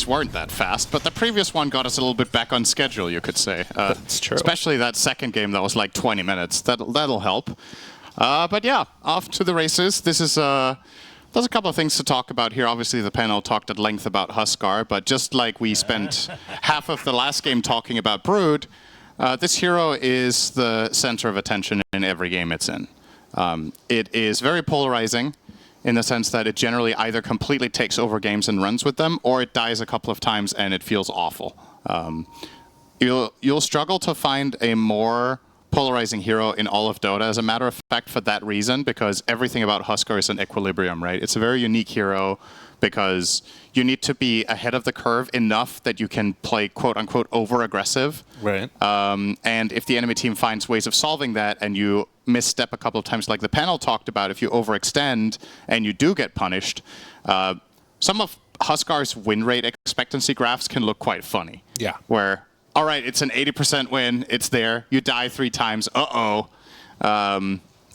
weren't that fast, but the previous one got us a little bit back on schedule, you could say. That's true. Especially that second game that was like 20 minutes. That'll help. But yeah, off to the races. This is there's a couple of things to talk about here. Obviously, the panel talked at length about Huskar, but just like we spent half of the last game talking about Brood, this hero is the center of attention in every game it's in. It is very polarizing in the sense that it generally either completely takes over games and runs with them, or it dies a couple of times and it feels awful. You'll struggle to find a more polarizing hero in all of Dota, as a matter of fact, for that reason, because everything about Huskar is an equilibrium, right? It's a very unique hero because you need to be ahead of the curve enough that you can play quote-unquote over-aggressive. Right. And if the enemy team finds ways of solving that and you misstep a couple of times, like the panel talked about, if you overextend and you do get punished, some of Huskar's win rate expectancy graphs can look quite funny. Yeah. Where, all right, it's an 80% win, it's there, you die 3 times,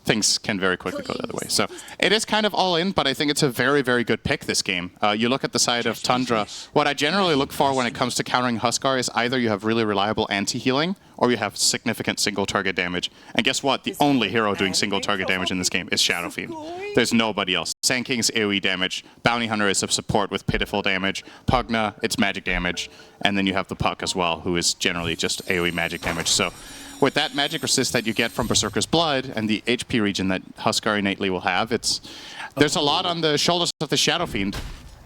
things can very quickly go the other way. So it is kind of all in, but I think it's a very, very good pick this game. You look at the side of Tundra, what I generally look for when it comes to countering Huskar is either you have really reliable anti-healing or you have significant single target damage. And guess what? The only hero doing single target damage in this game is Shadow Fiend. There's nobody else. Sand King's AoE damage, Bounty Hunter is a support with pitiful damage, Pugna, it's magic damage, and then you have the Puck as well, who is generally just AoE magic damage. So with that magic resist that you get from Berserker's Blood and the HP regen that Huskar innately will have, there's a lot on the shoulders of the Shadow Fiend.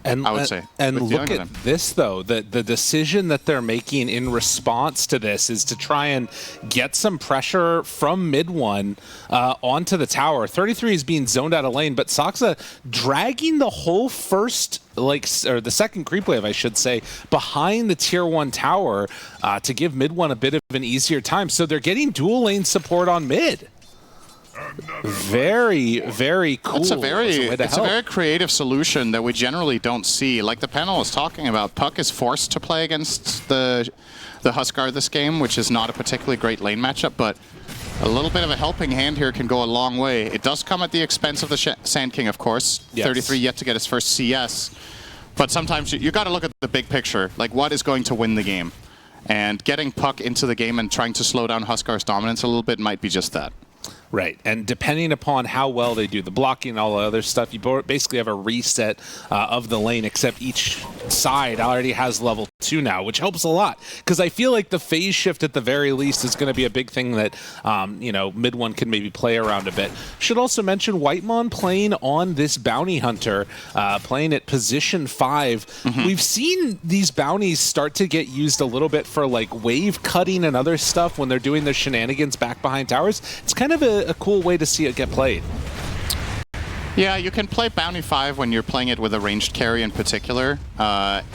I would say. And look at this, though. The decision that they're making in response to this is to try and get some pressure from mid one onto the tower. 33 is being zoned out of lane, but Saksa dragging the whole first, or the second creep wave, I should say, behind the tier 1 tower to give mid one a bit of an easier time. So they're getting dual lane support on mid. Very, very cool. It's a very creative solution that we generally don't see. Like the panel was talking about, Puck is forced to play against the Huskar this game, which is not a particularly great lane matchup, but a little bit of a helping hand here can go a long way. It does come at the expense of the Sand King, of course. Yes. 33 yet to get his first CS. But sometimes you got to look at the big picture, like what is going to win the game. And getting Puck into the game and trying to slow down Huskar's dominance a little bit might be just that. Right, and depending upon how well they do the blocking and all the other stuff, you basically have a reset of the lane, except each side already has level 2 now, which helps a lot. Because I feel like the phase shift at the very least is going to be a big thing that, mid one can maybe play around a bit. Should also mention Whitemon playing on this Bounty Hunter, playing at position 5. Mm-hmm. We've seen these bounties start to get used a little bit for like wave cutting and other stuff when they're doing their shenanigans back behind towers. It's kind of a cool way to see it get played. Yeah, you can play Bounty 5 when you're playing it with a ranged carry in particular.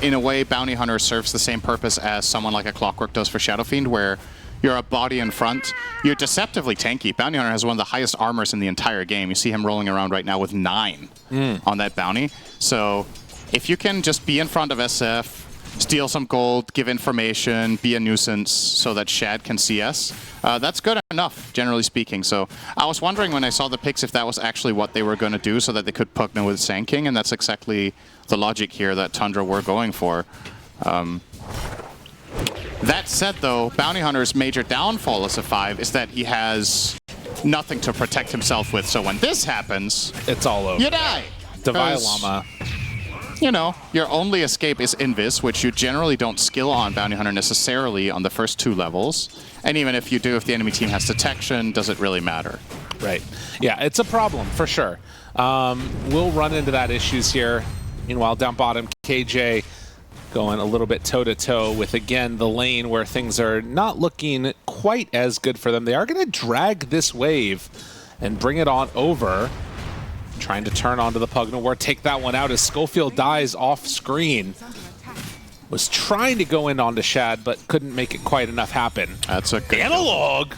In a way, Bounty Hunter serves the same purpose as someone like a Clockwork does for Shadow Fiend, where you're a body in front. You're deceptively tanky. Bounty Hunter has one of the highest armors in the entire game. You see him rolling around right now with 9 on that bounty. So if you can just be in front of SF, steal some gold, give information, be a nuisance so that Shad can CS, that's good enough, generally speaking. So I was wondering when I saw the picks if that was actually what they were going to do so that they could Pugna with Sand King, and that's exactly the logic here that Tundra were going for. That said, though, Bounty Hunter's major downfall as a 5 is that he has nothing to protect himself with. So when this happens, it's all over. You die. Divine Llama. You know, your only escape is Invis, which you generally don't skill on Bounty Hunter necessarily on the first 2 levels. And even if you do, if the enemy team has detection, does it really matter? Right. Yeah, it's a problem, for sure. We'll run into that issues here. Meanwhile, down bottom, KJ going a little bit toe-to-toe with, again, the lane where things are not looking quite as good for them. They are going to drag this wave and bring it on over. Trying to turn onto the Pugna War, take that one out as Schofield dies off screen. Was trying to go in onto Shad, but couldn't make it quite enough happen. That's a good Analog!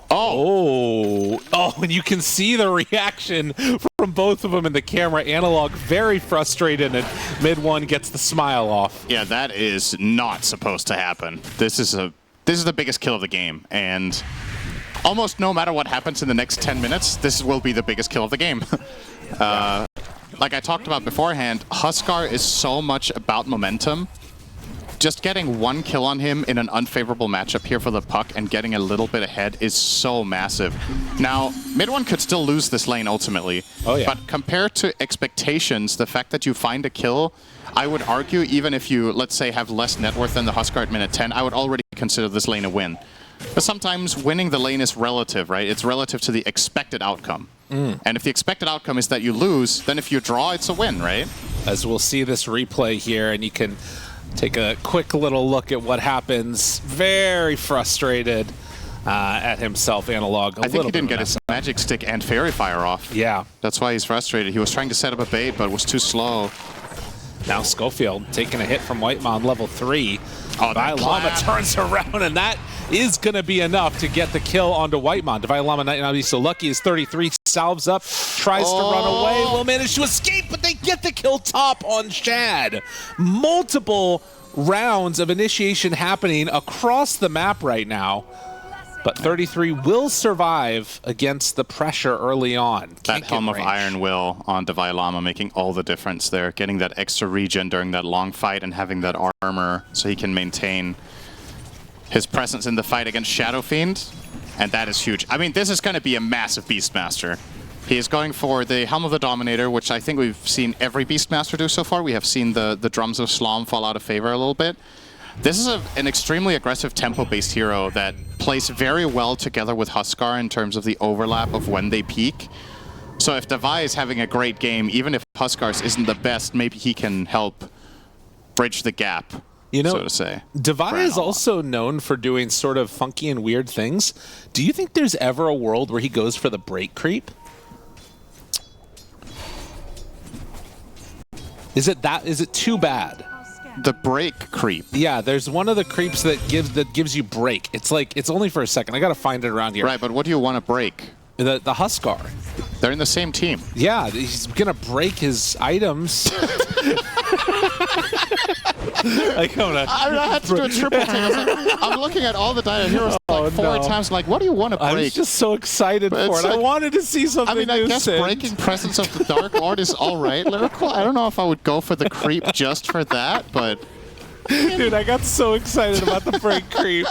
Oh, and you can see the reaction from both of them in the camera. Analog very frustrated, and mid one gets the smile off. Yeah, that is not supposed to happen. This is the biggest kill of the game, and almost no matter what happens in the next 10 minutes, this will be the biggest kill of the game. Like I talked about beforehand, Huskar is so much about momentum just getting one kill on him in an unfavorable matchup here for the puck and getting a little bit ahead is so massive. Now, mid one could still lose this lane ultimately. Oh, yeah. But compared to expectations, the fact that you find a kill, I would argue, even if you, let's say, have less net worth than the Huskar at minute 10, I would already consider this lane a win. But sometimes winning the lane is relative, right? It's relative to the expected outcome. And if the expected outcome is that you lose, then if you draw, it's a win, right? As we'll see this replay here, and you can take a quick little look at what happens. Very frustrated at himself, Analog. I think he didn't get his magic stick and fairy fire off. Yeah. That's why he's frustrated. He was trying to set up a bait, but was too slow. Now Schofield taking a hit from Whitemon level 3. Oh, Divine Llama turns around, and that is going to be enough to get the kill onto Whitemon. Divine Llama might not be so lucky as 33 salves up, tries to run away, will manage to escape, but they get the kill top on Shad. Multiple rounds of initiation happening across the map right now. But 33 will survive against the pressure early on. That Helm of Iron Will on Divine Llama making all the difference there. Getting that extra regen during that long fight and having that armor so he can maintain his presence in the fight against Shadow Fiend. And that is huge. I mean, this is going to be a massive Beastmaster. He is going for the Helm of the Dominator, which I think we've seen every Beastmaster do so far. We have seen the Drums of Slom fall out of favor a little bit. This is an extremely aggressive tempo-based hero that plays very well together with Huskar in terms of the overlap of when they peak. So if Devi is having a great game, even if Huskar's isn't the best, maybe he can help bridge the gap, so to say. Devi is also known for doing sort of funky and weird things. Do you think there's ever a world where he goes for the break creep? Is it too bad? The break creep. Yeah, there's one of the creeps that gives you break. It's like it's only for a second. I gotta find it around here. Right, but what do you want to break? The Huskar. They're in the same team. Yeah, he's gonna break his items. I had to do a triple thing. I'm looking at all the Dyna Heroes like four times. Like, what do you want to break? I was just so excited for it. Like, I wanted to see something. I mean, I guess breaking Presence of the Dark Lord is all right. Lyrical. I don't know if I would go for the creep just for that, but. Dude, I got so excited about the break creep.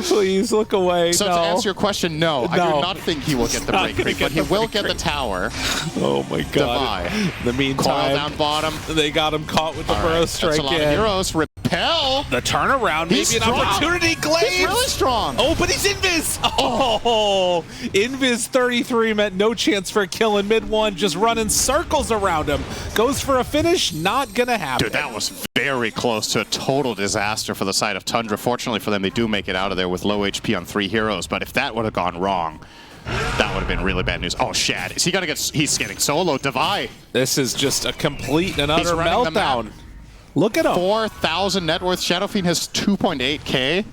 Please look away. So to answer your question, no, I do not think he will get the break creep, but he will get the tower. Oh my god. Devi. In the meantime, Coil down bottom. They got him caught with the burrow strike. That's a lot of heroes. Repel. The turnaround, maybe an opportunity. Glaive. He's really strong. Oh, but he's Invis. Oh, Invis 33 meant no chance for a kill in mid one, just running circles around him. Goes for a finish, not gonna happen. Dude, that was very close to a total disaster for the side of Tundra. Fortunately for them, they do make it out of there with low HP on 3 heroes, but if that would have gone wrong, that would have been really bad news. Oh, Shad. Is he gonna get... He's getting solo. Devi. This is just a complete and utter meltdown. Look at him. 4,000 net worth. Shadow Fiend has 2.8k.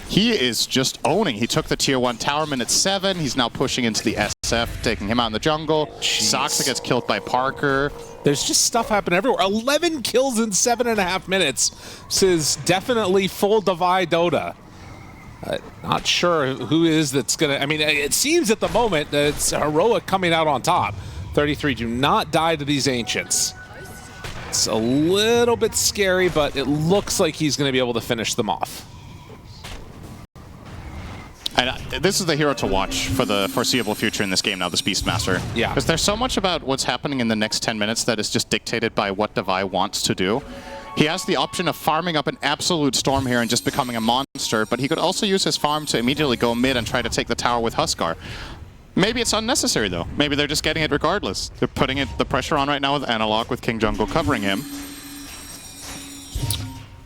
He is just owning. He took the tier 1 tower minute 7. He's now pushing into the SF, taking him out in the jungle. Soxa gets killed by Parker. There's just stuff happening everywhere. 11 kills in 7.5 minutes. This is definitely full Devi Dota. Not sure who is that's going to... I mean, it seems at the moment that it's Heroic coming out on top. 33 do not die to these Ancients. It's a little bit scary, but it looks like he's going to be able to finish them off. And this is the hero to watch for the foreseeable future in this game now, this Beastmaster. Yeah. Because there's so much about what's happening in the next 10 minutes that is just dictated by what Devi wants to do. He has the option of farming up an absolute storm here and just becoming a monster, but he could also use his farm to immediately go mid and try to take the tower with Huskar. Maybe it's unnecessary, though. Maybe they're just getting it regardless. They're putting the pressure on right now with Analog, with King Jungle covering him.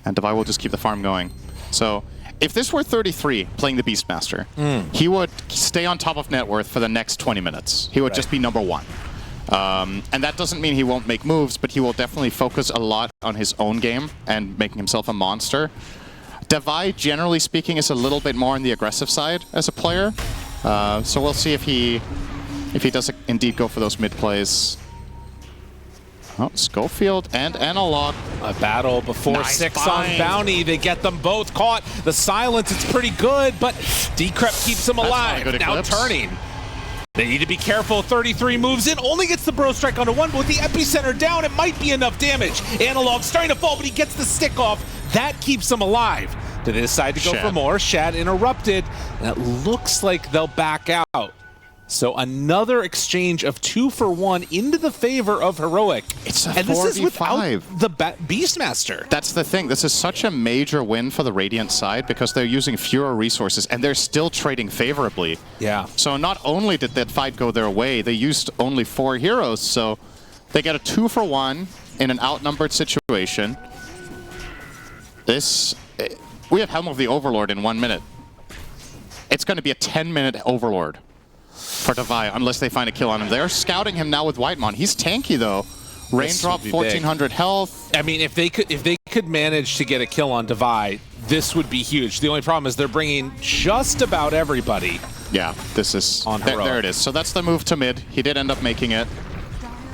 And Devi will just keep the farm going. So... if this were 33 playing the Beastmaster, he would stay on top of net worth for the next 20 minutes. He would just be number 1. And that doesn't mean he won't make moves, but he will definitely focus a lot on his own game and making himself a monster. Devi, generally speaking, is a little bit more on the aggressive side as a player. So we'll see if he does indeed go for those mid plays. Oh, Schofield and Analog. A battle before 6 on Bounty. They get them both caught. The silence, it's pretty good, but Decrep keeps him alive. Now turning. They need to be careful. 33 moves in, only gets the bro strike onto one, but with the epicenter down, it might be enough damage. Analog starting to fall, but he gets the stick off. That keeps him alive. Do they decide to go for more? Shad interrupted, and it looks like they'll back out. So another exchange of 2-for-1 into the favor of Heroic. It's a 4v5. And this is without the Beastmaster. That's the thing. This is such a major win for the Radiant side because they're using fewer resources and they're still trading favorably. Yeah. So not only did that fight go their way, they used only 4 heroes. So they get a 2-for-1 in an outnumbered situation. We have Helm of the Overlord in 1 minute. It's going to be a 10-minute Overlord for Divide, unless they find a kill on him. They're scouting him now with Whitemon. He's tanky though. Raindrop, 1400 health. I mean, if they could manage to get a kill on Divide, this would be huge. The only problem is they're bringing just about everybody. Yeah, this is on Heroic. There it is. So that's the move to mid. He did end up making it.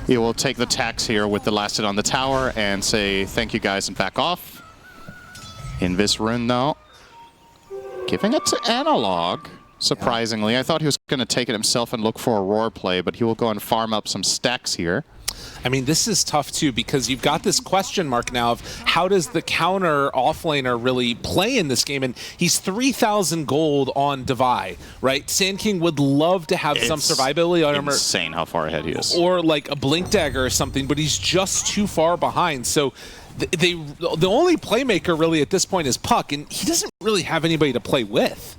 He will take the tax here with the last hit on the tower and say thank you guys and back off. Invis rune though, giving it to Analog. Surprisingly, I thought he was going to take it himself and look for a roar play, but he will go and farm up some stacks here. I mean, this is tough too because you've got this question mark now of how does the counter offlaner really play in this game? And he's 3,000 gold on Divide, right? Sand King would love to have some survivability armor. Insane how far ahead he is. Or like a Blink Dagger or something, but he's just too far behind. So the only playmaker really at this point is Puck, and he doesn't really have anybody to play with.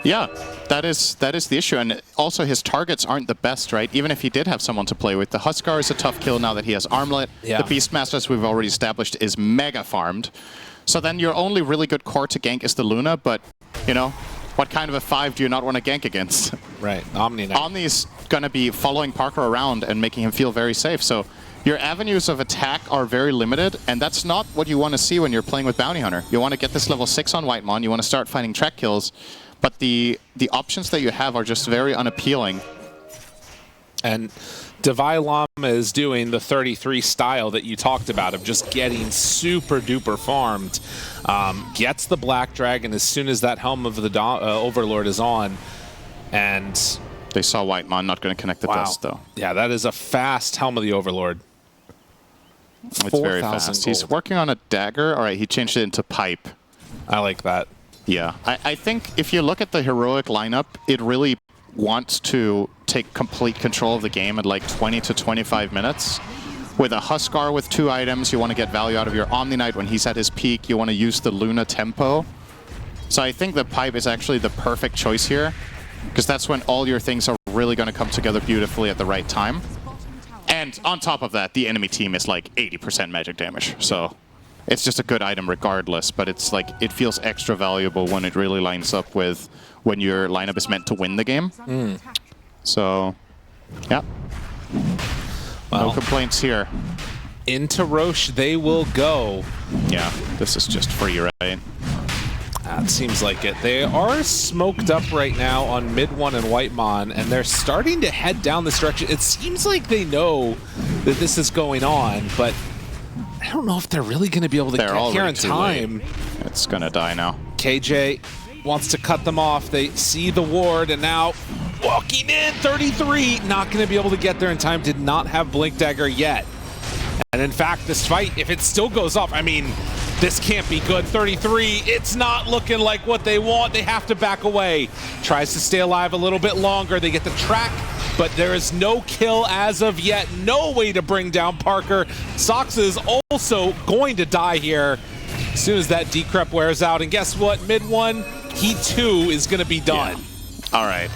Yeah, that is the issue, and also his targets aren't the best, right? Even if he did have someone to play with. The Huskar is a tough kill now that he has Armlet. Yeah. The Beastmaster, as we've already established, is mega farmed. So then your only really good core to gank is the Luna, but, you know, what kind of a 5 do you not want to gank against? Right, Omni now. Omni's going to be following Parker around and making him feel very safe, so your avenues of attack are very limited, and that's not what you want to see when you're playing with Bounty Hunter. You want to get this level 6 on Whitemon, you want to start finding track kills, but the options that you have are just very unappealing. And Divide Llama is doing the 33 style that you talked about of just getting super duper farmed. Gets the Black Dragon as soon as that Helm of the Overlord is on. And they saw Whitemon not going to connect the dust though. Yeah, that is a fast Helm of the Overlord. It's very fast. Gold. He's working on a dagger. All right, he changed it into pipe. I like that. Yeah, I think if you look at the Heroic lineup, it really wants to take complete control of the game at like 20 to 25 minutes. With a Huskar with 2 items, you want to get value out of your Omni Knight when he's at his peak. You want to use the Luna tempo. So I think the pipe is actually the perfect choice here, because that's when all your things are really going to come together beautifully at the right time. And on top of that, the enemy team is like 80% magic damage. So it's just a good item regardless, but it's like it feels extra valuable when it really lines up with when your lineup is meant to win the game. So, yeah. Well, no complaints here. Into Roche they will go. Yeah, this is just free, right? That seems like it. They are smoked up right now on mid 1 and Whitemon, and they're starting to head down this direction. It seems like they know that this is going on, but I don't know if they're really going to be able to get here in time. It's going to die now. KJ wants to cut them off. They see the ward, and now walking in, 33. Not going to be able to get there in time. Did not have Blink Dagger yet. And in fact, this fight, if it still goes off, I mean, this can't be good. 33, it's not looking like what they want. They have to back away. Tries to stay alive a little bit longer. They get the track, but there is no kill as of yet. No way to bring down Parker. Sox is also going to die here as soon as that decrep wears out. And guess what? Mid 1, he too is going to be done. Yeah. All right.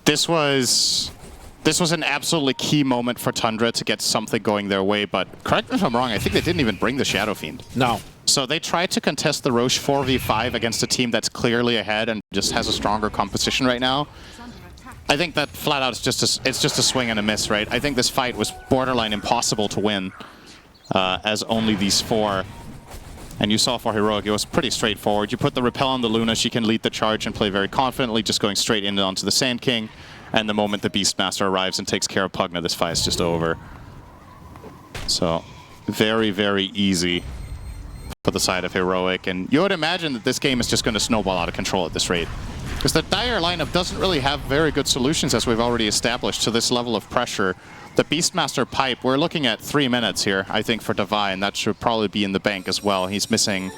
This was an absolutely key moment for Tundra to get something going their way, but correct me if I'm wrong, I think they didn't even bring the Shadow Fiend. No. So they tried to contest the Roche 4v5 against a team that's clearly ahead and just has a stronger composition right now. I think that flat out is just a swing and a miss, right? I think this fight was borderline impossible to win as only these 4. And you saw for Heroic, it was pretty straightforward. You put the Repel on the Luna, she can lead the charge and play very confidently, just going straight in onto the Sand King. And the moment the Beastmaster arrives and takes care of Pugna, this fight is just over. So, very, very easy for the side of Heroic. And you would imagine that this game is just going to snowball out of control at this rate. Because the Dire lineup doesn't really have very good solutions, as we've already established, to this level of pressure. The Beastmaster pipe, we're looking at 3 minutes here, I think, for Divine. That should probably be in the bank as well. He's missing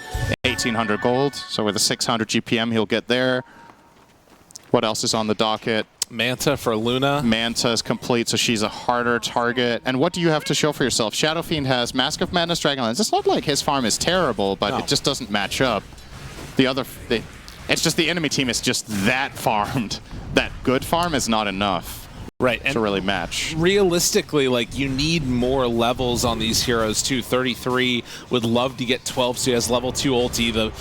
1,800 gold, so with a 600 GPM, he'll get there. What else is on the docket? Manta for Luna. Manta is complete, so she's a harder target. And what do you have to show for yourself? Shadow Fiend has Mask of Madness, Dragonlance. It's not like his farm is terrible, but it just doesn't match up. It's just the enemy team is just that farmed. That good farm is not enough. Right, to really match. Realistically, like, you need more levels on these heroes too. 33 would love to get 12, so he has level 2 ulti.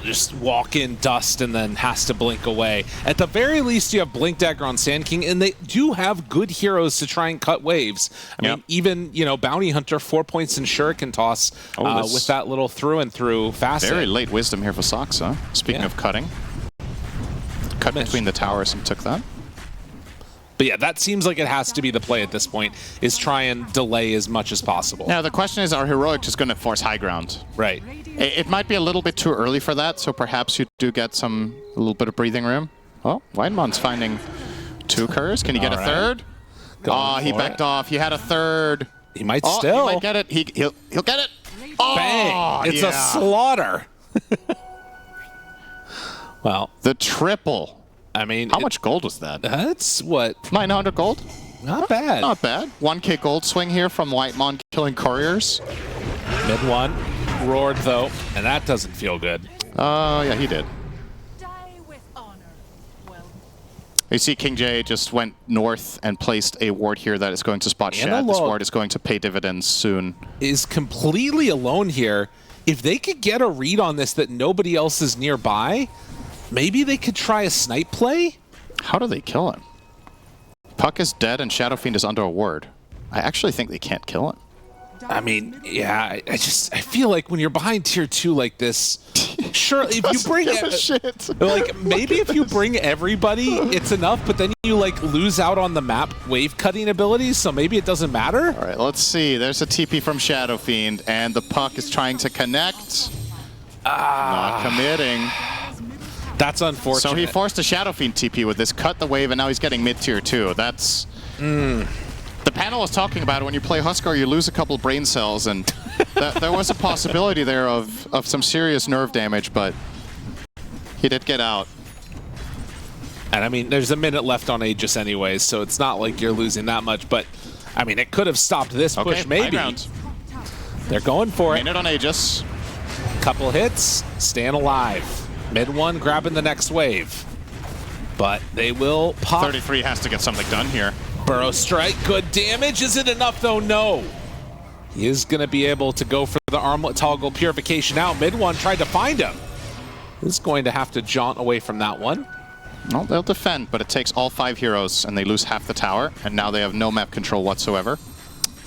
Just walk in dust and then has to blink away. At the very least, you have Blink Dagger on Sand King, and they do have good heroes to try and cut waves. I mean, even, you know, Bounty Hunter, 4 points in Shuriken Toss with that little through and through facet. Very late wisdom here for Saksa. Speaking of cutting. Cut between the towers and took that. But yeah, that seems like it has to be the play at this point, is try and delay as much as possible. Now, the question is, are Heroic just going to force high ground? Right. It might be a little bit too early for that, so perhaps you do get a little bit of breathing room. Oh, Weidmann's finding 2 Curs. Can he get a third? Oh, he backed off. He had a third. He might still. He might get it. He'll get it. Oh, bang! It's a slaughter. Well, the triple. I mean, how much gold was that? That's what? 900 gold? Not bad. Not bad. 1k gold swing here from Weidmann killing couriers. Mid one. Roared, though, and that doesn't feel good. Yeah, he did. Die with honor. Well. You see King J just went north and placed a ward here that is going to spot Shad. This ward is going to pay dividends soon. Is completely alone here. If they could get a read on this that nobody else is nearby, maybe they could try a snipe play? How do they kill him? Puck is dead and Shadow Fiend is under a ward. I actually think they can't kill him. I mean, yeah, I feel like when you're behind tier 2 like this, sure, if you bring like, maybe if you bring everybody, it's enough, but then you like lose out on the map wave cutting abilities, so maybe it doesn't matter. All right, let's see. There's a TP from Shadow Fiend, and the Puck is trying to connect. Not committing. That's unfortunate. So he forced a Shadow Fiend TP with this, cut the wave, and now he's getting mid-tier 2. That's... The panel was talking about it. When you play Huskar, you lose a couple brain cells, and there was a possibility there of some serious nerve damage, but he did get out. And I mean, there's a minute left on Aegis anyways, so it's not like you're losing that much, but I mean, it could have stopped this push, maybe. They're going for it. Minute on Aegis. Couple hits, staying alive. Mid one, grabbing the next wave. But they will pop. 33 has to get something done here. Burrow strike, good damage. Is it enough though? No. He is going to be able to go for the armlet toggle purification out. Mid one tried to find him. Is going to have to jaunt away from that one. Well, they'll defend, but it takes all 5 heroes, and they lose half the tower, and now they have no map control whatsoever.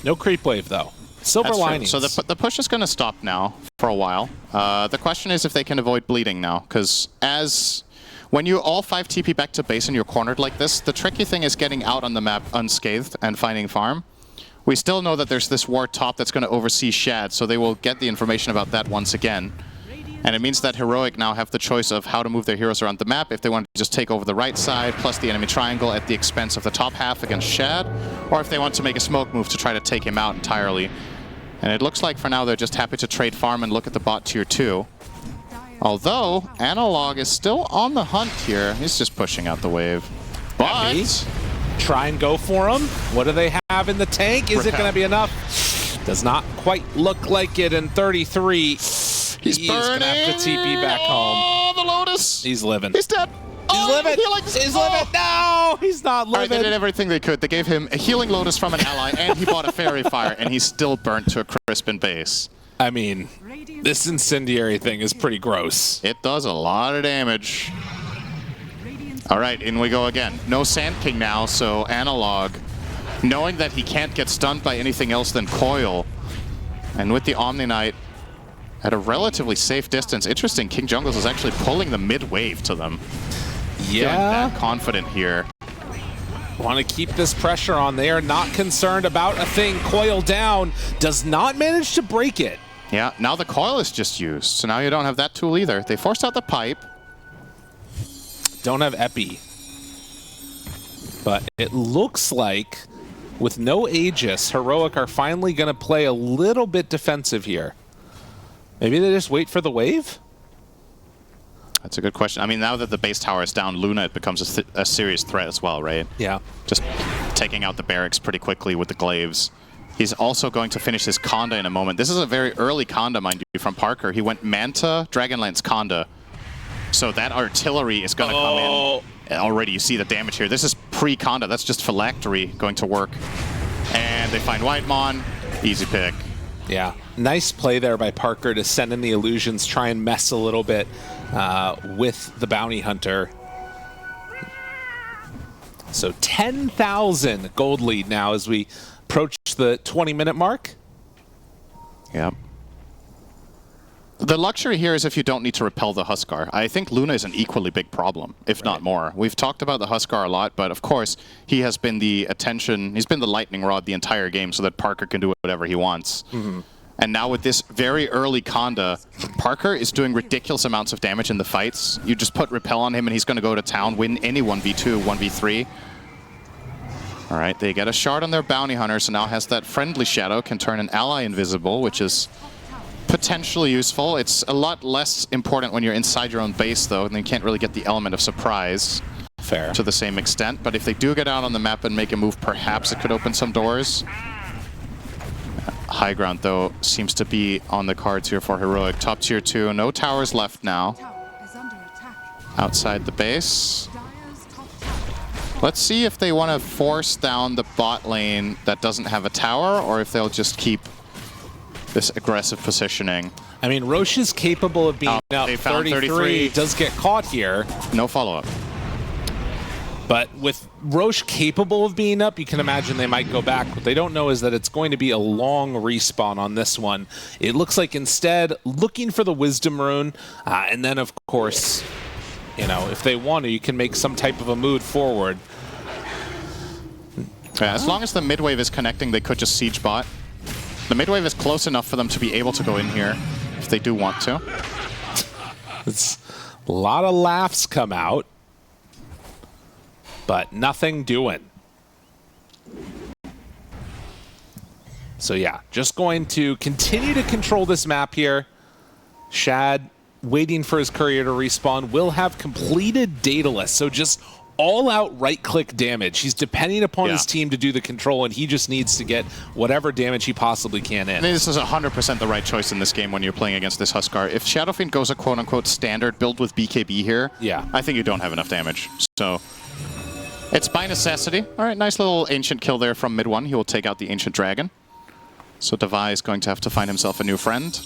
No creep wave though. Silver linings. So the push is going to stop now for a while. The question is if they can avoid bleeding now, because when you all 5 TP back to base and you're cornered like this, the tricky thing is getting out on the map unscathed and finding farm. We still know that there's this ward top that's going to oversee Shad, so they will get the information about that once again. And it means that Heroic now have the choice of how to move their heroes around the map, if they want to just take over the right side, plus the enemy triangle at the expense of the top half against Shad, or if they want to make a smoke move to try to take him out entirely. And it looks like for now they're just happy to trade farm and look at the bot tier 2. Although, Analog is still on the hunt here. He's just pushing out the wave. But... try and go for him. What do they have in the tank? Is it going to be enough? Does not quite look like it in 33. He's burning. Going to have to TP back home. Oh, the Lotus. He's living. He's dead. He's living. He's living. No, he's not living. Right, they did everything they could. They gave him a healing Lotus from an ally, and he bought a Fairy Fire, and he's still burnt to a crisp in base. I mean, this incendiary thing is pretty gross. It does a lot of damage. All right, in we go again. No Sand King now, so Analog, knowing that he can't get stunned by anything else than Coil, and with the Omni Knight at a relatively safe distance. Interesting, King Jungles is actually pulling the mid wave to them. Yeah. Feeling that confident here. Want to keep this pressure on. They are not concerned about a thing. Coil down, does not manage to break it. Yeah, now the coil is just used, so now you don't have that tool either. They forced out the pipe. don't have Epi. But it looks like with no Aegis, Heroic are finally going to play a little bit defensive here. Maybe they just wait for the wave? That's a good question. I mean, now that the base tower is down, Luna, it becomes a serious threat as well, right? Yeah. Just taking out the barracks pretty quickly with the glaives. He's also going to finish his Conda in a moment. This is a very early Conda, mind you, from Parker. He went Manta, Dragonlance, Conda. So that artillery is going to come in. Already you see the damage here. This is pre-Conda. That's just Phylactery going to work. And they find Whitemon. Easy pick. Yeah. Nice play there by Parker to send in the illusions, try and mess a little bit with the Bounty Hunter. So 10,000 gold lead now as we approach the 20-minute mark. Yep. The luxury here is if you don't need to repel the Huskar. I think Luna is an equally big problem, if not more. We've talked about the Huskar a lot, but of course, he has been the attention, he's been the lightning rod the entire game so that Parker can do whatever he wants. And now with this very early Conda, Parker is doing ridiculous amounts of damage in the fights. You just put repel on him and he's going to go to town, win any 1v2, 1v3. All right, they get a shard on their Bounty Hunter, so now has that friendly shadow, can turn an ally invisible, which is potentially useful. It's a lot less important when you're inside your own base, though, and you can't really get the element of surprise to the same extent. But if they do get out on the map and make a move, perhaps it could open some doors. High ground, though, seems to be on the cards here for Heroic. Top tier 2, no towers left now. Outside the base. Let's see if they want to force down the bot lane that doesn't have a tower, or if they'll just keep this aggressive positioning. I mean, Roche is capable of being up. They found 33 does get caught here. No follow-up. But with Roche capable of being up, you can imagine they might go back. What they don't know is that it's going to be a long respawn on this one. It looks like instead, looking for the Wisdom Rune, and then, of course, you know, if they want to, you can make some type of a move forward. Yeah, as long as the mid-wave is connecting, they could just siege bot. The mid-wave is close enough for them to be able to go in here if they do want to. It's a lot of laughs come out, but nothing doing. So yeah, just going to continue to control this map here. Shad waiting for his courier to respawn, will have completed Daedalus, so just all-out right-click damage. He's depending upon his team to do the control, and he just needs to get whatever damage he possibly can in. I mean, this is 100% the right choice in this game when you're playing against this Huskar. If Shadowfiend goes a quote-unquote standard build with BKB here, I think you don't have enough damage. So it's by necessity. All right, nice little Ancient kill there from mid one. He will take out the Ancient Dragon. So Devi is going to have to find himself a new friend.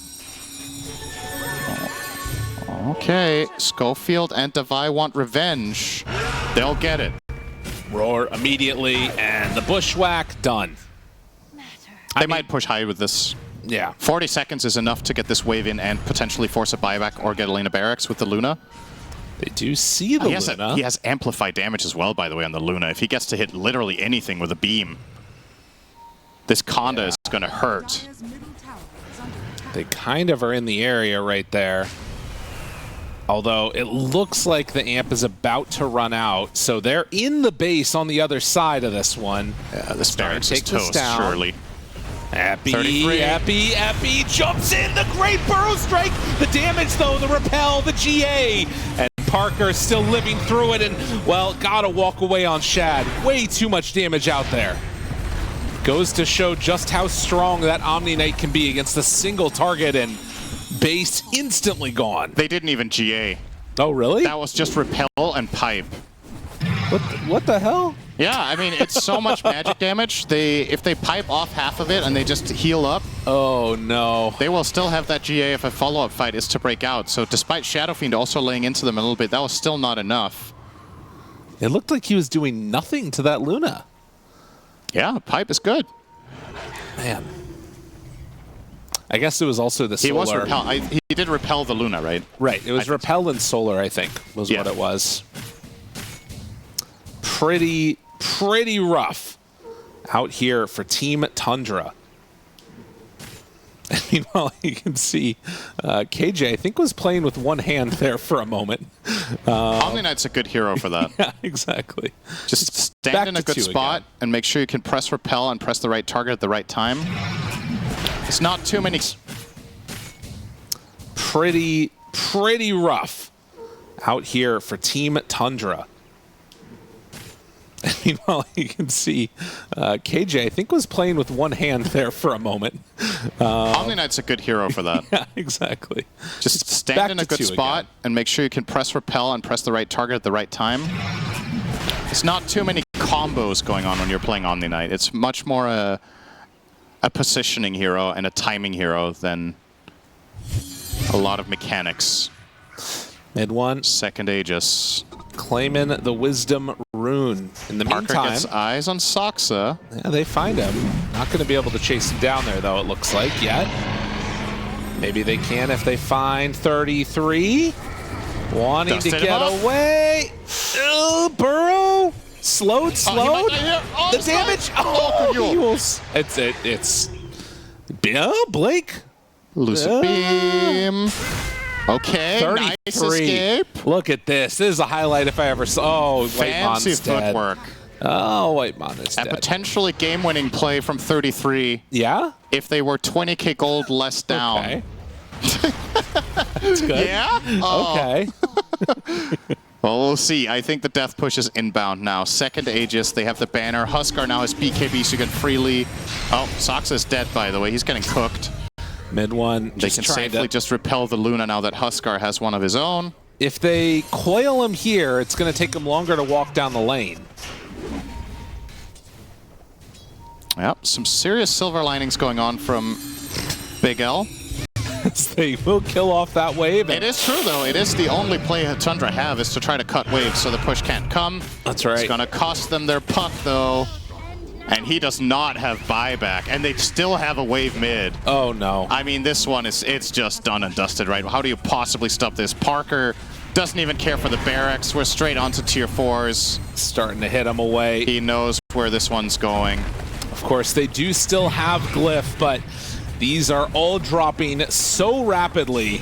Okay, Schofield and Devi want revenge. They'll get it. Roar immediately, and the bushwhack done. They might push high with this. Yeah. 40 seconds is enough to get this wave in and potentially force a buyback or get Elena Barracks with the Luna. They do see the Luna. He has amplified damage as well, by the way, on the Luna. If he gets to hit literally anything with a beam, this Conda is going to hurt. They kind of are in the area right there. Although it looks like the amp is about to run out, so they're in the base on the other side of this one. Yeah, this Barracks is toast, surely. Epi jumps in, the great Burrow Strike! The damage though, the repel, the GA! And Parker still living through it, and, well, gotta walk away on Shad. Way too much damage out there. Goes to show just how strong that Omni Knight can be against a single target, and base instantly gone. They didn't even GA. Oh, really? That was just repel and pipe. What the hell? Yeah, I mean, it's so much magic damage. If they pipe off half of it and they just heal up, oh no, they will still have that GA if a follow-up fight is to break out. So despite Shadowfiend also laying into them a little bit, that was still not enough. It looked like he was doing nothing to that Luna. Yeah, pipe is good. Man. I guess it was also the solar. He was repel. He did repel the Luna, right? Right. It was repel and solar, I think, was what it was. Pretty rough out here for Team Tundra. Meanwhile, you can see KJ, I think, was playing with one hand there for a moment. Omni Knight's a good hero for that. Yeah, exactly. Just stand in a good spot and make sure you can press repel and press the right target at the right time. It's not too many. Pretty rough out here for Team Tundra. Meanwhile, you can see KJ, I think, was playing with one hand there for a moment. Omni Knight's a good hero for that. Yeah, exactly. Just stand in a good spot and make sure you can press repel and press the right target at the right time. It's not too many combos going on when you're playing Omni Knight. It's much more a positioning hero and a timing hero than a lot of mechanics. Mid one. Second Aegis. Claiming the Wisdom Rune. In the Parker meantime, gets eyes on Saksa. Yeah, they find him. Not going to be able to chase him down there, though, it looks like, yet. Maybe they can if they find 33. Wanting Dusted to get away. Burrow. Slowed. The damage. Yules. It's Blake. Lucid Beam. Okay, 33. nice escape. Look at this. This is a highlight if I ever saw. Oh, Fancy footwork. Oh, Whitemon is dead. A potentially game-winning play from 33. Yeah? If they were 20k gold less down. Okay. That's good. Yeah? Oh. Okay. Well, we'll see. I think the death push is inbound now. Second Aegis, they have the banner. Huskar now has BKB, so you can freely... Oh, Saksa's dead, by the way. He's getting cooked. Mid one. They can safely just repel the Luna now that Huskar has one of his own. If they coil him here, it's going to take him longer to walk down the lane. Yep, some serious silver linings going on from Big L. They will kill off that wave. It is true, though. It is the only play Tundra have is to try to cut waves so the push can't come. That's right. It's going to cost them their puck, though. And he does not have buyback, and they still have a wave mid. Oh, no. I mean, this one, it's just done and dusted, right? How do you possibly stop this? Parker doesn't even care for the barracks. We're straight onto tier 4s. Starting to hit him away. He knows where this one's going. Of course, they do still have Glyph, but these are all dropping so rapidly.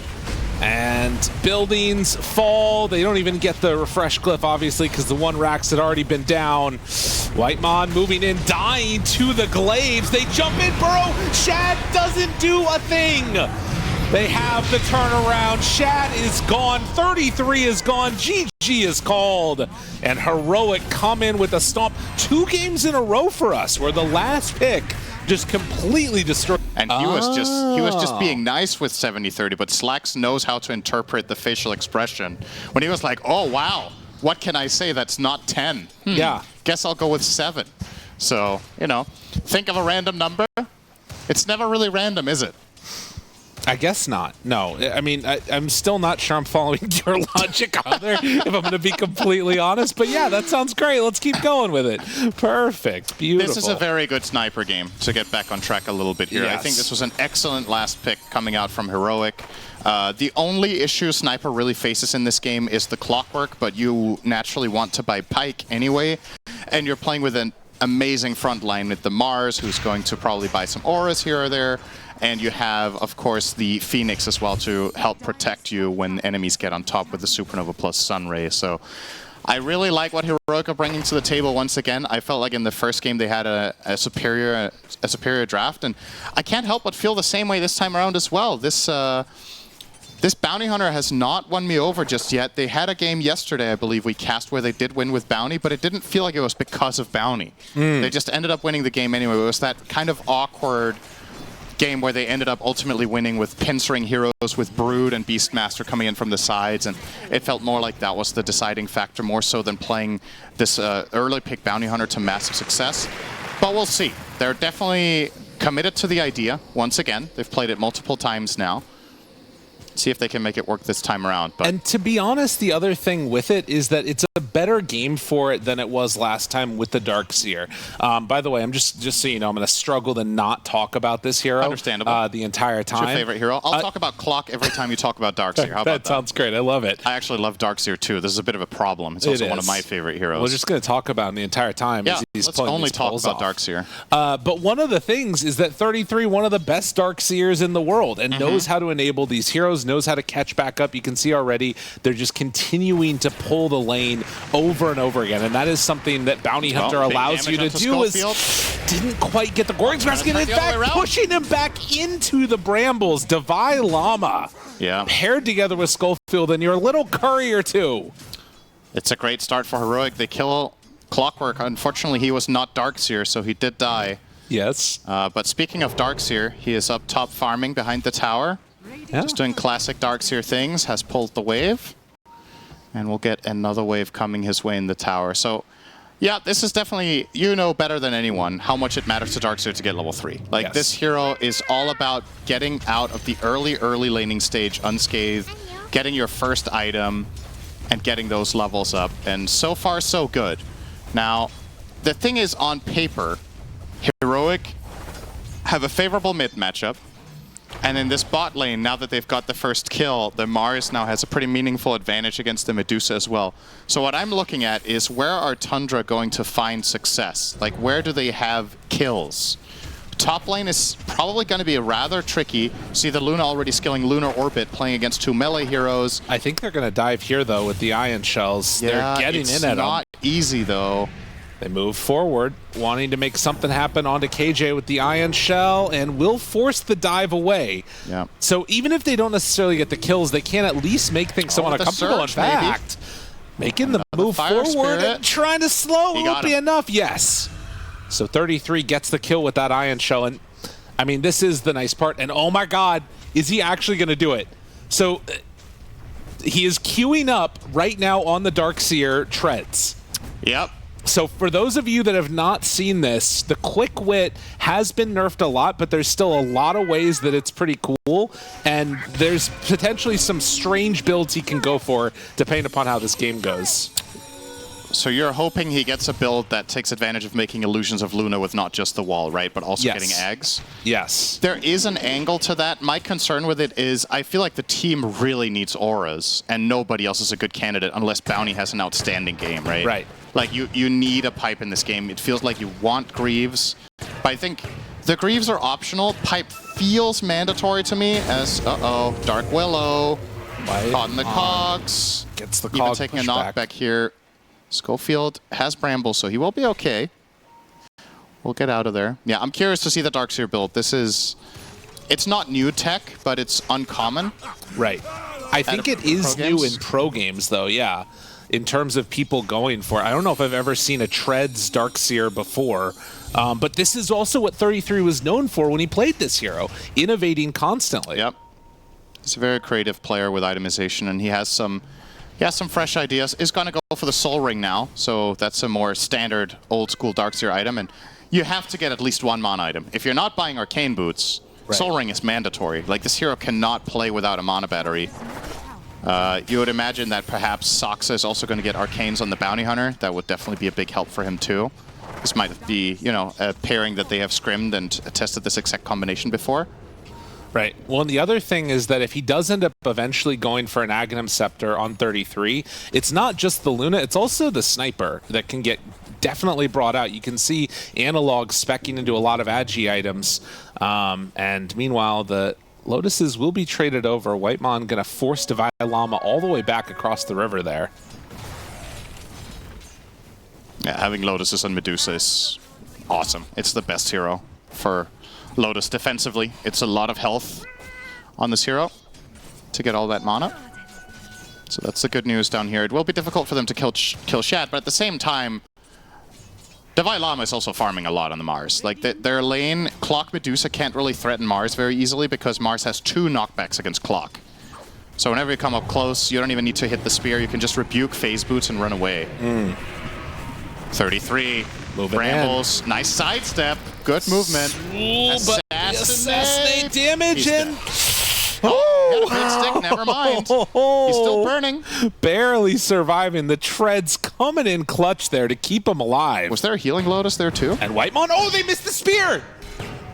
And buildings fall. They don't even get the refresh Glyph, obviously, because the one racks had already been down. Whitemon moving in, dying to the glaives. They jump in, Burrow. Shad doesn't do a thing. They have the turnaround. Shad is gone. 33 is gone. GG is called. And Heroic come in with a stomp. 2 games in a row for us, where the last pick just completely destroyed. And he was just being nice with 70-30, but Slacks knows how to interpret the facial expression. When he was like, oh, wow, what can I say that's not 10? Yeah. Guess I'll go with 7. So, you know, think of a random number. It's never really random, is it? I guess not. No. I mean, I'm still not sure I'm following your logic on there, if I'm going to be completely honest. But yeah, that sounds great. Let's keep going with it. Perfect. Beautiful. This is a very good sniper game, to get back on track a little bit here. Yes. I think this was an excellent last pick coming out from Heroic. The only issue Sniper really faces in this game is the clockwork, but you naturally want to buy Pike anyway. And you're playing with an amazing front line with the Mars, who's going to probably buy some auras here or there. And you have, of course, the Phoenix as well to help protect you when enemies get on top with the Supernova plus Sun Ray. So I really like what Heroic are bringing to the table once again. I felt like in the first game they had a superior draft, and I can't help but feel the same way this time around as well. This Bounty Hunter has not won me over just yet. They had a game yesterday, I believe, we cast where they did win with Bounty, but it didn't feel like it was because of Bounty. They just ended up winning the game anyway. It was that kind of awkward game where they ended up ultimately winning with pincering heroes with Brood and Beastmaster coming in from the sides, and it felt more like that was the deciding factor, more so than playing this early pick Bounty Hunter to massive success. But we'll see. They're definitely committed to the idea once again. They've played it multiple times now. See if they can make it work this time around. But and to be honest, the other thing with it is that it's a better game for it than it was last time with the Darkseer. By the way, I'm just so you know, I'm going to struggle to not talk about this hero. Understandable. The entire time. What's your favorite hero? I'll talk about Clock every time you talk about Darkseer. How about that? That sounds great. I love it. I actually love Darkseer too. This is a bit of a problem. It's also one of my favorite heroes. We're just going to talk about him the entire time. Yeah, as he's let's pulling only these talk pulls about off. Darkseer. But one of the things is that 33, one of the best Darkseers in the world, and knows how to enable these heroes, knows how to catch back up. You can see already they're just continuing to pull the lane over and over again, and that is something that Bounty Hunter allows you to do. Is didn't quite get the Gorgon's Grasp, and in fact pushing him back into the brambles. Divine Llama paired together with Schofield, and your little courier too. It's a great start for Heroic. They kill Clockwork. Unfortunately, he was not Darkseer, so he did die. Yes. But speaking of Darkseer, he is up top farming behind the tower. Just doing classic Darkseer things, has pulled the wave. And we'll get another wave coming his way in the tower. So, yeah, this is definitely, you know better than anyone how much it matters to Darkseer to get level 3. Like, this hero is all about getting out of the early laning stage unscathed, getting your first item, and getting those levels up. And so far, so good. Now, the thing is, on paper, Heroic have a favorable mid matchup. And in this bot lane, now that they've got the first kill, the Mars now has a pretty meaningful advantage against the Medusa as well. So what I'm looking at is, where are Tundra going to find success? Like, where do they have kills? Top lane is probably going to be rather tricky. See the Luna already skilling Lunar Orbit, playing against 2 melee heroes. I think they're going to dive here, though, with the Ion Shells. Yeah, they're getting in at them. It's not easy, though. They move forward, wanting to make something happen onto KJ with the Ion Shell, and will force the dive away. Yeah. So even if they don't necessarily get the kills, they can at least make things somewhat uncomfortable. In fact, making the move forward and trying to slow won't be enough. Yes. So 33 gets the kill with that Ion Shell, and I mean, this is the nice part. And oh my God, is he actually going to do it? So he is queuing up right now on the Darkseer treads. Yep. So for those of you that have not seen this, the Quick Wit has been nerfed a lot, but there's still a lot of ways that it's pretty cool, and there's potentially some strange builds he can go for depending upon how this game goes. So you're hoping he gets a build that takes advantage of making illusions of Luna with not just the wall, right? But also getting eggs? Yes. There is an angle to that. My concern with it is I feel like the team really needs auras, and nobody else is a good candidate unless Bounty has an outstanding game, right? Right. Like, you need a pipe in this game. It feels like you want Greaves. But I think the Greaves are optional. Pipe feels mandatory to me as, Dark Willow, caught in the cogs. Gets the even taking a knockback here. Schofield has Bramble, so he will be okay. We'll get out of there. Yeah, I'm curious to see the Darkseer build. This is... It's not new tech, but it's uncommon. Right. I think it is new in pro games, though, yeah. In terms of people going for it. I don't know if I've ever seen a Treads Darkseer before, but this is also what 33 was known for when he played this hero, innovating constantly. Yep. He's a very creative player with itemization, and he has some fresh ideas. Is going to go for the Soul Ring now, so that's a more standard old-school Darkseer item, and you have to get at least 1 mana item. If you're not buying Arcane Boots, Soul Ring is mandatory. Like, this hero cannot play without a mana battery. You would imagine that perhaps Soxa is also going to get Arcanes on the Bounty Hunter. That would definitely be a big help for him too. This might be, you know, a pairing that they have scrimmed and tested this exact combination before. Right. Well, and the other thing is that if he does end up eventually going for an Aghanim Scepter on 33, it's not just the Luna, it's also the Sniper that can get definitely brought out. You can see Analog speccing into a lot of Agi items. And meanwhile, the Lotuses will be traded over. Whitemon going to force Divine Llama all the way back across the river there. Yeah, having Lotuses on Medusa is awesome. It's the best hero for Lotus defensively. It's a lot of health on this hero to get all that mana. So that's the good news down here. It will be difficult for them to kill Shat, but at the same time, Divine Llama is also farming a lot on the Mars. Like, their lane, Clock Medusa can't really threaten Mars very easily because Mars has 2 knockbacks against Clock. So whenever you come up close, you don't even need to hit the spear. You can just rebuke Phase Boots and run away. 33. Brambles. In. Nice sidestep. Good movement. Ooh, but assassinate damage and... He had a big stick, never mind. He's still burning. Barely surviving. The treads coming in clutch there to keep him alive. Was there a healing Lotus there too? And Whitemon, oh, they missed the spear.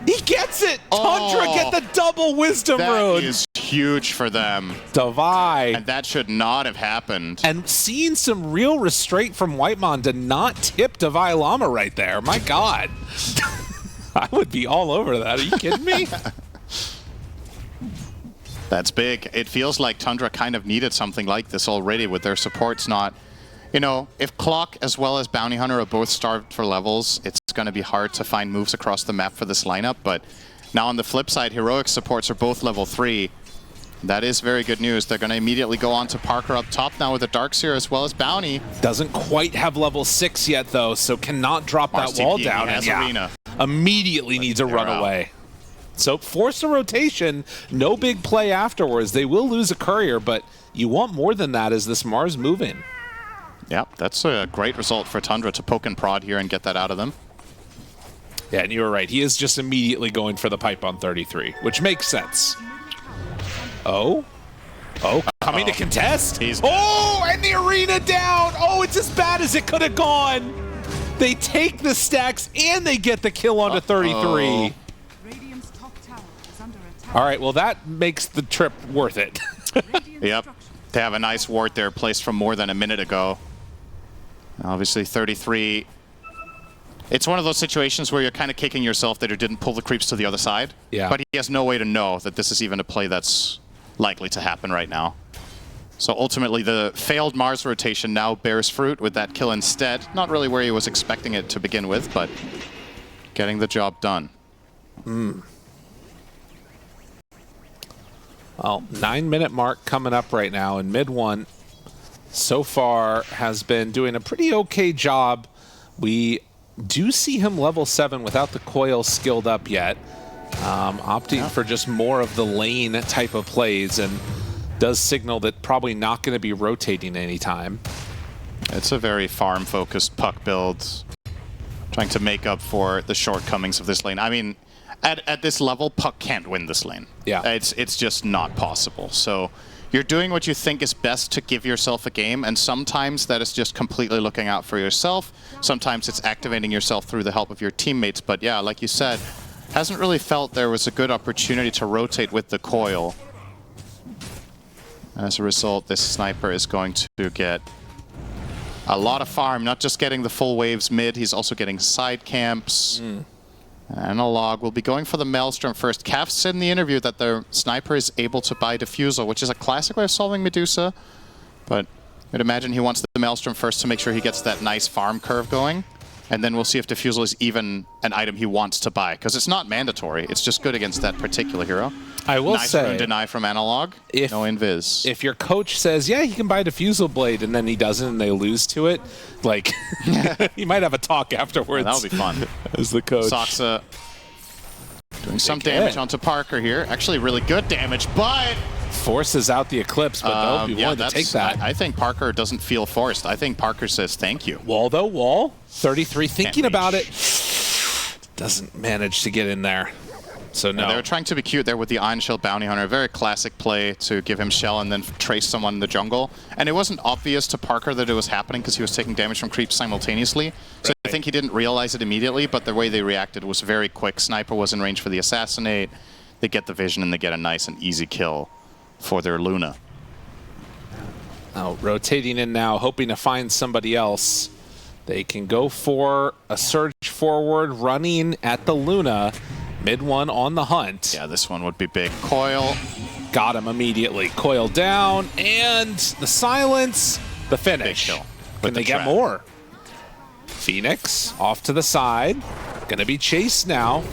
He gets it. Tundra get the double wisdom rune. That is huge for them. Divide. And that should not have happened. And seeing some real restraint from Whitemon to not tip Divide Llama right there. My God. I would be all over that. Are you kidding me? That's big. It feels like Tundra kind of needed something like this already with their supports not... You know, if Clock as well as Bounty Hunter are both starved for levels, it's going to be hard to find moves across the map for this lineup. But now on the flip side, Heroic supports are both level 3. That is very good news. They're going to immediately go on to Parker up top now with a Darkseer as well as Bounty. Doesn't quite have level 6 yet, though, so cannot drop that wall down. Has Arena. Immediately needs a runaway. So force a rotation, no big play afterwards. They will lose a courier, but you want more than that as this Mars moving. Yep, that's a great result for Tundra to poke and prod here and get that out of them. Yeah, and you were right. He is just immediately going for the pipe on 33, which makes sense. Oh, coming to contest. Oh, and the arena down. Oh, it's as bad as it could have gone. They take the stacks and they get the kill onto 33. Radiant's top tower is under attack. All right, well, that makes the trip worth it. Yep, they have a nice ward there placed from more than a minute ago. Obviously, 33. It's one of those situations where you're kind of kicking yourself that you didn't pull the creeps to the other side. Yeah. But he has no way to know that this is even a play that's likely to happen right now. So ultimately, the failed Mars rotation now bears fruit with that kill instead. Not really where he was expecting it to begin with, but getting the job done. Well, 9-minute mark coming up right now, and mid one so far has been doing a pretty okay job. We do see him level 7 without the coil skilled up yet, opting for just more of the lane type of plays, and does signal that probably not going to be rotating anytime. It's a very farm-focused puck build, trying to make up for the shortcomings of this lane. I mean, at this level, puck can't win this lane. Yeah. It's just not possible. So you're doing what you think is best to give yourself a game, and sometimes that is just completely looking out for yourself. Sometimes it's activating yourself through the help of your teammates. But yeah, like you said, hasn't really felt there was a good opportunity to rotate with the coil. As a result, this sniper is going to get a lot of farm, not just getting the full waves mid, he's also getting side camps. Analog will be going for the Maelstrom first. Cav said in the interview that the sniper is able to buy Diffusal, which is a classic way of solving Medusa. But I'd imagine he wants the Maelstrom first to make sure he gets that nice farm curve going. And then we'll see if Diffusal is even an item he wants to buy. Because it's not mandatory. It's just good against that particular hero. I will nice say, rune deny from Analog. No invis. If your coach says, yeah, he can buy Diffusal Blade, and then he doesn't and they lose to it, like, you might have a talk afterwards. That'll be fun. As the coach. Saksa doing some damage onto Parker here. Actually, really good damage, but forces out the Eclipse, but they'll be willing to take that. I think Parker doesn't feel forced. I think Parker says thank you. Wall, though, Wall. 33 thinking about it. Doesn't manage to get in there. So no. They were trying to be cute there with the Iron Shell Bounty Hunter. A very classic play to give him shell and then trace someone in the jungle. And it wasn't obvious to Parker that it was happening because he was taking damage from creeps simultaneously. So I think he didn't realize it immediately, but the way they reacted was very quick. Sniper was in range for the assassinate. They get the vision and they get a nice and easy kill for their Luna. Now rotating in now, hoping to find somebody else. They can go for a surge forward, running at the Luna. Mid one on the hunt. Yeah, this one would be big. Coil. Got him immediately. Coil down, and the silence, the finish. Big kill. Can they get more? Phoenix off to the side. Gonna be chased now.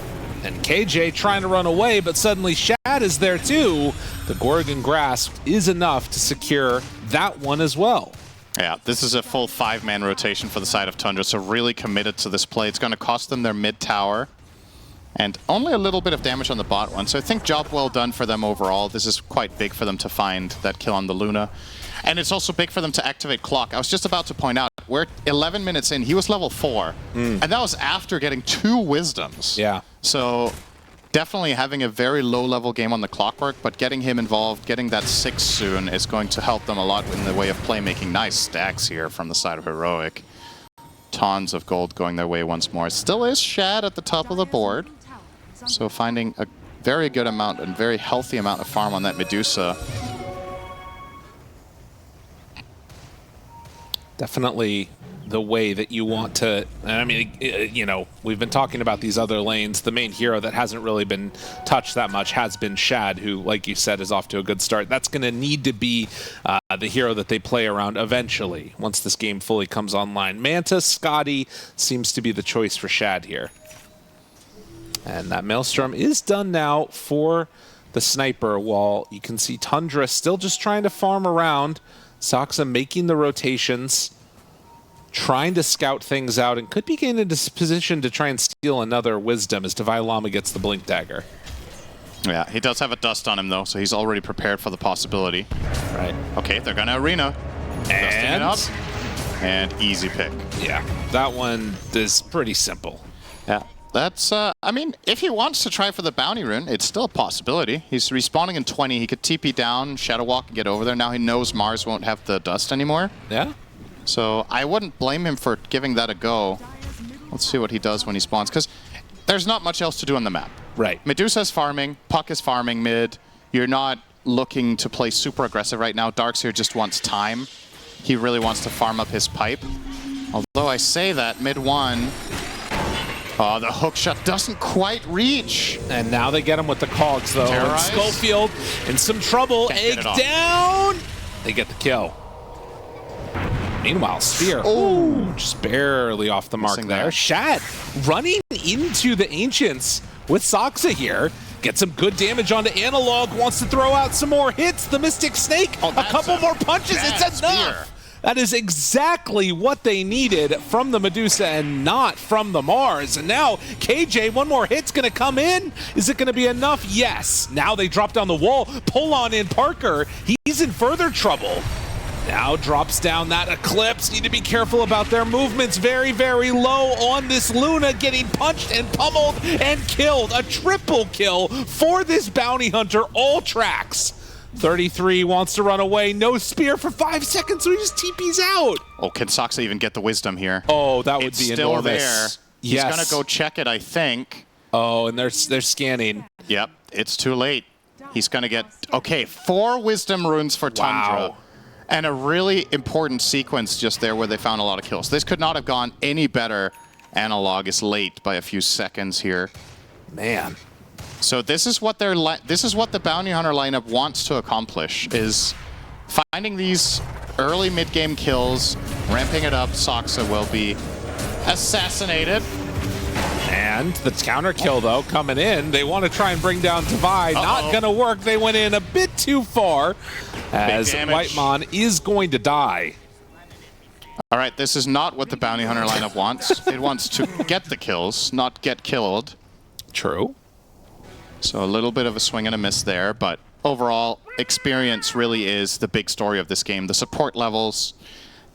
And KJ trying to run away, but suddenly Shad is there too. The Gorgon Grasp is enough to secure that one as well. Yeah, this is a full 5-man rotation for the side of Tundra, so really committed to this play. It's going to cost them their mid tower. And only a little bit of damage on the bot one, so I think job well done for them overall. This is quite big for them to find that kill on the Luna. And it's also big for them to activate Clock. I was just about to point out, we're 11 minutes in, he was level 4. And that was after getting 2 Wisdoms. Yeah. So definitely having a very low-level game on the Clockwork, but getting him involved, getting that 6 soon is going to help them a lot in the way of playmaking. Nice stacks here from the side of Heroic. Tons of gold going their way once more. Still is Shad at the top of the board, so finding a very good amount and very healthy amount of farm on that Medusa. Definitely the way that you want to, I mean, you know, we've been talking about these other lanes. The main hero that hasn't really been touched that much has been Shad, who, like you said, is off to a good start. That's going to need to be the hero that they play around eventually, once this game fully comes online. Manta, Scotty seems to be the choice for Shad here. And that Maelstrom is done now for the sniper, while you can see Tundra still just trying to farm around. Saksa making the rotations, trying to scout things out, and could be getting into this position to try and steal another Wisdom as Divine Llama gets the Blink Dagger. Yeah, he does have a dust on him, though, so he's already prepared for the possibility. Right. Okay, they're going to Arena. Dusting it up. And easy pick. Yeah, that one is pretty simple. Yeah. That's, I mean, if he wants to try for the bounty rune, it's still a possibility. He's respawning in 20. He could TP down, Shadow Walk, and get over there. Now he knows Mars won't have the dust anymore. Yeah. So I wouldn't blame him for giving that a go. Let's see what he does when he spawns, because there's not much else to do on the map. Right. Medusa's farming, Puck is farming mid. You're not looking to play super aggressive right now. Darkseer just wants time. He really wants to farm up his pipe. Although I say that, mid 1... Oh, the hook shot doesn't quite reach. And now they get him with the cogs, though. And Schofield in some trouble. Egg down. They get the kill. Meanwhile, Spear. Oh, just barely off the mark there. Shad running into the Ancients with Saksa here. Gets some good damage onto Analog. Wants to throw out some more hits. The Mystic Snake. A couple more punches. It's enough. Spear. That is exactly what they needed from the Medusa and not from the Mars. And now, KJ, one more hit's going to come in. Is it going to be enough? Yes. Now they drop down the wall. Pull on in Parker. He's in further trouble. Now drops down that Eclipse. Need to be careful about their movements. Very, very low on this Luna, getting punched and pummeled and killed. A triple kill for this bounty hunter. All tracks. 33 wants to run away. No spear for 5 seconds, so he just TP's out. Oh, can Saksa even get the Wisdom here? Oh, that would be still enormous. There. He's going to go check it, I think. Oh, and they're scanning. Yep, it's too late. He's going to get... Okay, 4 Wisdom runes for Tundra. Wow. And a really important sequence just there where they found a lot of kills. This could not have gone any better. Analog is late by a few seconds here. Man. So this is what the bounty hunter lineup wants to accomplish, is finding these early mid-game kills, ramping it up. Saksa will be assassinated. And the counter kill, though, coming in. They want to try and bring down Divide. Not going to work. They went in a bit too far, as Whitemon is going to die. All right, this is not what the bounty hunter lineup wants. It wants to get the kills, not get killed. True. So a little bit of a swing and a miss there, but overall, experience really is the big story of this game. The support levels,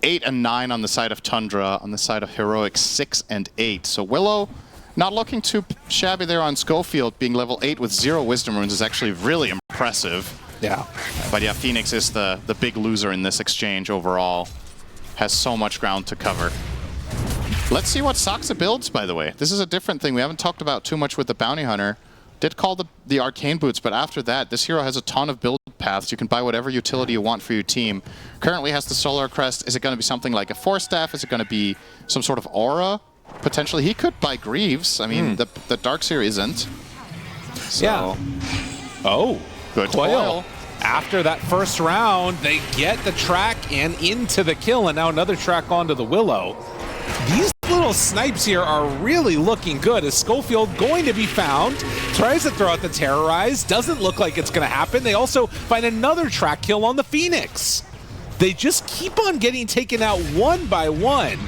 8 and 9 on the side of Tundra, on the side of Heroic, 6 and 8. So Willow, not looking too shabby there on Schofield, being level 8 with 0 Wisdom runes is actually really impressive. Yeah. But yeah, Phoenix is the big loser in this exchange overall. Has so much ground to cover. Let's see what Saksa builds, by the way. This is a different thing we haven't talked about too much with the bounty hunter. Did call the Arcane Boots, but after that, this hero has a ton of build paths. You can buy whatever utility you want for your team. Currently has the Solar Crest. Is it going to be something like a Force Staff? Is it going to be some sort of Aura? Potentially, he could buy Greaves. I mean, the Darkseer isn't. So. Yeah. Oh, good Coil. After that first round, they get the track and into the kill, and now another track onto the Willow. These little snipes here are really looking good. Is Schofield going to be found? Tries to throw out the Terrorize. Doesn't look like it's going to happen. They also find another track kill on the Phoenix. They just keep on getting taken out one by one.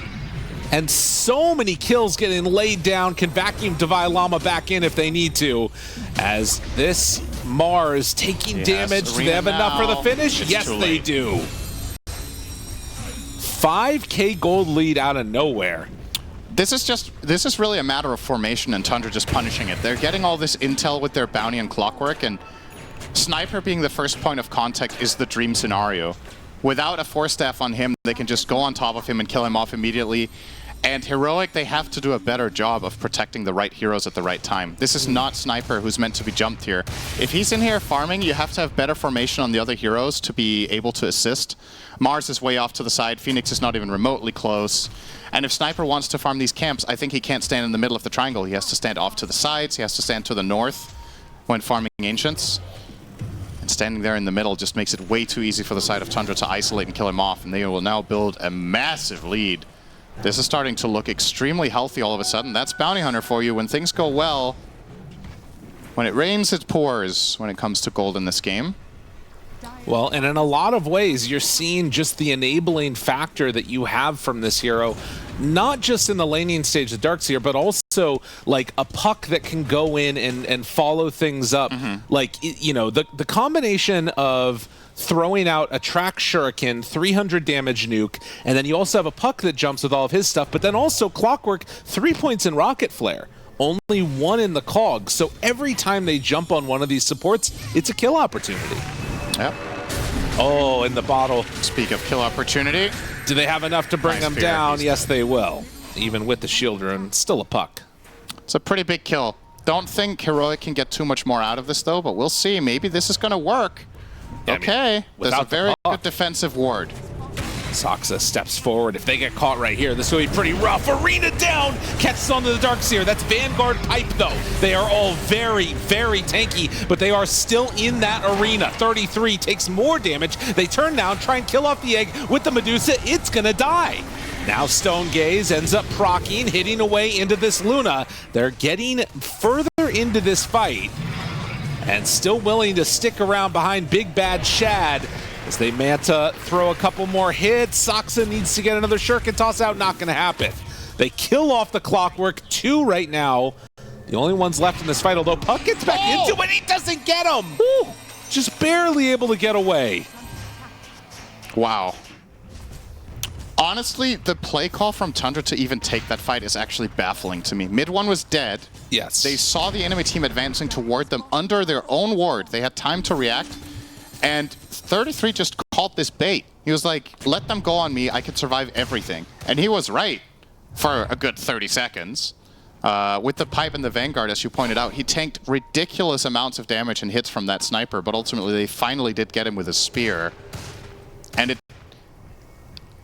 And so many kills getting laid down. Can vacuum Divine Llama back in if they need to. As this Mars taking damage. Do they have enough for the finish? Yes, they do. 5K gold lead out of nowhere. This is really a matter of formation and Tundra just punishing it. They're getting all this intel with their bounty and clockwork, and Sniper being the first point of contact is the dream scenario. Without a Force Staff on him, they can just go on top of him and kill him off immediately. And Heroic, they have to do a better job of protecting the right heroes at the right time. This is not Sniper who's meant to be jumped here. If he's in here farming, you have to have better formation on the other heroes to be able to assist. Mars is way off to the side. Phoenix is not even remotely close. And if Sniper wants to farm these camps, I think he can't stand in the middle of the triangle. He has to stand off to the sides. He has to stand to the north when farming Ancients. And standing there in the middle just makes it way too easy for the side of Tundra to isolate and kill him off. And they will now build a massive lead. This is starting to look extremely healthy all of a sudden. That's Bounty Hunter for you. When things go well, when it rains, it pours when it comes to gold in this game. Well, and in a lot of ways, you're seeing just the enabling factor that you have from this hero, not just in the laning stage of Darkseer, but also like a puck that can go in and follow things up. Like, you know, the combination of throwing out a track shuriken, 300 damage nuke, and then you also have a puck that jumps with all of his stuff, but then also Clockwork, 3 points in rocket flare, only 1 in the cog. So every time they jump on one of these supports, it's a kill opportunity. Yep. Oh, in the bottle. Speak of kill opportunity. Do they have enough to bring them down? Yes, they will. Even with the shield rune, still a puck. It's a pretty big kill. Don't think Heroic can get too much more out of this, though, but we'll see. Maybe this is going to work. Yeah, okay, I mean, there's a very good defensive ward. Saksa steps forward. If they get caught right here, this will be pretty rough. Arena down! Catches onto the Darkseer. That's Vanguard Pipe, though. They are all very, very tanky, but they are still in that arena. 33 takes more damage. They turn down, try and kill off the egg with the Medusa. It's gonna die. Now Stone Gaze ends up proccing, hitting away into this Luna. They're getting further into this fight and still willing to stick around behind Big Bad Shad as they Manta throw a couple more hits. Saksa needs to get another shuriken toss out, not gonna happen. They kill off the Clockwork, 2 right now. The only ones left in this fight, although Puck gets back into it, he doesn't get him! Woo! Just barely able to get away. Wow. Honestly, the play call from Tundra to even take that fight is actually baffling to me. Mid one was dead. Yes. They saw the enemy team advancing toward them under their own ward. They had time to react. And 33 just called this bait. He was like, let them go on me. I can survive everything. And he was right for a good 30 seconds. With the pipe and the Vanguard, as you pointed out, he tanked ridiculous amounts of damage and hits from that sniper. But ultimately, they finally did get him with a spear. And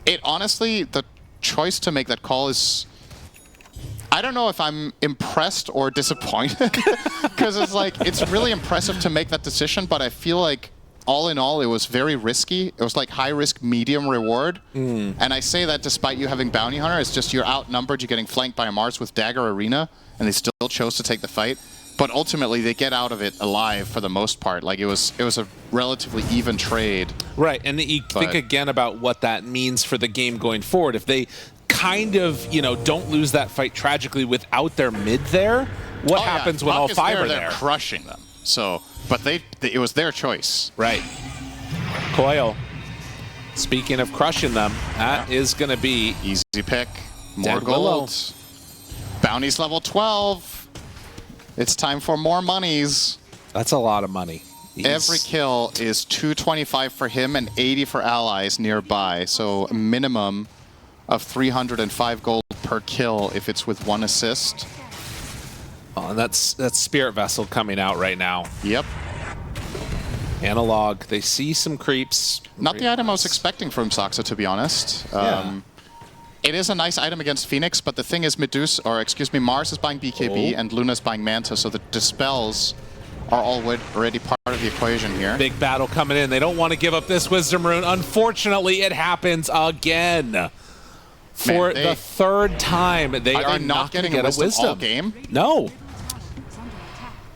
it honestly, the choice to make that call is... I don't know if I'm impressed or disappointed. Because it's like, it's really impressive to make that decision, but I feel like all in all, it was very risky. It was like high risk, medium reward. And I say that despite you having Bounty Hunter, it's just you're outnumbered, you're getting flanked by a Mars with Dagger Arena, and they still chose to take the fight. But ultimately, they get out of it alive for the most part. Like, it was a relatively even trade. Right, and you think again about what that means for the game going forward. If they kind of, you know, don't lose that fight tragically without their mid there, what happens when all 5 are there? They're crushing them. So, but it was their choice. Right. Coil. Speaking of crushing them, that is going to be... Easy pick. More gold. Bounty's level 12. It's time for more monies. That's a lot of money. Every kill is 225 for him and 80 for allies nearby. So a minimum of 305 gold per kill if it's with 1 assist. Oh, and that's Spirit Vessel coming out right now. Yep. Analog. They see some creeps. Not the item I was expecting from Saksa, to be honest. It is a nice item against Phoenix, but the thing is Mars is buying BKB and Luna's buying Manta, so the Dispels are already part of the equation here. Big battle coming in. They don't want to give up this Wisdom Rune. Unfortunately, it happens again. For the 3rd time, they are not going to get a Wisdom all game. No.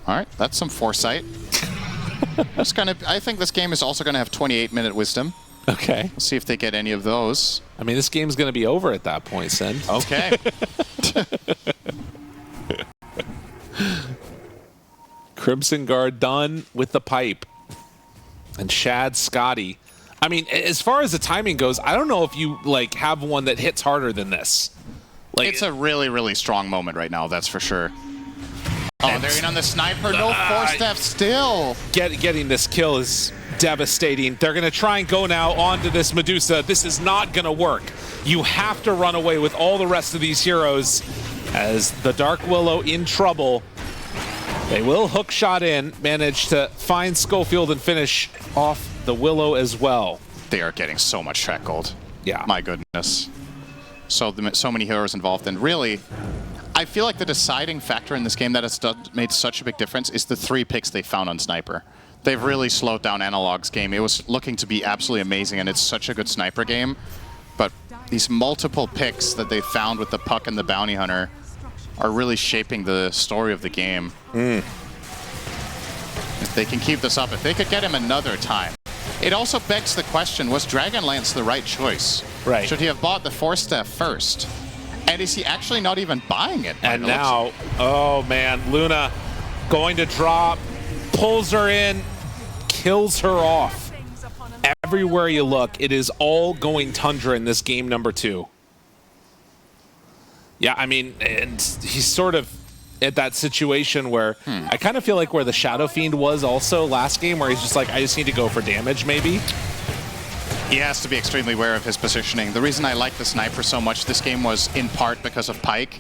All right, that's some foresight. I think this game is also going to have 28-minute Wisdom. Okay. We'll see if they get any of those. I mean, this game's going to be over at that point, Sen. Okay. Crimson Guard done with the pipe. And Shad Scotty. I mean, as far as the timing goes, I don't know if you like have one that hits harder than this. Like, it's a really, really strong moment right now, that's for sure. Oh, they're in on the sniper. No force def still. Getting this kill is devastating. They're going to try and go now onto this Medusa. This is not going to work. You have to run away with all the rest of these heroes as the Dark Willow in trouble. They will hook shot in, manage to find Schofield and finish off the Willow as well. They are getting so much track gold. Yeah. My goodness. So many heroes involved, and really, I feel like the deciding factor in this game that has made such a big difference is the 3 picks they found on Sniper. They've really slowed down Analog's game. It was looking to be absolutely amazing, and it's such a good Sniper game. But these multiple picks that they found with the Puck and the Bounty Hunter are really shaping the story of the game. If they can keep this up, if they could get him another time. It also begs the question, was Dragonlance the right choice? Right. Should he have bought the Force Staff first? And is he actually not even buying it? And now, oh man, Luna going to drop, pulls her in, kills her off. Everywhere you look, it is all going Tundra in this game number 2. Yeah, I mean, and he's sort of at that situation where I kind of feel like where the Shadow Fiend was also last game, where he's just like, I just need to go for damage maybe. He has to be extremely aware of his positioning. The reason I like the Sniper so much this game was in part because of Pyke,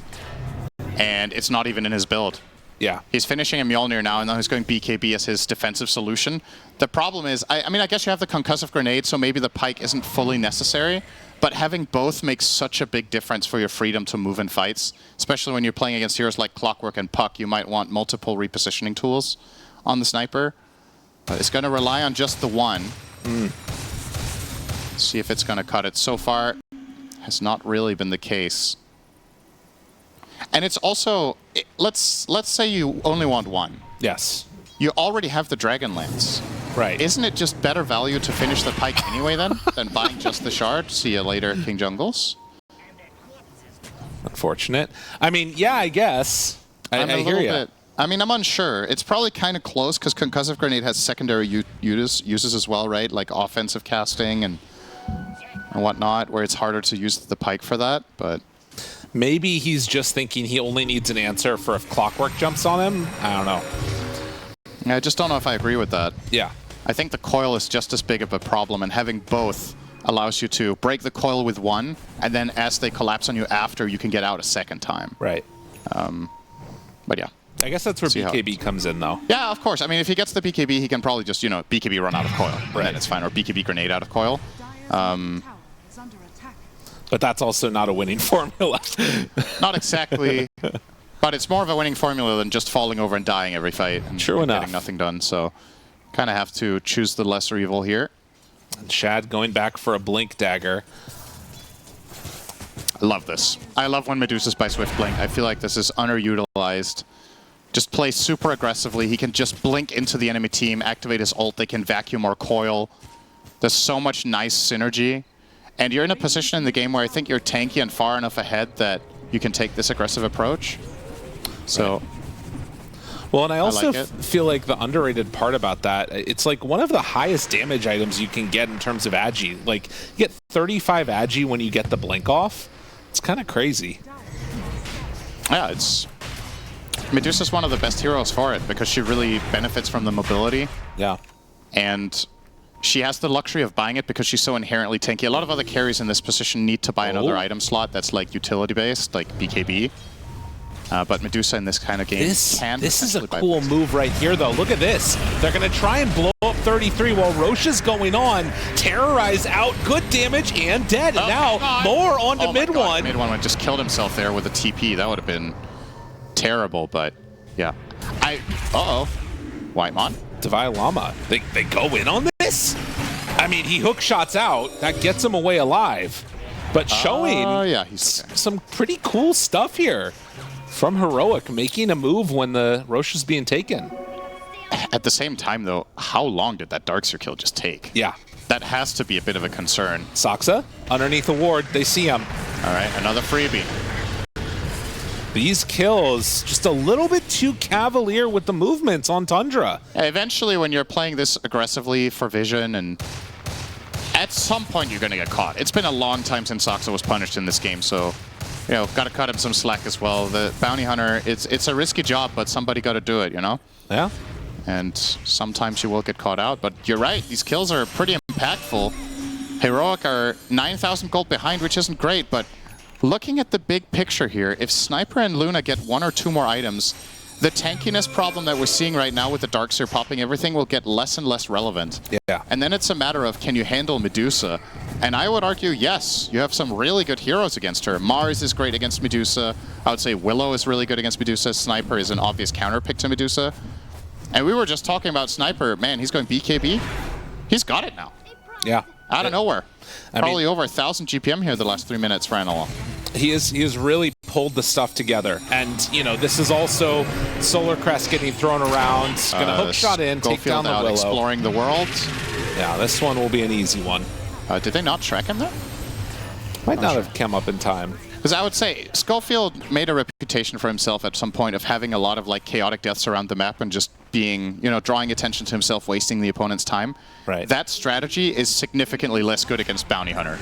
and it's not even in his build. Yeah. He's finishing a Mjolnir now, and now he's going BKB as his defensive solution. The problem is, I mean, I guess you have the concussive grenade, so maybe the Pyke isn't fully necessary, but having both makes such a big difference for your freedom to move in fights, especially when you're playing against heroes like Clockwork and Puck. You might want multiple repositioning tools on the Sniper, but it's going to rely on just the one. See if it's going to cut it. So far, has not really been the case. And it's also, let's say you only want one. Yes. You already have the Dragonlance. Right. Isn't it just better value to finish the Pyke anyway then, than buying just the shard? See you later, King Jungles. Unfortunate. I mean, yeah, I guess. I hear you. I mean, I'm unsure. It's probably kind of close because Concussive Grenade has secondary uses as well, right? Like offensive casting and whatnot, where it's harder to use the Pyke for that, but... Maybe he's just thinking he only needs an answer for if Clockwork jumps on him. I don't know. I just don't know if I agree with that. Yeah. I think the coil is just as big of a problem, and having both allows you to break the coil with one, and then as they collapse on you after, you can get out a second time. Right. But yeah. I guess that's where BKB comes in, though. Yeah, of course. I mean, if he gets the BKB, he can probably just, you know, BKB run out of coil. Right. And then it's fine. Or BKB grenade out of coil. But that's also not a winning formula. Not exactly. But it's more of a winning formula than just falling over and dying every fight. And True enough. Getting nothing done. So kind of have to choose the lesser evil here. And Shad going back for a Blink Dagger. I love this. I love when Medusas by Swift Blink. I feel like this is underutilized. Just play super aggressively. He can just blink into the enemy team, activate his ult. They can vacuum or coil. There's so much nice synergy. And you're in a position in the game where I think you're tanky and far enough ahead that you can take this aggressive approach. So... Right. Well, and I also like feel like the underrated part about that, it's like one of the highest damage items you can get in terms of agi. Like, you get 35 agi when you get the blink off. It's kind of crazy. Yeah, it's... Medusa's one of the best heroes for it because she really benefits from the mobility. Yeah. And she has the luxury of buying it because she's so inherently tanky. A lot of other carries in this position need to buy another item slot that's like utility-based, like BKB. But Medusa in this kind of game can... This is a cool move right here, though. Look at this. They're going to try and blow up 33 while Roche is going on. Terrorize out, good damage, and dead. And now more onto mid one. Mid one just killed himself there with a TP. That would have been terrible, but yeah. Uh-oh. Whitemon. Divine Llama. They go in on this? I mean, he hook shots out. That gets him away alive. But showing he's okay. some pretty cool stuff here from Heroic, making a move when the Roche is being taken. At the same time, though, how long did that Darkseer kill just take? Yeah. That has to be a bit of a concern. Saksa, underneath the ward, they see him. All right, another freebie. These kills, just a little bit too cavalier with the movements on Tundra. Eventually, when you're playing this aggressively for vision, and at some point you're going to get caught. It's been a long time since Saksa was punished in this game, so you know, got to cut him some slack as well. The bounty hunter, it's a risky job, but somebody got to do it, you know? Yeah. And sometimes you will get caught out, but you're right, these kills are pretty impactful. Heroic are 9,000 gold behind, which isn't great, but looking at the big picture here, if Sniper and Luna get 1 or 2 more items, the tankiness problem that we're seeing right now with the Darkseer popping everything will get less and less relevant. Yeah. And then it's a matter of, can you handle Medusa? And I would argue, yes, you have some really good heroes against her. Mars is great against Medusa. I would say Willow is really good against Medusa. Sniper is an obvious counter pick to Medusa. And we were just talking about Sniper. Man, he's going BKB. He's got it now. Yeah. Out of nowhere. Probably over 1,000 GPM here the last 3 minutes for Analog. He has really pulled the stuff together, and you know, this is also Solar Crest getting thrown around. Gonna hook shot in, take down the Willow. Exploring the world. Yeah, this one will be an easy one. Did they not track him though? Might not have come up in time. Because I would say Schofield made a reputation for himself at some point of having a lot of like chaotic deaths around the map and just being, you know, drawing attention to himself, wasting the opponent's time. Right. That strategy is significantly less good against Bounty Hunter.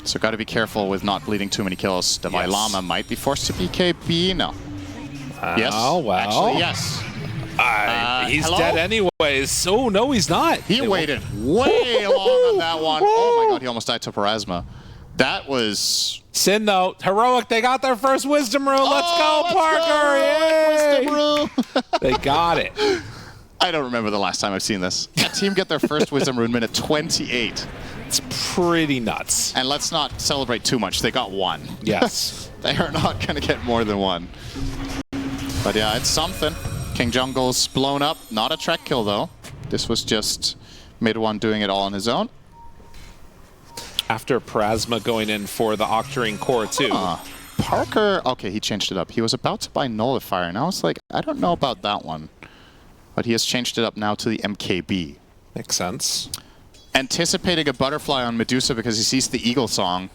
So got to be careful with not bleeding too many kills. The Vailama might be forced to BKB. No. Yes. Well. Actually, yes. He's hello? dead anyways. Oh, no, he's not. He waited way long on that one. Oh my god, he almost died to Parasma. That was... Sin though. Heroic, they got their first Wisdom Rune. Let's go, Parker. Yay! Wisdom Rune. They got it. I don't remember the last time I've seen this. A team get their first Wisdom Rune minute 28. It's pretty nuts. And let's not celebrate too much. They got 1. Yes. They are not going to get more than 1. But yeah, it's something. King Jungle's blown up. Not a track kill, though. This was just Mid-1 doing it all on his own. After Parasma going in for the Octarine Core, too. Parker... Okay, he changed it up. He was about to buy Nullifier, and I was like, I don't know about that one. But he has changed it up now to the MKB. Makes sense. Anticipating a butterfly on Medusa because he sees the Eagle song.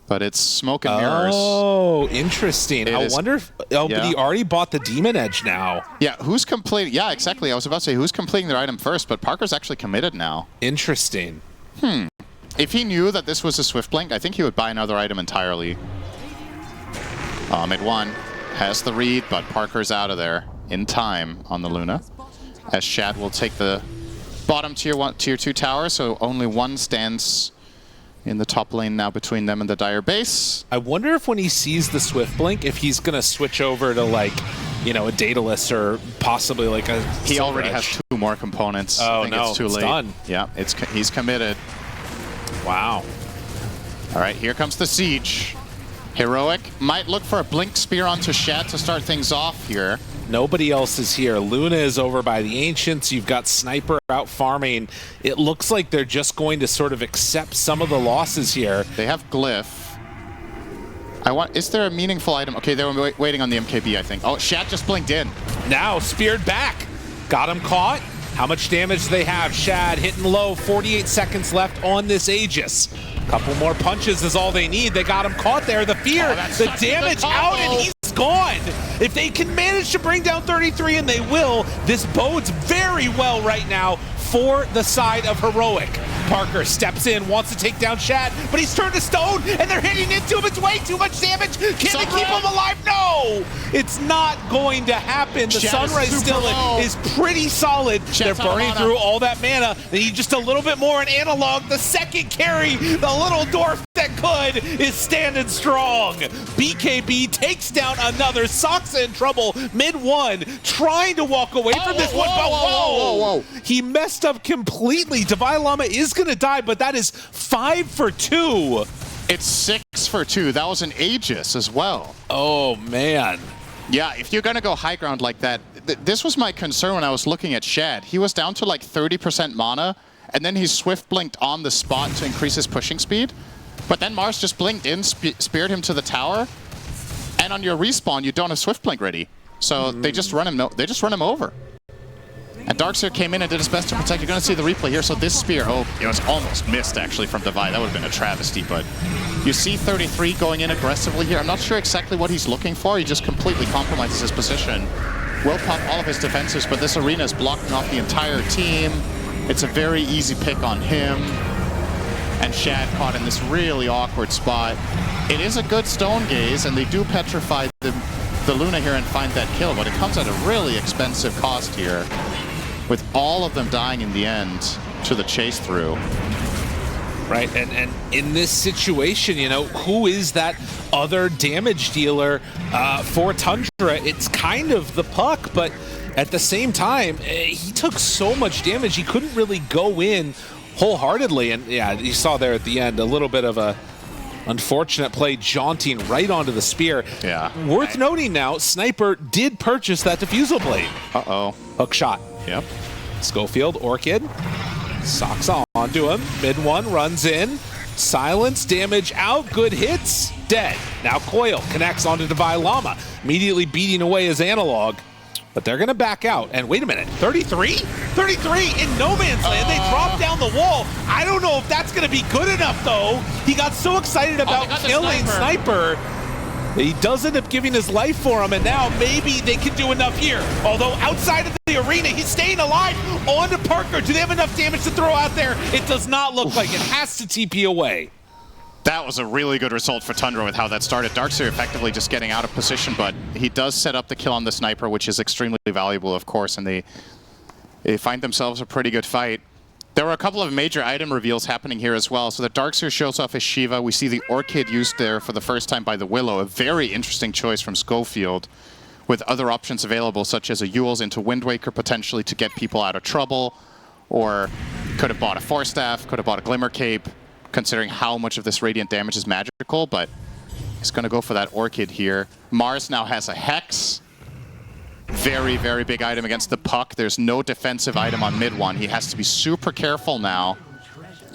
But it's smoke and mirrors. Oh, interesting. I wonder if... Oh, yeah. But he already bought the Demon Edge now. Yeah, who's completing... Yeah, exactly. I was about to say, who's completing their item first? But Parker's actually committed now. Interesting. If he knew that this was a Swift Blink, I think he would buy another item entirely. Mid-1 has the read, but Parker's out of there in time on the Luna. As Shad will take the bottom tier 2 tower, so only 1 stands in the top lane now between them and the Dire base. I wonder if when he sees the Swift Blink, if he's going to switch over to, like, you know, a Daedalus or possibly like a... He already has 2 more components. Oh, I think no, it's too late. Done. Yeah, he's committed. Wow. All right, here comes the siege. Heroic might look for a Blink Spear onto Shad to start things off here. Nobody else is here. Luna is over by the Ancients. You've got Sniper out farming. It looks like they're just going to sort of accept some of the losses here. They have Glyph. Is there a meaningful item? Okay, they were waiting on the MKB, I think. Oh, Shad just blinked in. Now, speared back. Got him caught. How much damage do they have? Shad hitting low, 48 seconds left on this Aegis. Couple more punches is all they need. They got him caught there. The fear, the damage out, and he's gone. If they can manage to bring down 33, and they will, this bodes very well right now for the side of Heroic. Parker steps in, wants to take down Shad, but he's turned to stone, and they're hitting into him. It's way too much damage. Can they keep him alive? No! It's not going to happen. The Sunrise still is pretty solid. They're burning through all that mana. They need just a little bit more in Analog. The second carry, the little dwarf that could, is standing strong. BKB takes down another. Soxa in trouble. Mid-1, trying to walk away from this one, but whoa! He messed up completely. Divine Llama is going to die, but that is 5 for 2. It's 6 for 2. That was an Aegis as well. Oh, man. Yeah, if you're going to go high ground like that, this was my concern when I was looking at Shad. He was down to like 30% mana, and then he Swift blinked on the spot to increase his pushing speed. But then Mars just blinked in, speared him to the tower, and on your respawn, you don't have Swift blink ready. So they just run him. They just run him over. And Darkseer came in and did his best to protect. You're going to see the replay here. So this spear, it's almost missed actually from Divide. That would have been a travesty. But you see 33 going in aggressively here. I'm not sure exactly what he's looking for. He just completely compromises his position. Will pop all of his defenses, but this arena is blocking off the entire team. It's a very easy pick on him. and Shad caught in this really awkward spot. It is a good stone gaze, and they do petrify the Luna here and find that kill, but it comes at a really expensive cost here, with all of them dying in the end to the chase through. Right, and in this situation, you know, who is that other damage dealer for Tundra? It's kind of the Puck, but at the same time, he took so much damage, he couldn't really go in wholeheartedly. And yeah, you saw there at the end a little bit of a unfortunate play jaunting right onto the spear. Yeah. Worth noting now, Sniper did purchase that defusal blade. Uh-oh. Hook shot. Yep. Schofield, Orchid, socks onto him. Mid one runs in. Silence, damage out, good hits, dead. Now Coil connects onto Divine Llama, immediately beating away his analog. But they're going to back out. And wait a minute, 33? 33 in no man's land. They drop down the wall. I don't know if that's going to be good enough, though. He got so excited about killing Sniper. He does end up giving his life for him, and now maybe they can do enough here. Although outside of the arena, he's staying alive. On to Parker. Do they have enough damage to throw out there? It does not look like it. Has to TP away. That was a really good result for Tundra with how that started. Darkseer effectively just getting out of position, but he does set up the kill on the Sniper, which is extremely valuable, of course, and they find themselves a pretty good fight. There were a couple of major item reveals happening here as well. So the Darkseer shows off his Shiva. We see the Orchid used there for the first time by the Willow, a very interesting choice from Schofield, with other options available, such as a Eul's into Wind Waker potentially to get people out of trouble, or could have bought a Force Staff, could have bought a Glimmer Cape, considering how much of this Radiant damage is magical, but he's going to go for that Orchid here. Mars now has a Hex. Very, very big item against the Puck. There's no defensive item on mid one. He has to be super careful now.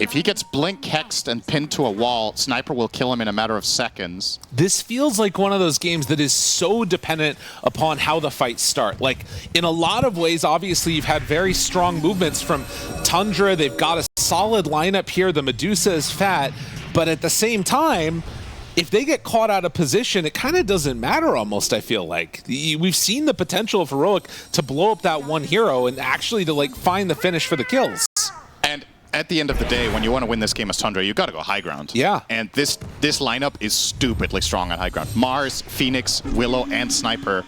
If he gets blink hexed and pinned to a wall, Sniper will kill him in a matter of seconds. This feels like one of those games that is so dependent upon how the fights start. Like, in a lot of ways, obviously, you've had very strong movements from Tundra. They've got a solid lineup here. The Medusa is fat. But at the same time, if they get caught out of position, it kind of doesn't matter almost, I feel like. We've seen the potential of Heroic to blow up that one hero and actually to, like, find the finish for the kills. And at the end of the day, when you want to win this game as Tundra, you've got to go high ground. Yeah. And this lineup is stupidly strong on high ground. Mars, Phoenix, Willow, and Sniper.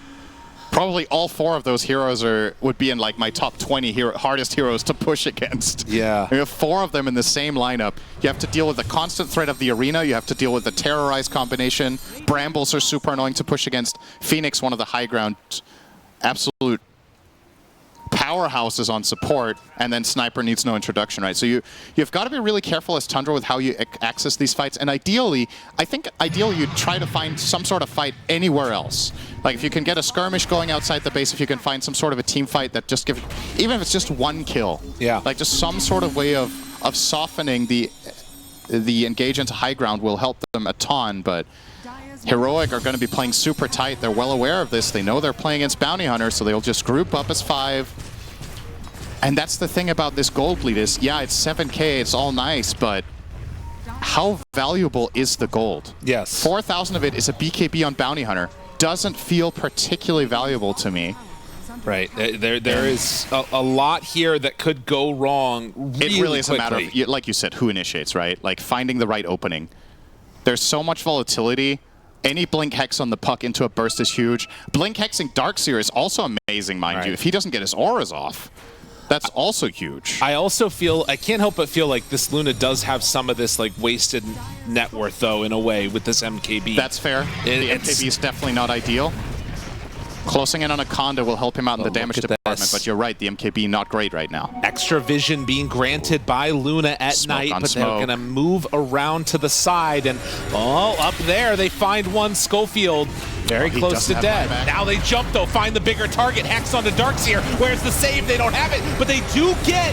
Probably all four of those heroes would be in like my top 20 hardest heroes to push against. Yeah. You have four of them in the same lineup. You have to deal with the constant threat of the arena. You have to deal with the Terrorize combination. Brambles are super annoying to push against. Phoenix, one of the high ground absolute powerhouses on support, and then Sniper needs no introduction, right? So you've got to be really careful as Tundra with how you access these fights, and ideally, I think ideally you try to find some sort of fight anywhere else. Like if you can get a skirmish going outside the base, if you can find some sort of a team fight that just gives, even if it's just one kill, yeah, like just some sort of way of softening the engage into high ground will help them a ton, but Heroic are going to be playing super tight. They're well aware of this. They know they're playing against Bounty Hunters, so they'll just group up as 5. And that's the thing about this gold lead is, yeah, it's 7K, it's all nice, but how valuable is the gold? Yes. 4,000 of it is a BKB on Bounty Hunter. Doesn't feel particularly valuable to me. Right. There is a lot here that could go wrong really It really is quickly. a matter of, like you said, who initiates, right? Like finding the right opening. There's so much volatility. Any Blink Hex on the Puck into a burst is huge. Blink Hexing Darkseer is also amazing, mind you. If he doesn't get his auras off, that's also huge. I also feel, I can't help but feel like this Luna does have some of this like wasted net worth though, in a way, with this MKB. That's fair. The MKB is definitely not ideal. Closing in on a Conda will help him out in the damage department, but you're right, the MKB not great right now. Extra vision being granted by Luna at night, but they're going to move around to the side, and up there they find one Schofield. Very close to dead. Now they jump though, find the bigger target, Hex onto Darkseer. Where's the save? They don't have it, but they do get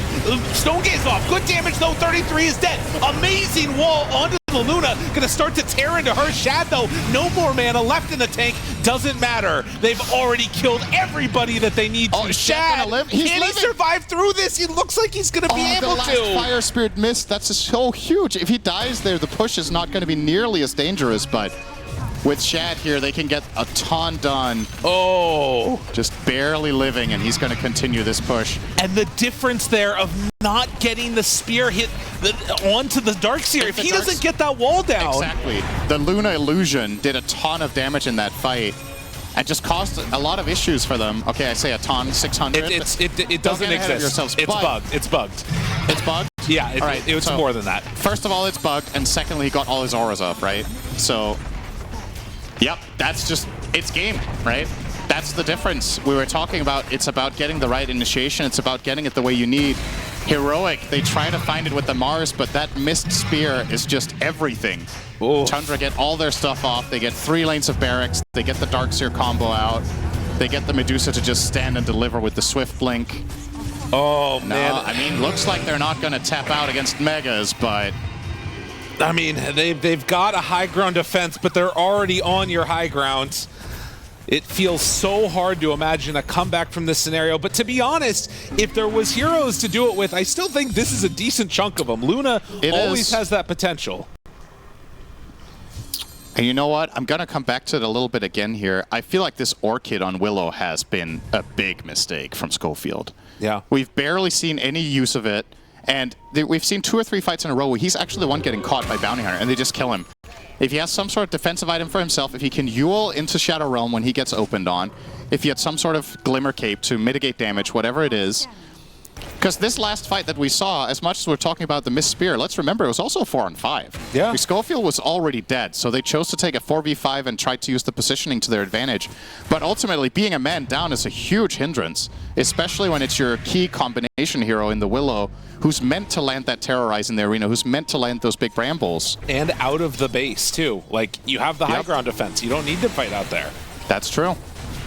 Stone Gaze off. Good damage though, 33 is dead. Amazing wall onto the Luna, gonna start to tear into her. Shad though, no more mana left in the tank, doesn't matter. They've already killed everybody that they need to. Shad, can he survive through this? He looks like he's gonna be able to. The last Fire Spirit missed, that's so huge. If he dies there, the push is not gonna be nearly as dangerous, but With Shad here, they can get a ton done. Oh! Just barely living, and he's going to continue this push. And the difference there of not getting the spear hit onto the Darkseer. If he doesn't get that wall down. Exactly. The Luna Illusion did a ton of damage in that fight. And just caused a lot of issues for them. Okay, I say a ton, 600. It doesn't exist. It's bugged. It's bugged. It's bugged? Yeah, it was more than that. First of all, it's bugged, and secondly, he got all his auras up, right? So, yep, that's just, it's game, right? That's the difference. We were talking about, it's about getting the right initiation, it's about getting it the way you need. Heroic, they try to find it with the Mars, but that missed spear is just everything. Ooh. Tundra get all their stuff off, they get 3 lanes of barracks, they get the Darkseer combo out, they get the Medusa to just stand and deliver with the Swift Blink. Oh, No, man. I mean, looks like they're not going to tap out against Megas, but... I mean, they've got a high ground defense, but they're already on your high ground. It feels so hard to imagine a comeback from this scenario, but to be honest, if there was heroes to do it with, I still think this is a decent chunk of them. Luna always has that potential. And you know what? I'm going to come back to it a little bit again here. I feel like this Orchid on Willow has been a big mistake from Schofield. Yeah. We've barely seen any use of it, and we've seen 2 or 3 fights in a row where he's actually the one getting caught by Bounty Hunter, and they just kill him. If he has some sort of defensive item for himself, if he can Yule into Shadow Realm when he gets opened on, if he had some sort of Glimmer Cape to mitigate damage, whatever it is. Because this last fight that we saw, as much as we're talking about the missed spear, let's remember it was also 4-on-5. Yeah. Schofield was already dead, so they chose to take a 4v5 and try to use the positioning to their advantage. But ultimately, being a man down is a huge hindrance, especially when it's your key combination hero in the Willow, who's meant to land that Terrorize in the arena, who's meant to land those big brambles. And out of the base, too. Like, you have the high ground defense. You don't need to fight out there. That's true.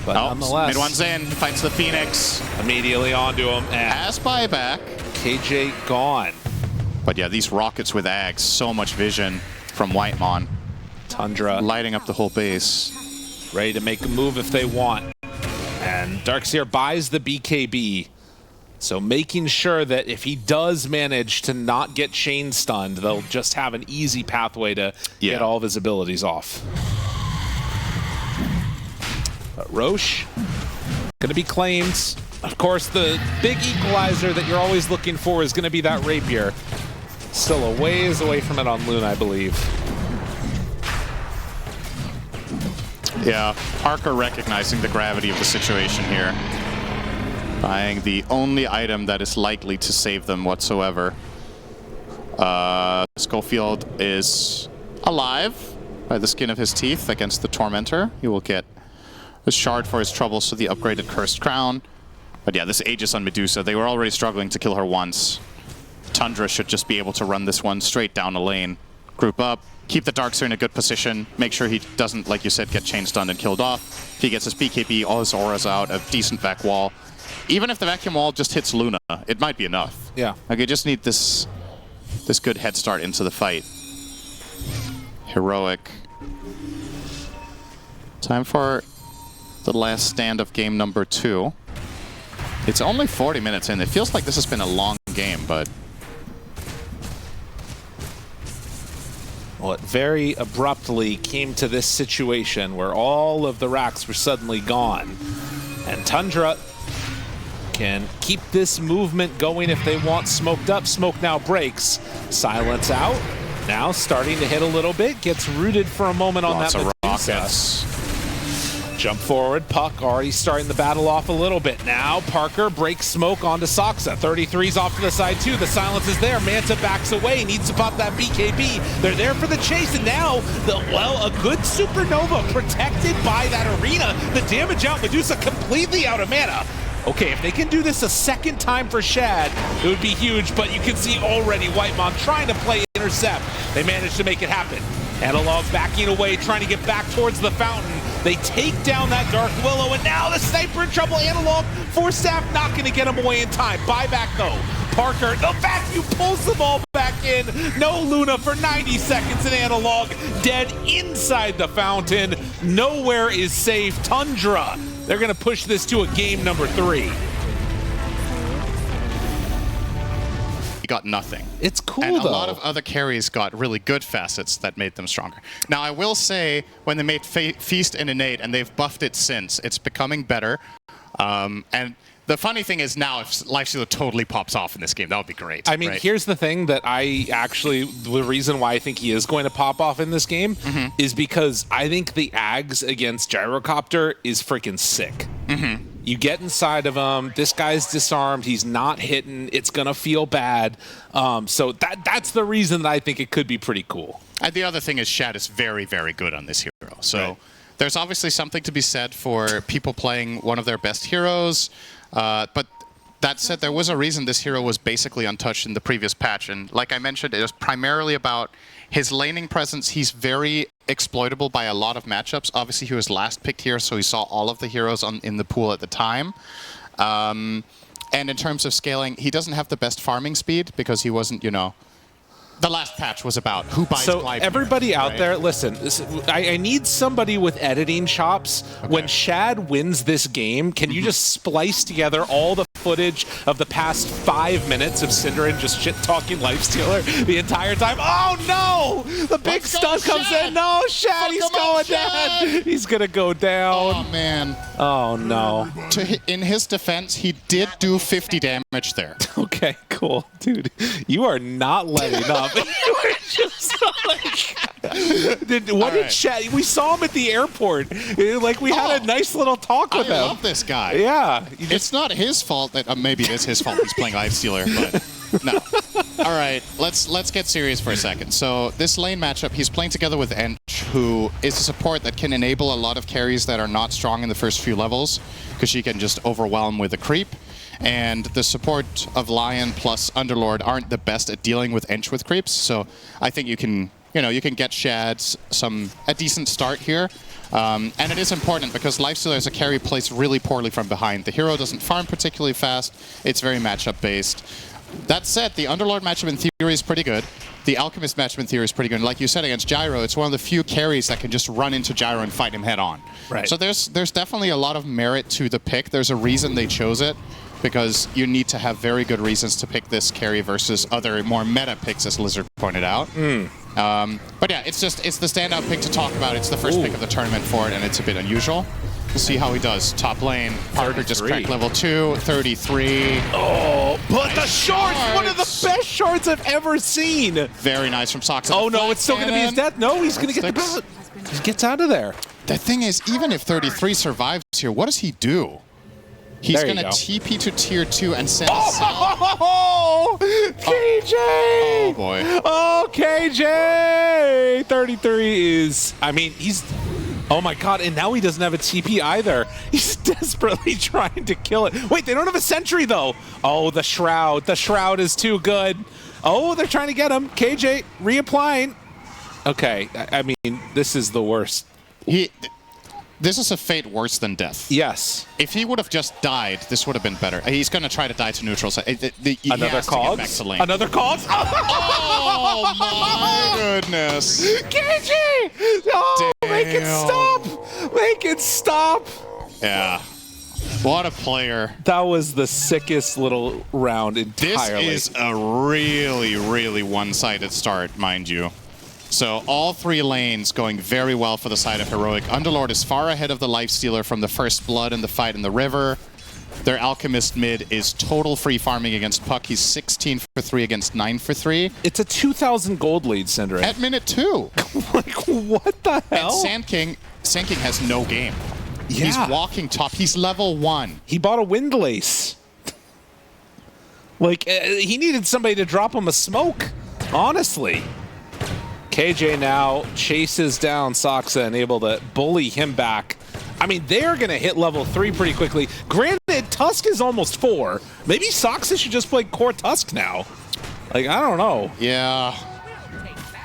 But nonetheless, mid one's in, fights the Phoenix. Immediately onto him. And Has buyback. KJ gone. But yeah, these rockets with Ags, so much vision from Whitemon. Tundra Lighting up the whole base. ready to make a move if they want. And Darkseer buys the BKB. So making sure that if he does manage to not get chain stunned, they'll just have an easy pathway to get all of his abilities off. But Roche, gonna be claimed. Of course, the big equalizer that you're always looking for is gonna be that Rapier. Still a ways away from it on Luna, I believe. Yeah, Parker recognizing the gravity of the situation here. Buying the only item that is likely to save them whatsoever. Schofield is alive by the skin of his teeth against the Tormentor. He will get a shard for his troubles to the upgraded Cursed Crown. But yeah, this Aegis on Medusa, they were already struggling to kill her once. Tundra should just be able to run this one straight down a lane. Group up, keep the Darkseer in a good position, make sure he doesn't, like you said, get chain stunned and killed off. If he gets his BKB, all his auras out, a decent vac wall. Even if the vacuum wall just hits Luna, it might be enough. Yeah. Like, you just need this good head start into the fight. Heroic. Time for the last stand of game number 2. It's only 40 minutes in. It feels like this has been a long game, but... Well, it very abruptly came to this situation where all of the racks were suddenly gone. And Tundra can keep this movement going if they want smoked up. Smoke now breaks. Silence out. Now starting to hit a little bit. Gets rooted for a moment on Lots that of Medusa. rockets. Jump forward. Puck already starting the battle off a little bit. Now Parker breaks smoke onto Soxa. 33's off to the side too. The silence is there. Manta backs away. Needs to pop that BKB. They're there for the chase. And now, a good Supernova protected by that arena. The damage out. Medusa completely out of mana. Okay, if they can do this a second time for Shad, it would be huge, but you can see already Whitemon trying to play intercept. They managed to make it happen. Analog backing away, trying to get back towards the fountain. They take down that Dark Willow, and now the sniper in trouble. Analog, Force Staff not going to get him away in time. Buyback though. Parker, the vacuum pulls the ball back in. No Luna for 90 seconds, and Analog dead inside the fountain. Nowhere is safe. Tundra, they're going to push this to a game number 3. got nothing. It's cool, and though. a lot of other carries got really good facets that made them stronger. Now, I will say, when they made Feast and Innate, and they've buffed it since, it's becoming better. And the funny thing is now, if Lifestealer totally pops off in this game, that would be great. I mean, here's the thing that the reason why I think he is going to pop off in this game is because I think the Ags against Gyrocopter is freaking sick. You get inside of him, this guy's disarmed, he's not hitting, it's going to feel bad. So that's the reason that I think it could be pretty cool. And the other thing is Shad is very, very good on this hero. So there's obviously something to be said for people playing one of their best heroes. But that said, there was a reason this hero was basically untouched in the previous patch. And like I mentioned, it was primarily about his laning presence. He's very exploitable by a lot of matchups. Obviously, he was last picked here, so he saw all of the heroes in the pool at the time. And in terms of scaling, he doesn't have the best farming speed because he wasn't, you know... The last patch was about who buys Glide. Everybody out there, listen, I need somebody with editing chops. Okay. When Shad wins this game, can you just splice together all the footage of the past 5 minutes of Synderen just shit-talking Lifestealer the entire time? Oh, no! The big stunt comes in. No, Shad, he's going down. He's going to go down. Oh, man. Oh, no. In his defense, he did do 50 damage there. Okay, cool. Dude, you are not letting up. You were just like... What did Shad... We saw him at the airport. Like, we had a nice little talk with him. I love this guy. Yeah. It's not his fault that... maybe it is his fault he's playing Lifestealer, but... No. All right, let's get serious for a second. So this lane matchup, he's playing together with Ench, who is a support that can enable a lot of carries that are not strong in the first few levels, because she can just overwhelm with a creep. And the support of Lion plus Underlord aren't the best at dealing with Ench with creeps, so I think you can get Shad a decent start here. And it is important because Lifestealer as a carry plays really poorly from behind. The hero doesn't farm particularly fast. It's very matchup based. That said, the Underlord matchup in theory is pretty good. The Alchemist matchup in theory is pretty good. And like you said, against Gyro, it's one of the few carries that can just run into Gyro and fight him head on. Right. So there's definitely a lot of merit to the pick. There's a reason they chose it, because you need to have very good reasons to pick this carry versus other more meta picks, as Lizard pointed out. But yeah, it's the standout pick to talk about. It's the first pick of the tournament for it, and it's a bit unusual. We'll see how he does. Top lane, Parker just cracked level 2, 33. Oh, but the shorts! One of the best shorts I've ever seen! Very nice from Sox. Oh no, it's still going to be his death. No, he's going to get the... He gets out of there. The thing is, even if 33 survives here, what does he do? He's going to TP to tier 2 and send... Oh, KJ! Oh, boy. Oh, KJ! 33 is... I mean, he's... Oh, my God. And now he doesn't have a TP either. He's desperately trying to kill it. Wait, they don't have a sentry, though. Oh, the Shroud. The Shroud is too good. Oh, they're trying to get him. KJ reapplying. Okay. I mean, this is the worst. This is a fate worse than death. Yes. If he would have just died, this would have been better. He's going to try to die to neutral. So Another Cogs? Another Cogs? Oh, my goodness. KJ! Oh, damn. Make it stop! Make it stop! Yeah. What a player. That was the sickest little round entirely. This is a really, really one-sided start, mind you. So all 3 lanes going very well for the side of Heroic. Underlord is far ahead of the Lifestealer from the first blood in the fight in the river. Their Alchemist mid is total free farming against Puck. He's 16 for 3 against 9 for 3. It's a 2,000 gold lead, Synderen. At minute 2. Like, what the hell? And Sand King has no game. Yeah. He's walking top. He's level 1. He bought a Windlace. Like, he needed somebody to drop him a smoke, honestly. KJ now chases down Soxa and able to bully him back. I mean, they're going to hit level 3 pretty quickly. Granted, Tusk is almost 4. Maybe Soxa should just play core Tusk now. Like, I don't know. Yeah.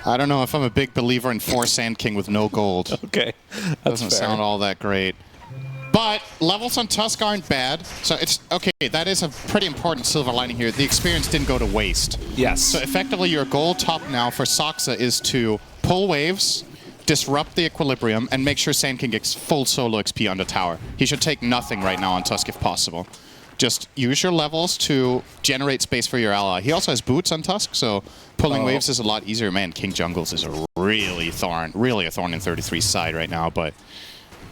I don't know if I'm a big believer in 4 Sand King with no gold. Okay. Doesn't sound all that great. But levels on Tusk aren't bad. So it's okay. That is a pretty important silver lining here. The experience didn't go to waste. Yes. So effectively, your goal top now for Soxa is to pull waves, disrupt the equilibrium, and make sure Sand King gets full solo XP on the tower. He should take nothing right now on Tusk if possible. Just use your levels to generate space for your ally. He also has boots on Tusk, so pulling waves is a lot easier. Man, King Jungles is a really a thorn in 33's side right now. But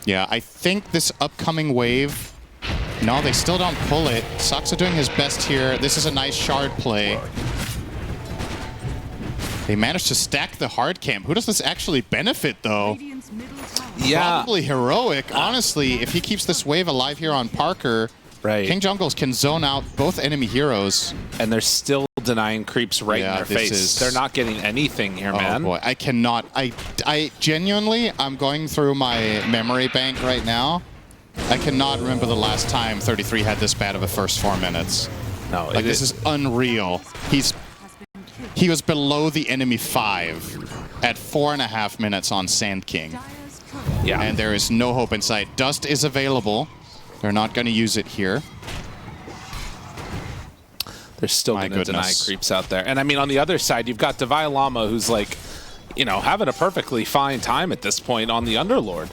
yeah, I think this upcoming wave, no, they still don't pull it. Saksa doing his best here. This is a nice shard play. They managed to stack the hard camp. Who does this actually benefit, though? Yeah. Probably Heroic. Honestly, if he keeps this wave alive here on Parker, Right. King Jungles can zone out both enemy heroes. And they're still denying creeps right in their face. They're not getting anything here, man. Oh boy, I cannot. I genuinely, I'm going through my memory bank right now. I cannot remember the last time 33 had this bad of a first 4 minutes. No, like this is unreal. He was below the enemy 5 at 4.5 minutes on Sand King. Yeah. And there is no hope in sight. Dust is available. They're not going to use it here. They're still going to deny creeps out there. And I mean, on the other side, you've got Divine Llama, who's like, you know, having a perfectly fine time at this point on the Underlord.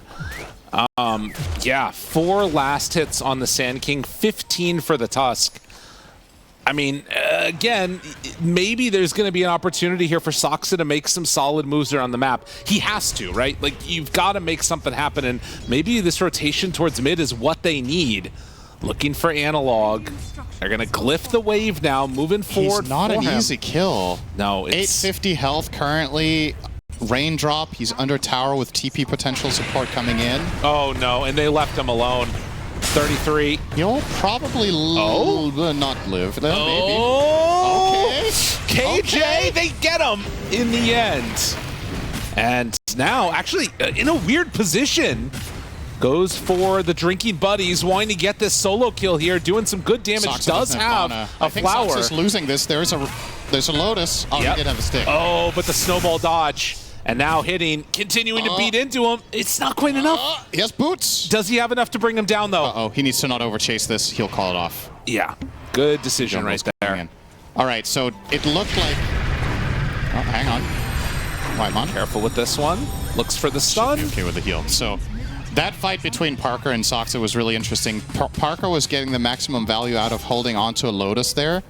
Yeah, 4 last hits on the Sand King, 15 for the Tusk. I mean, again, maybe there's going to be an opportunity here for Saksa to make some solid moves around the map. He has to, right? Like, you've got to make something happen, and maybe this rotation towards mid is what they need. Looking for Analog. They're going to glyph the wave now, moving forward. He's not an easy kill. No, it's 850 health currently. Raindrop, he's under tower with TP potential support coming in. Oh, no, and they left him alone. 33. He'll probably not live. Maybe. Okay. KJ, okay. They get him in the end. And now, actually, in a weird position, goes for the drinking buddies, wanting to get this solo kill here, doing some good damage. Saksa does have a flower. Saksa's losing this. There's a Lotus. Oh, he did have a stick. Oh, but the snowball dodge. And now hitting, continuing to beat into him. It's not quite enough. He has boots. Does he have enough to bring him down, though? Uh-oh, he needs to not overchase this. He'll call it off. Yeah, good decision right there. All right, so it looked like... Oh, hang on. Whitemon. Careful with this one. Looks for the stun. Should be okay with the heal. So that fight between Parker and Saksa was really interesting. Parker was getting the maximum value out of holding onto a Lotus there.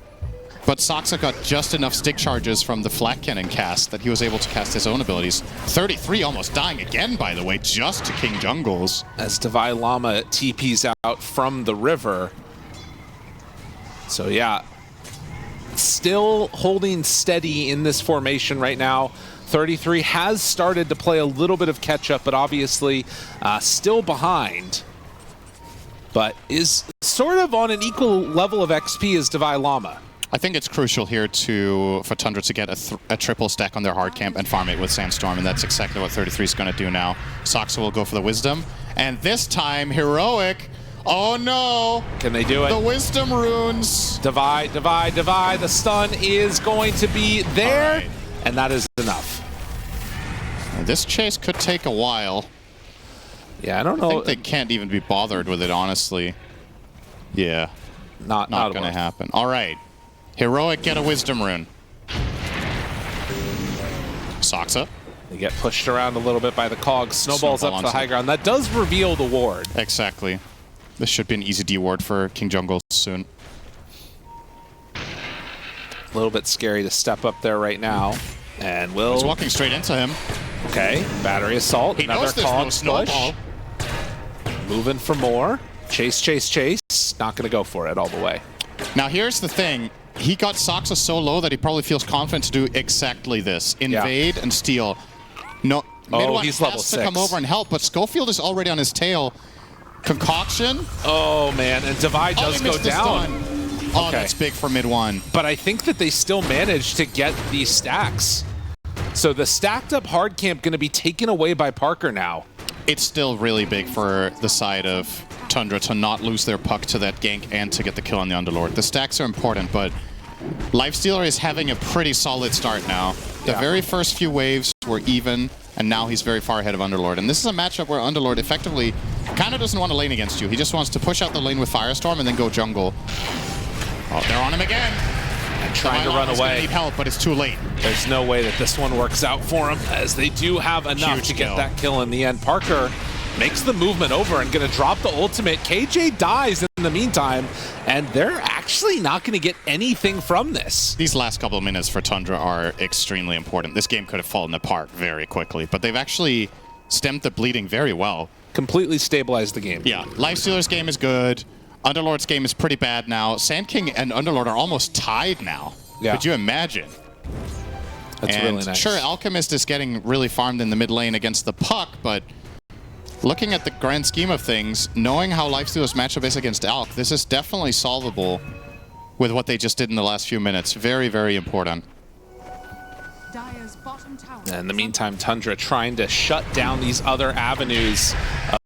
But Saksa got just enough stick charges from the Flak Cannon cast that he was able to cast his own abilities. 33 almost dying again, by the way, just to King Jungles. As Divine Llama TPs out from the river. So yeah, still holding steady in this formation right now. 33 has started to play a little bit of catch-up, but obviously still behind. But is sort of on an equal level of XP as Divine Llama. I think it's crucial here for Tundra to get a triple stack on their hard camp and farm it with Sandstorm, and that's exactly what 33 is going to do now. Saksa will go for the Wisdom, and this time, Heroic, oh no! Can they do it? The Wisdom runes! Divide, divide, divide. The stun is going to be there, and that is enough. And this chase could take a while. Yeah, I don't know. I think they can't even be bothered with it, honestly. Yeah. Not going to happen. All right. Heroic get a Wisdom rune. Saksa. They get pushed around a little bit by the cogs. Snowballs up to the high ground. That does reveal the ward. Exactly. This should be an easy D-ward for King Jungle soon. A little bit scary to step up there right now. And will... He's walking straight into him. Okay. Battery assault. He another knows there's no snowball. Moving for more. Chase, chase, chase. Not going to go for it all the way. Now here's the thing. He got Saksa so low that he probably feels confident to do exactly this. Invade and steal. No, Midway he's has level to 6. come over and help, but Schofield is already on his tail. Concoction. Oh, man. And Divide does go down. Oh, okay. That's big for mid 1. But I think that they still managed to get these stacks. So the stacked up hard camp going to be taken away by Parker now. It's still really big for the side of Tundra to not lose their puck to that gank and to get the kill on the Underlord. The stacks are important, but Lifestealer is having a pretty solid start now. The very first few waves were even, and now he's very far ahead of Underlord. And this is a matchup where Underlord effectively kind of doesn't want to lane against you. He just wants to push out the lane with Firestorm and then go jungle. Oh, they're on him again. And trying to run away. Need help, but it's too late. There's no way that this one works out for him, as they do have enough to get that kill in the end. Parker makes the movement over and going to drop the ultimate. KJ dies, and in the meantime, and they're actually not going to get anything from this. These last couple of minutes for Tundra are extremely important. This game could have fallen apart very quickly, but they've actually stemmed the bleeding very well. Completely stabilized the game. Yeah, Lifestealer's game is good. Underlord's game is pretty bad now. Sand King and Underlord are almost tied now. Yeah. Could you imagine? That's really nice. Sure, Alchemist is getting really farmed in the mid lane against the Puck, but looking at the grand scheme of things, knowing how Lifestealer's matchup is against Alk, this is definitely solvable with what they just did in the last few minutes. Very, very important. Dire's bottom tower In the meantime, Tundra trying to shut down these other avenues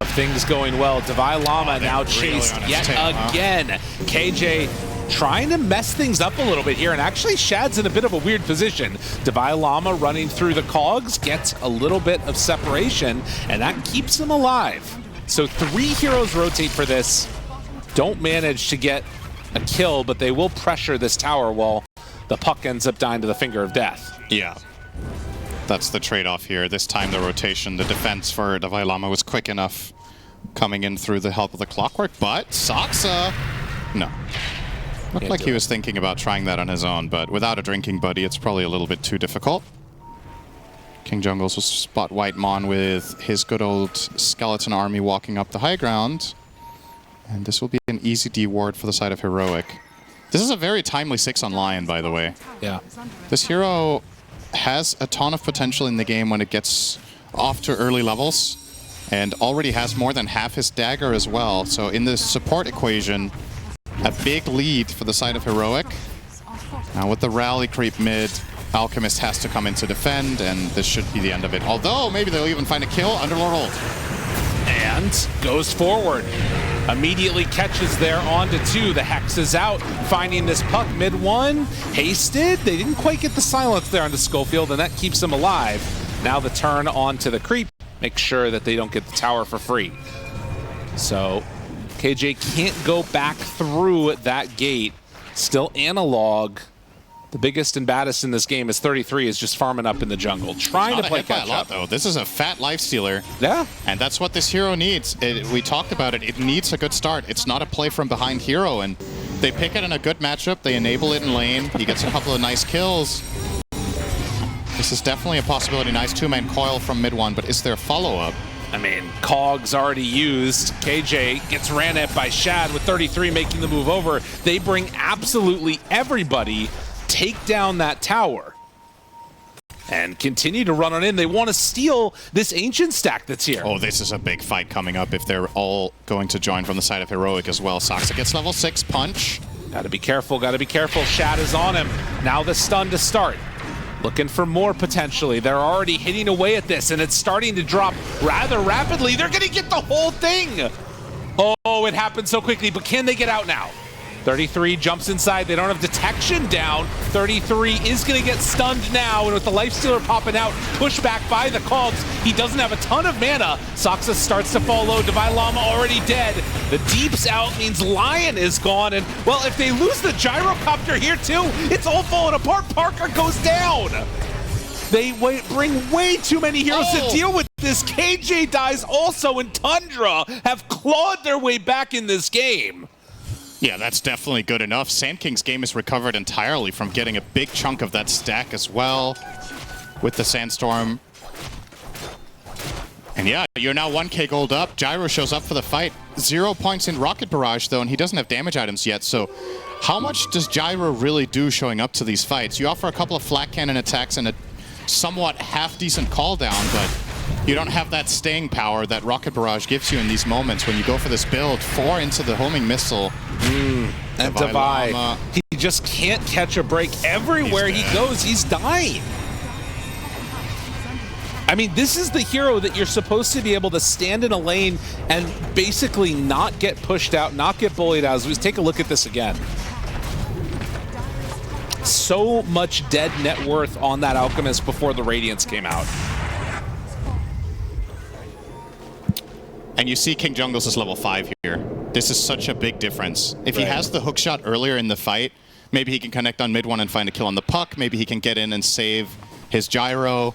of things going well. Divine Llama now chased yet again. KJ trying to mess things up a little bit here, and actually Shad's in a bit of a weird position. Divine Llama running through the cogs, gets a little bit of separation, and that keeps him alive. So 3 heroes rotate for this. Don't manage to get a kill, but they will pressure this tower while the Puck ends up dying to the finger of death. Yeah. That's the trade-off here. This time the rotation, the defense for Divine Llama was quick enough coming in through the help of the Clockwork, but Saksa, no. Looked like he was thinking about trying that on his own, but without a drinking buddy, it's probably a little bit too difficult. King Jungles will spot White Mon with his good old skeleton army walking up the high ground. And this will be an easy D ward for the side of Heroic. This is a very timely 6 on Lion, by the way. Yeah. This hero has a ton of potential in the game when it gets off to early levels, and already has more than half his dagger as well. So in the support equation, a big lead for the side of Heroic. Now with the rally creep mid, Alchemist has to come in to defend, and this should be the end of it. Although, maybe they'll even find a kill. Underlord ult. And goes forward. Immediately catches there onto 2. The Hex is out, finding this Puck mid 1. Hasted. They didn't quite get the silence there on the Schofield, and that keeps them alive. Now the turn onto the creep. Make sure that they don't get the tower for free. So KJ can't go back through that gate. Still analog. The biggest and baddest in this game is 33, is just farming up in the jungle, trying to play catch up. Though. This is a fat Lifestealer. Yeah. And that's what this hero needs. We talked about it. It needs a good start. It's not a play from behind hero, and they pick it in a good matchup. They enable it in lane. He gets a couple of nice kills. This is definitely a possibility. Nice 2-man coil from mid 1, but is there follow-up? I mean, Cog's already used. KJ gets ran at by Shad with 33 making the move over. They bring absolutely everybody, take down that tower, and continue to run on in. They want to steal this ancient stack that's here. Oh, this is a big fight coming up if they're all going to join from the side of Heroic as well. Saksa gets level 6 punch. Gotta be careful, gotta be careful. Shad is on him. Now the stun to start. Looking for more potentially. They're already hitting away at this, and it's starting to drop rather rapidly. They're gonna get the whole thing. Oh, it happened so quickly, but can they get out now? 33 jumps inside. They don't have detection down. 33 is going to get stunned now, and with the Lifestealer popping out, pushed back by the Cogs. He doesn't have a ton of mana. Saksa starts to fall low. Divine Llama already dead. The Deep's out means Lion is gone, and, well, if they lose the Gyrocopter here, too, it's all falling apart. Parker goes down. They bring way too many heroes to deal with this. KJ dies also, and Tundra have clawed their way back in this game. Yeah, that's definitely good enough. Sand King's game is recovered entirely from getting a big chunk of that stack as well with the Sandstorm. And yeah, you're now 1k gold up. Gyro shows up for the fight. 0 points in Rocket Barrage, though, and he doesn't have damage items yet. So how much does Gyro really do showing up to these fights? You offer a couple of flat cannon attacks and a somewhat half-decent call down, but you don't have that staying power that Rocket Barrage gives you in these moments when you go for this build. 4 into the homing missile. And Divine, he just can't catch a break. Everywhere he goes, he's dying. I mean, this is the hero that you're supposed to be able to stand in a lane and basically not get pushed out, not get bullied out. Let's take a look at this again. So much dead net worth on that Alchemist before the Radiance came out. And you see King Jungles is level 5 here. This is such a big difference. If he has the hook shot earlier in the fight, maybe he can connect on mid 1 and find a kill on the Puck. Maybe he can get in and save his Gyro,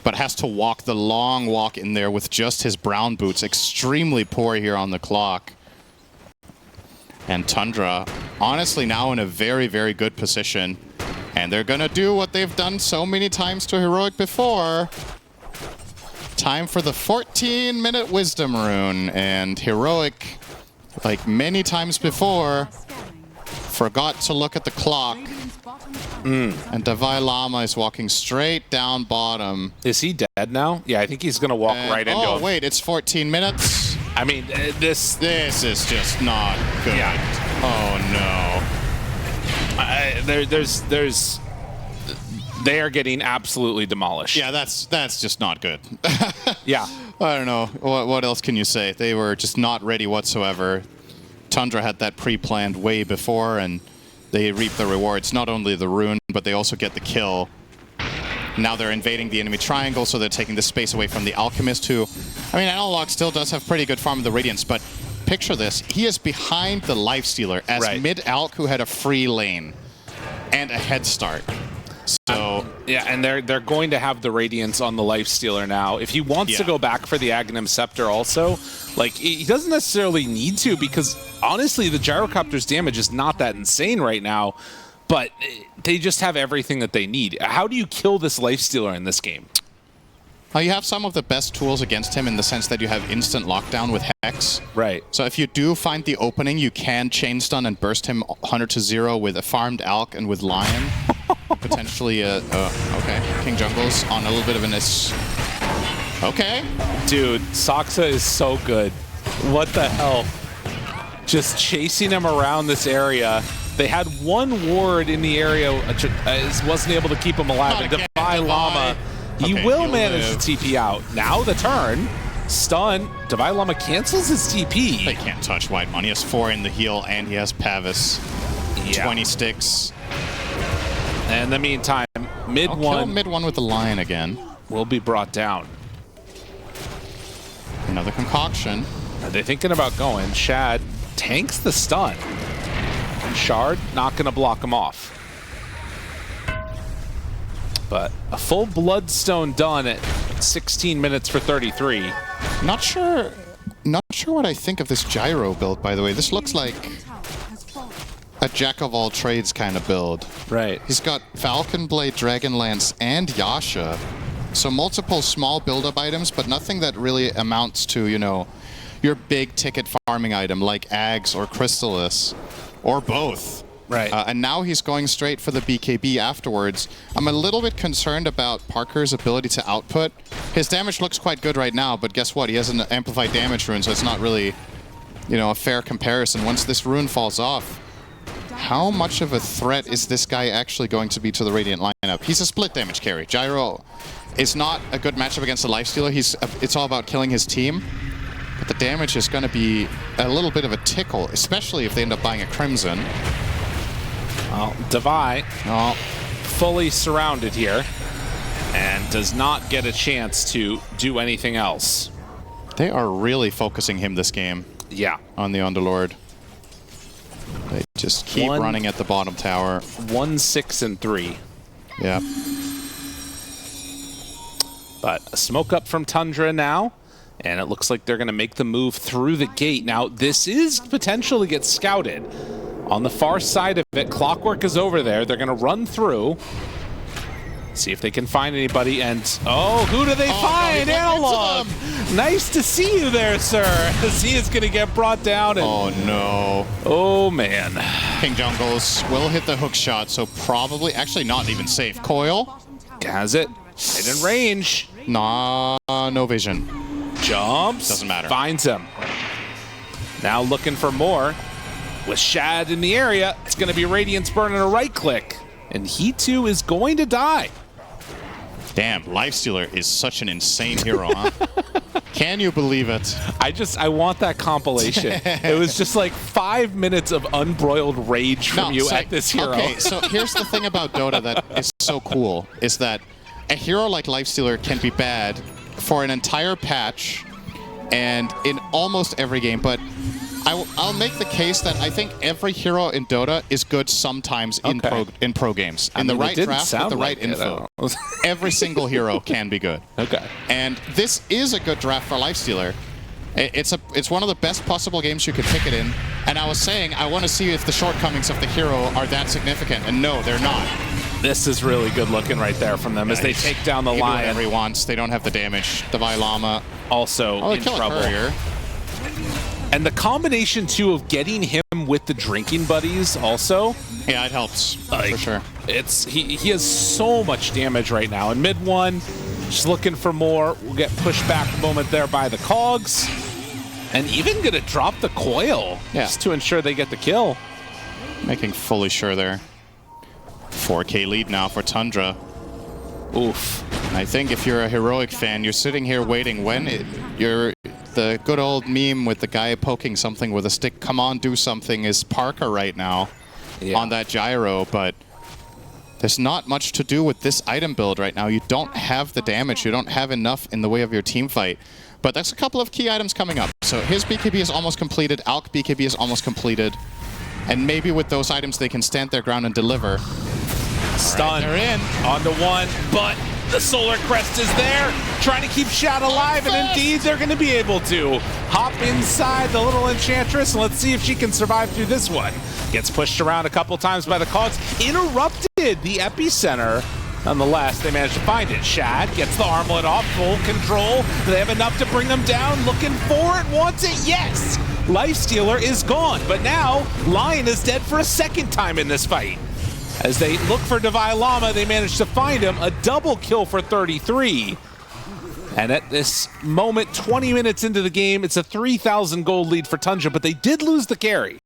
but has to walk the long walk in there with just his brown boots. Extremely poor here on the clock. And Tundra, honestly, now in a very, very good position. And they're gonna do what they've done so many times to Heroic before. Time for the 14-minute Wisdom Rune. And Heroic, like many times before, forgot to look at the clock. And Davai Lama is walking straight down bottom. Is he dead now? Yeah, I think he's going to walk right into him. Oh, wait, it's 14 minutes? I mean, this is just not good. Yeah. Oh, no. They are getting absolutely demolished. Yeah, that's just not good. Yeah. I don't know. What else can you say? They were just not ready whatsoever. Tundra had that pre-planned way before, and they reap the rewards. Not only the rune, but they also get the kill. Now they're invading the enemy triangle, so they're taking the space away from the Alchemist, who... I mean, Analog still does have pretty good farm of the Radiance, but picture this. He is behind the Lifestealer as mid-Alch who had a free lane and a head start. So... yeah, and they're going to have the Radiance on the Lifestealer now. If he wants to go back for the Aghanim Scepter also, like, he doesn't necessarily need to, because honestly, the Gyrocopter's damage is not that insane right now, but they just have everything that they need. How do you kill this Lifestealer in this game? You have some of the best tools against him in the sense that you have instant lockdown with Hex. Right. So if you do find the opening, you can chain stun and burst him 100 to 0 with a farmed Alk and with Lion. Potentially, okay. King Jungle's on a little bit of an... Okay. Dude, Saksa is so good. What the hell? Just chasing him around this area. They had one ward in the area, wasn't able to keep him alive. And Davai Lama, he will manage to TP out. Now the turn. Stun. Davai Lama cancels his TP. They can't touch White Money. He has 4 in the heal, and he has Pavis. 20 sticks. And in the meantime, mid one with the Lion again. Will be brought down. Another concoction. Are they thinking about going? Shad tanks the stun. And Shard not going to block him off. But a full Bloodstone done at 16 minutes for 33. Not sure what I think of this Gyro build, by the way. This looks like a jack-of-all-trades kind of build. Right. He's got Falcon Blade, Dragonlance, and Yasha. So multiple small build-up items, but nothing that really amounts to, you know, your big-ticket farming item like Ags or Crystallis, or both. Right. And now he's going straight for the BKB afterwards. I'm a little bit concerned about Parker's ability to output. His damage looks quite good right now, but guess what? He has an amplified damage rune, so it's not really, you know, a fair comparison. Once this rune falls off, how much of a threat is this guy actually going to be to the Radiant lineup? He's a split damage carry. Gyro is not a good matchup against the Lifestealer. It's all about killing his team. But the damage is going to be a little bit of a tickle, especially if they end up buying a Crimson. Well, Davai fully surrounded here and does not get a chance to do anything else. They are really focusing him this game. Yeah. On the Underlord. They just keep running at the bottom tower. 1, 6, and 3. Yeah. But a smoke up from Tundra now. And it looks like they're going to make the move through the gate. Now, this is potential to get scouted. On the far side of it, Clockwork is over there. They're going to run through. See if they can find anybody. And, oh, who do they find? Analog! Nice to see you there, sir. As he is going to get brought down. And, oh, no. Oh, man. King Jungles will hit the hook shot, so probably, actually not even safe. Coil. Has it. Right in range. Nah, no vision. Jumps. Doesn't matter. Finds him. Now looking for more. With Shad in the area, it's going to be Radiance Burn and a right click. And he too is going to die. Damn, Lifestealer is such an insane hero, huh? Can you believe it? I want that compilation. It was just like 5 minutes of unbroiled rage from you at this hero. Okay, so here's the thing about Dota that is so cool, is that a hero like Lifestealer can be bad for an entire patch and in almost every game, but I'll make the case that I think every hero in Dota is good sometimes in pro games. In the right draft with the right info. Every single hero can be good. Okay. And this is a good draft for Lifestealer. It's one of the best possible games you could pick it in. And I was saying, I want to see if the shortcomings of the hero are that significant. And no, they're not. This is really good looking right there from them as they take down the Lion. Whatever he wants. They don't have the damage. Divine Llama also in trouble. And the combination too of getting him with the drinking buddies also. Yeah, it helps Like, for sure. It's he has so much damage right now. In mid one, just looking for more. We'll get pushed back a moment there by the Cogs. And even gonna drop the coil just to ensure they get the kill. Making fully sure there. 4K lead now for Tundra. Oof. I think if you're a Heroic fan, you're sitting here waiting when you're the good old meme with the guy poking something with a stick. Come on, do something is Parker right now on that gyro, but there's not much to do with this item build right now. You don't have the damage. You don't have enough in the way of your team fight. But there's a couple of key items coming up. So his BKB is almost completed. Alk BKB is almost completed. And maybe with those items, they can stand their ground and deliver. Stun. They're in. Onto one, but the Solar Crest is there, trying to keep Shad alive, and indeed they're going to be able to. Hop inside the little Enchantress, and let's see if she can survive through this one. Gets pushed around a couple times by the Cogs. Interrupted the epicenter. Nonetheless, they managed to find it. Shad gets the armlet off, full control. Do they have enough to bring them down? Looking for it, wants it, yes! Lifestealer is gone, but now Lion is dead for a second time in this fight. As they look for Divine Llama, they manage to find him. A double kill for 33. And at this moment, 20 minutes into the game, it's a 3,000 gold lead for Tundra, but they did lose the carry.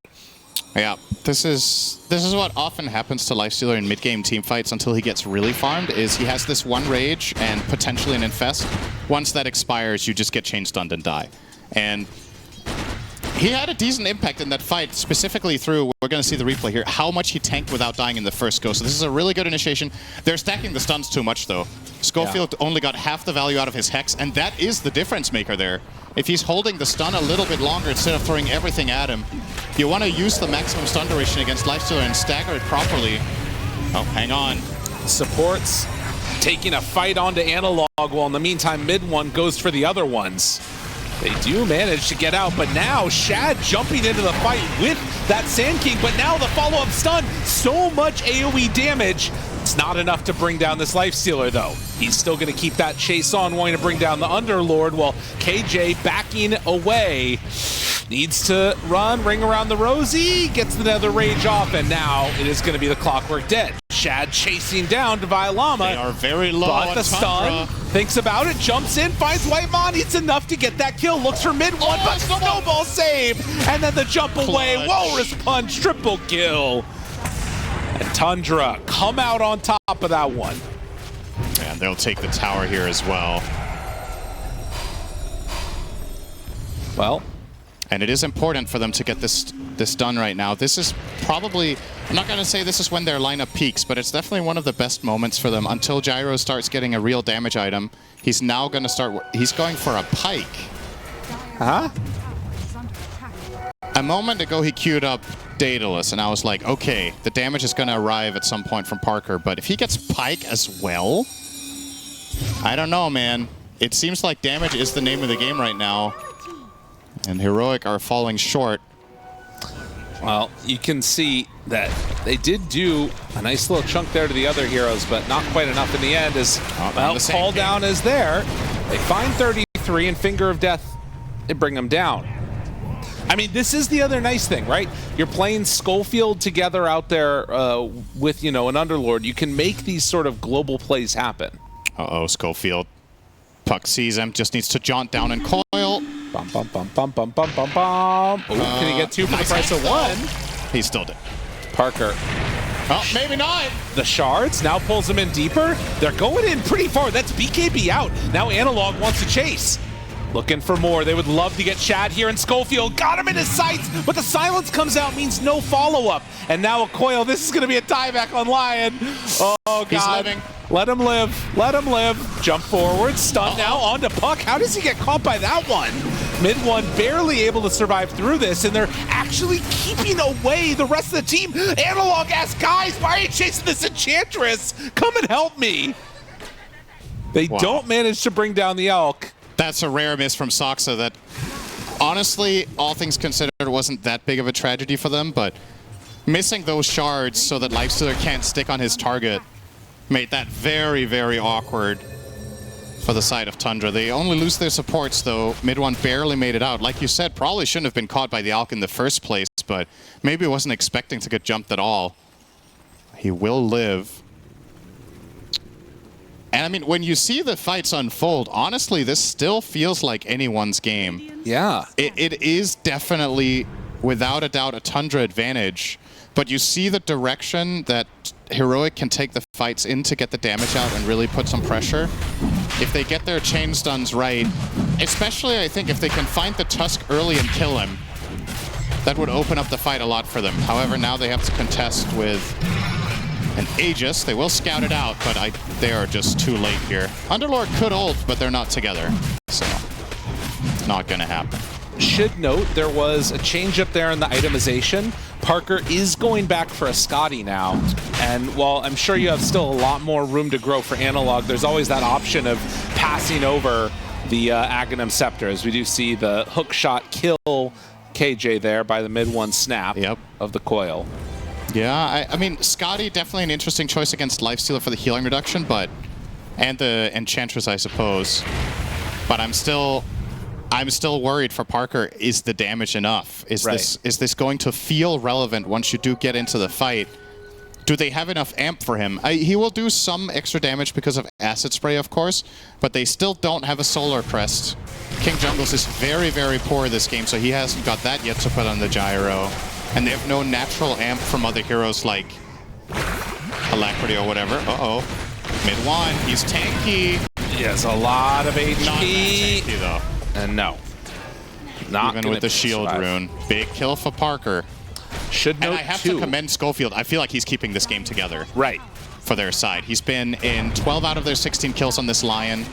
Yeah, this is what often happens to Lifestealer in mid-game team fights until he gets really farmed, is he has this one rage and potentially an infest. Once that expires, you just get chain stunned and die. And he had a decent impact in that fight, specifically through, we're going to see the replay here, how much he tanked without dying in the first go. So this is a really good initiation. They're stacking the stuns too much, though. Schofield only got half the value out of his Hex, and that is the difference maker there. If he's holding the stun a little bit longer instead of throwing everything at him, you want to use the maximum stun duration against Lifestealer and stagger it properly. Oh, hang on. Supports taking a fight onto Analog, while in the meantime, mid one goes for the other ones. They do manage to get out, but now Shad jumping into the fight with that Sand King, but now the follow-up stun, so much AoE damage. It's not enough to bring down this Lifestealer, though. He's still going to keep that chase on, wanting to bring down the Underlord, while KJ backing away. Needs to run, ring around the Rosie, gets the Nether Rage off, and now it is going to be the Clockwork Dead. Shad chasing down Divine Llama. They are very low but on the stun, thinks about it, jumps in, finds Whitemon. It's enough to get that kill. Looks for mid one, but snowball save. And then the jump away. Walrus punch, triple kill. And Tundra come out on top of that one. And they'll take the tower here as well. Well, and it is important for them to get this done right now. This is probably, I'm not going to say this is when their lineup peaks, but it's definitely one of the best moments for them until Gyro starts getting a real damage item. He's now going to start, he's going for a pike. Huh? A moment ago he queued up Daedalus, and I was like, okay, the damage is going to arrive at some point from Parker, but if he gets pike as well, I don't know, man. It seems like damage is the name of the game right now. And Heroic are falling short. Well, you can see that they did do a nice little chunk there to the other heroes, but not quite enough in the end as, well, call down is there. They find 33 and Finger of Death, they bring them down. I mean, this is the other nice thing, right? You're playing Schofield together out there with, you know, an Underlord. You can make these sort of global plays happen. Uh-oh, Schofield. Puck sees him, just needs to jaunt down and coil. Bum, bum, bum, bum, bum, bum, bum, bum. Ooh, can he get two for the price of one? He still did. Parker. Oh, maybe not. The shards now pulls him in deeper. They're going in pretty far. That's BKB out. Now Analog wants to chase. Looking for more. They would love to get Shad here, and Schofield got him in his sights, but the silence comes out, means no follow-up. And now a coil. This is going to be a tieback on Lion. Oh, God. He's living. Let him live. Let him live. Jump forward. Stun now onto Puck. How does he get caught by that one? Mid one barely able to survive through this, and they're actually keeping away the rest of the team. Analog asks, guys, why are you chasing this Enchantress? Come and help me. They don't manage to bring down the Elk. That's a rare miss from Soxa that honestly, all things considered, it wasn't that big of a tragedy for them, but missing those shards so that Lifestealer can't stick on his target made that very, very awkward for the side of Tundra. They only lose their supports, though. Mid one barely made it out. Like you said, probably shouldn't have been caught by the Alk in the first place, but maybe wasn't expecting to get jumped at all. He will live. And I mean, when you see the fights unfold, honestly, this still feels like anyone's game. Yeah. It is definitely, without a doubt, a Tundra advantage. But you see the direction that Heroic can take the fights in to get the damage out and really put some pressure. If they get their chain stuns right, especially I think if they can find the Tusk early and kill him, that would open up the fight a lot for them. However, now they have to contest with an Aegis. They will scout it out, but they are just too late here. Underlord could ult, but they're not together, so not gonna happen. Should note there was a change up there in the itemization. Parker is going back for a Scotty now, and while I'm sure you have still a lot more room to grow for Analog, there's always that option of passing over the Aghanim Scepter, as we do see the hook shot kill KJ there by the mid one snap of the coil. Yeah, I mean, Scotty definitely an interesting choice against Lifestealer for the healing reduction, but and the Enchantress, I suppose. But I'm still worried for Parker. Is the damage enough? Is this going to feel relevant once you do get into the fight? Do they have enough amp for him? He will do some extra damage because of Acid Spray, of course, but they still don't have a Solar Crest. King Jungles is very, very poor this game, so he hasn't got that yet to put on the Gyro. And they have no natural amp from other heroes like Alacrity or whatever. Uh-oh. Mid one, he's tanky. He has a lot of HP. Not that tanky, though. And no. Not even with the shield rune. Big kill for Parker. Should note, and I have to commend Schofield. I feel like he's keeping this game together. Right. For their side. He's been in 12 out of their 16 kills on this Lion.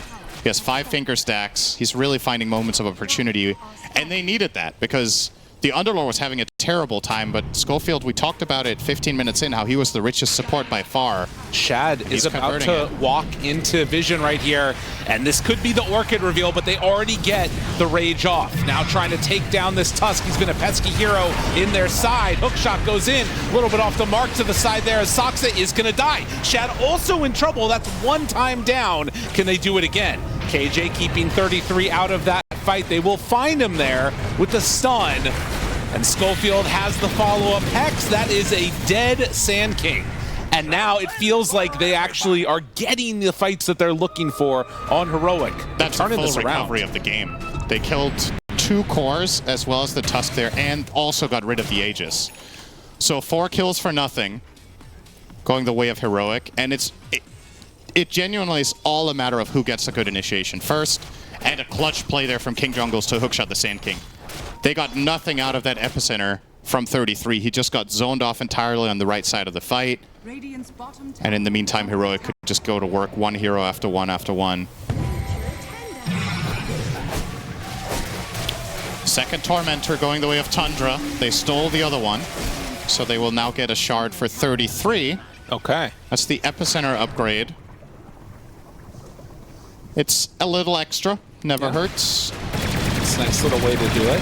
He has 5 finger stacks. He's really finding moments of opportunity. And they needed that because the Underlord was having a terrible time, but Schofield, we talked about it 15 minutes in, how he was the richest support by far. Shad is about to walk into Vision right here, and this could be the Orchid reveal, but they already get the Rage off. Now trying to take down this Tusk. He's been a pesky hero in their side. Hookshot goes in, a little bit off the mark to the side there as Saksa is going to die. Shad also in trouble. That's one time down. Can they do it again? KJ keeping 33 out of that fight. They will find him there with the stun. And Schofield has the follow-up Hex. That is a dead Sand King. And now it feels like they actually are getting the fights that they're looking for on Heroic. That's a full recovery of the game. They killed 2 cores as well as the Tusk there and also got rid of the Aegis. So 4 kills for nothing going the way of Heroic. And it genuinely is all a matter of who gets a good initiation first, and a clutch play there from King Jungles to hookshot the Sand King. They got nothing out of that epicenter from 33. He just got zoned off entirely on the right side of the fight. And in the meantime, Heroic could just go to work one hero after one after one. Second Tormentor going the way of Tundra. They stole the other one, so they will now get a shard for 33. Okay. That's the epicenter upgrade. It's a little extra, never hurts. It's a nice little way to do it.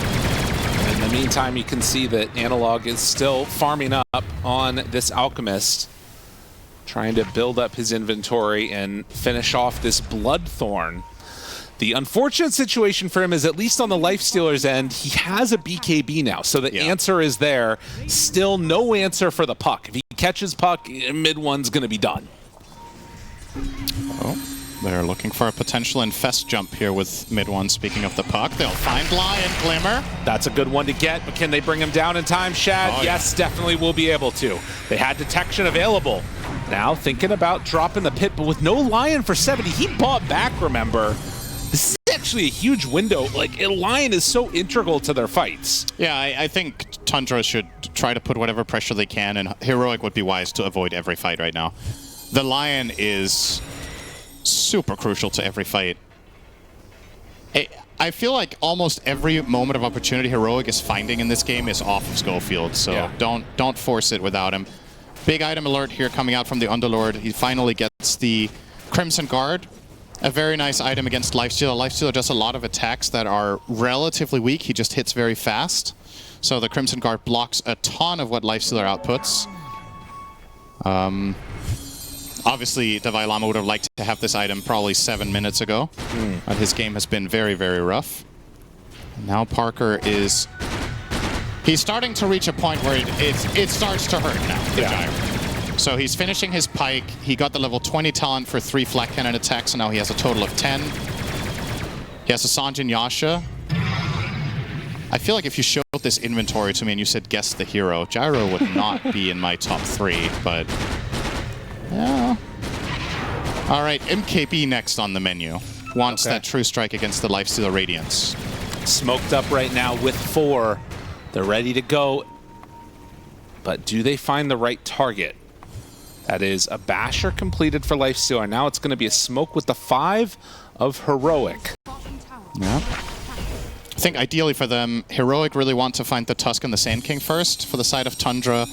In the meantime, you can see that Analog is still farming up on this Alchemist, trying to build up his inventory and finish off this Bloodthorn. The unfortunate situation for him is, at least on the Lifestealer's end, he has a BKB now, so the answer is there. Still no answer for the Puck. If he catches Puck, mid one's going to be done. Oh. They're looking for a potential infest jump here with mid one. Speaking of the Puck, they'll find Lion Glimmer. That's a good one to get, but can they bring him down in time, Shad? Oh, yes, definitely will be able to. They had detection available. Now thinking about dropping the pit, but with no Lion for 70, he bought back, remember. This is actually a huge window. Like, a Lion is so integral to their fights. Yeah, I think Tundra should try to put whatever pressure they can, and Heroic would be wise to avoid every fight right now. The Lion is super crucial to every fight. I feel like almost every moment of opportunity Heroic is finding in this game is off of Schofield, so don't force it without him. Big item alert here coming out from the Underlord. He finally gets the Crimson Guard, A very nice item against Lifestealer. Lifestealer does a lot of attacks that are relatively weak. He just hits very fast. So the Crimson Guard blocks a ton of what Lifestealer outputs. Obviously, Davai Lama would have liked to have this item probably 7 minutes ago. But his game has been very, very rough. Now Parker is... He's starting to reach a point where it starts to hurt now, the Gyro. So he's finishing his Pike. He got the level 20 talent for 3 Flak Cannon attacks, and now he has a total of 10. He has a Sanjin Yasha. I feel like if you showed this inventory to me and you said guess the hero, Gyro would not be in my top 3, but... Yeah. Alright, MKB next on the menu. Wants that True Strike against the Lifestealer Radiance. Smoked up right now with 4. They're ready to go. But do they find the right target? That is a Basher completed for Lifestealer. Now it's going to be a smoke with the 5 of Heroic. Yeah. I think ideally for them, Heroic really want to find the Tusk and the Sand King first. For the side of Tundra,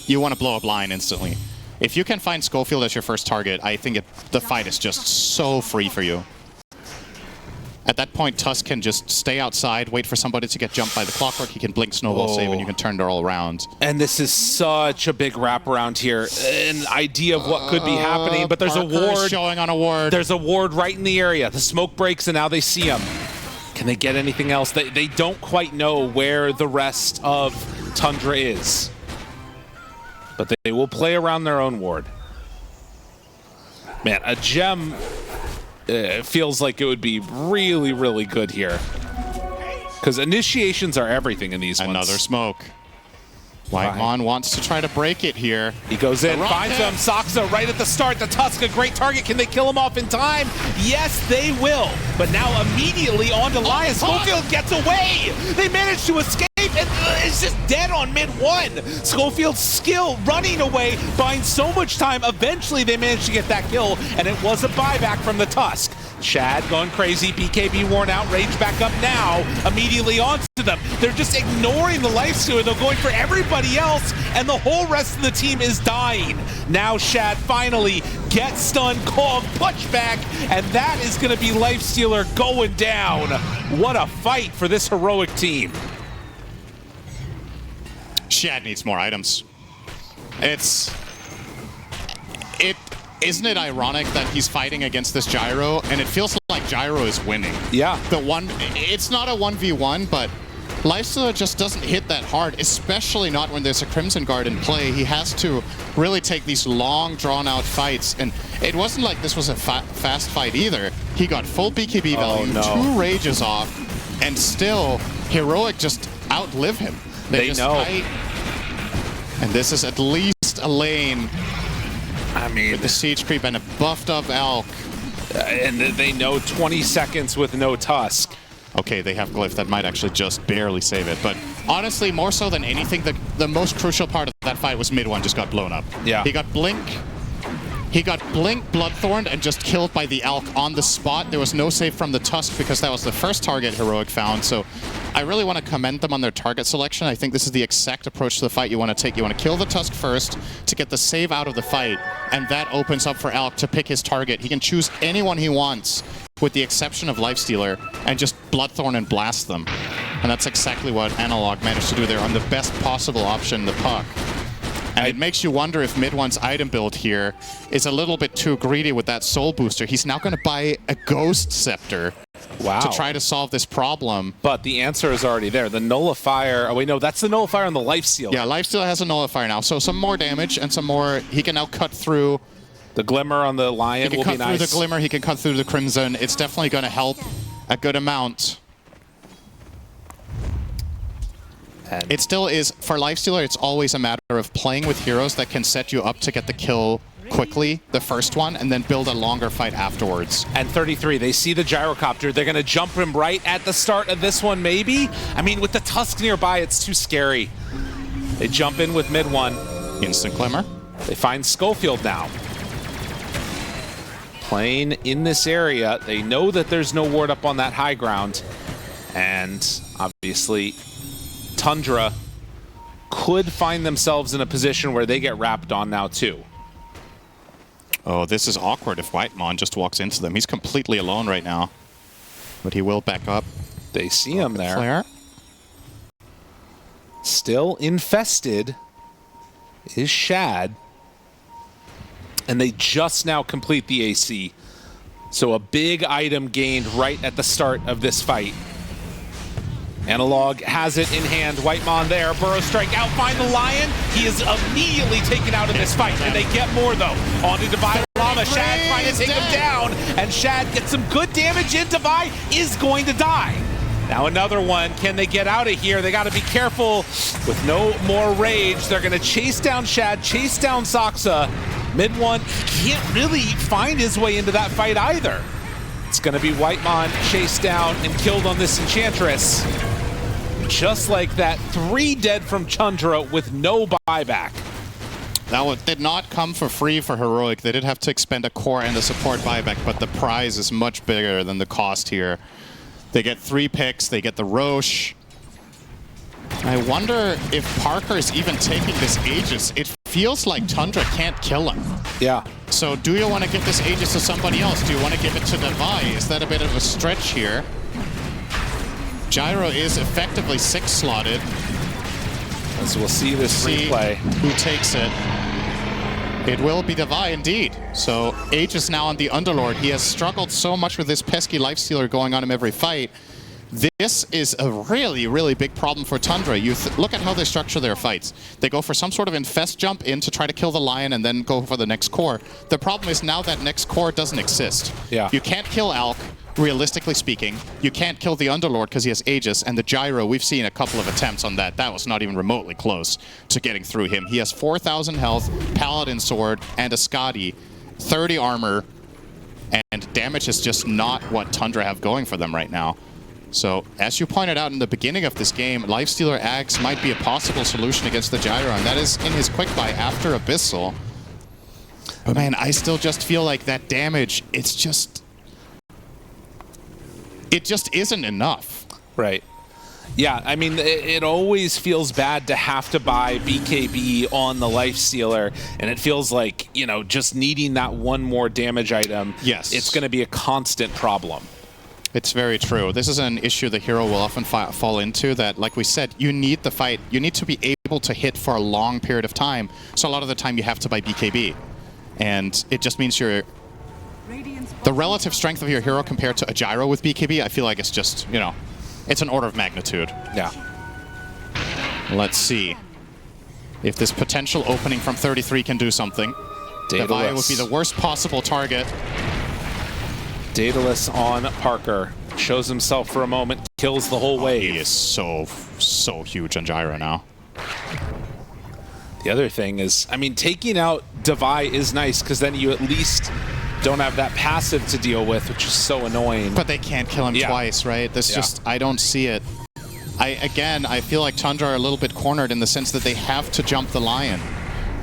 you want to blow up line instantly. If you can find Schofield as your first target, I think the fight is just so free for you. At that point, Tusk can just stay outside, wait for somebody to get jumped by the Clockwork. He can blink Snowball Save, and you can turn it all around. And this is such a big wraparound here. An idea of what could be happening, but there's Parker a ward. Showing on a ward. There's a ward right in the area. The smoke breaks, and now they see him. Can they get anything else? They don't quite know where the rest of Tundra is. But they will play around their own ward. Man, a gem feels like it would be really, really good here. Because initiations are everything in these ones. Another smoke. Whitemon wants to try to break it here. He goes in, finds him. Saksa right at the start. The Tusk, a great target. Can they kill him off in time? Yes, they will. But now immediately on to Lion. Schofield gets away. They manage to escape, and it's just dead on mid-1. Schofield's skill running away, buying so much time. Eventually, they managed to get that kill, and it was a buyback from the Tusk. Shad going crazy. BKB worn out. Rage back up now. Immediately onto them. They're just ignoring the Lifestealer. They're going for everybody else, and the whole rest of the team is dying. Now Shad finally gets stunned, called pushback, and that is going to be Lifestealer going down. What a fight for this Heroic team. Shad needs more items. Isn't it ironic that he's fighting against this Gyro, and it feels like Gyro is winning? Yeah. It's not a 1v1, but Lifestealer just doesn't hit that hard, especially not when there's a Crimson Guard in play. He has to really take these long, drawn-out fights, and it wasn't like this was a fast fight either. He got full BKB value, 2 rages off, and still, Heroic just outlive him. They just know. Fight, and this is at least a lane. I mean, with the siege creep and a buffed up Elk. And they know 20 seconds with no Tusk. Okay, they have Glyph that might actually just barely save it. But honestly, more so than anything, the most crucial part of that fight was mid-1 just got blown up. Yeah. He got Blink, Bloodthorned, and just killed by the Elk on the spot. There was no save from the Tusk because that was the first target Heroic found. So I really want to commend them on their target selection. I think this is the exact approach to the fight you want to take. You want to kill the Tusk first to get the save out of the fight, and that opens up for Elk to pick his target. He can choose anyone he wants, with the exception of Lifestealer, and just Bloodthorn and blast them. And that's exactly what Analog managed to do there on the best possible option, the Puck. And it makes you wonder if mid-1's item build here is a little bit too greedy with that soul booster. He's now going to buy a Ghost Scepter to try to solve this problem. But the answer is already there. The Nullifier... Oh, wait, no, that's the Nullifier on the Lifestealer. Yeah, Lifestealer has a Nullifier now. So some more damage and some more... He can now cut through... The Glimmer on the Lion will be nice. He can cut through the Glimmer. He can cut through the Crimson. It's definitely going to help a good amount. And it still is, for Lifestealer, it's always a matter of playing with heroes that can set you up to get the kill quickly, the first one, and then build a longer fight afterwards. And 33, they see the Gyrocopter. They're going to jump him right at the start of this one, maybe? I mean, with the Tusk nearby, it's too scary. They jump in with mid-1. Instant Glimmer. They find Schofield now. Playing in this area. They know that there's no ward up on that high ground. And obviously, Tundra could find themselves in a position where they get wrapped on now too. Oh, this is awkward if Whitemon just walks into them. He's completely alone right now. But he will back up. They see him there. Flare. Still infested is Shad. And they just now complete the AC. So a big item gained right at the start of this fight. Analog has it in hand. Whitemon there. Burrow strike out. Find the Lion. He is immediately taken out in this fight. And they get more, though. On to Devi Llama. Shad trying to take him down. And Shad gets some good damage in. Devi is going to die. Now another one. Can they get out of here? They got to be careful with no more rage. They're going to chase down Shad, chase down Saksa. Mid one, he can't really find his way into that fight either. It's going to be Whitemon chased down and killed on this Enchantress. Just like that, 3 dead from Tundra with no buyback. That one did not come for free for Heroic. They did have to expend a core and a support buyback, but the prize is much bigger than the cost here. They get 3 picks, they get the Roche. I wonder if Parker is even taking this Aegis. It feels like Tundra can't kill him. Yeah. So do you want to give this Aegis to somebody else? Do you want to give it to Devi? Is that a bit of a stretch here? Gyro is effectively 6-slotted. As we'll see this replay. Who takes it? It will be Devi indeed. So Aegis now on the Underlord. He has struggled so much with this pesky Lifestealer going on him every fight. This is a really, really big problem for Tundra. You look at how they structure their fights. They go for some sort of infest jump in to try to kill the Lion and then go for the next core. The problem is now that next core doesn't exist. Yeah. You can't kill Alk, realistically speaking. You can't kill the Underlord because he has Aegis, and the Gyro, we've seen a couple of attempts on that. That was not even remotely close to getting through him. He has 4,000 health, Paladin Sword, and a Skadi, 30 armor, and damage is just not what Tundra have going for them right now. So, as you pointed out in the beginning of this game, Lifestealer Axe might be a possible solution against the Gyro, and that is in his quick buy after Abyssal. But man, I still just feel like that damage, it just isn't enough. Right. Yeah, I mean, it always feels bad to have to buy BKB on the Lifestealer, and it feels like, you know, just needing that one more damage item, yes, it's going to be a constant problem. It's very true. This is an issue the hero will often fall into, that, like we said, you need the fight. You need to be able to hit for a long period of time. So a lot of the time you have to buy BKB. And it just means the relative strength of your hero compared to a Gyro with BKB, I feel like it's just, you know, it's an order of magnitude. Yeah. Let's see if this potential opening from 33 can do something. Devi would be the worst possible target. Daedalus on Parker. Shows himself for a moment, kills the whole wave. He is so huge on Gyro now. The other thing is, I mean, taking out Devi is nice, because then you at least don't have that passive to deal with, which is so annoying. But they can't kill him twice, right? This just, I don't see it. Again, I feel like Tundra are a little bit cornered in the sense that they have to jump the Lion.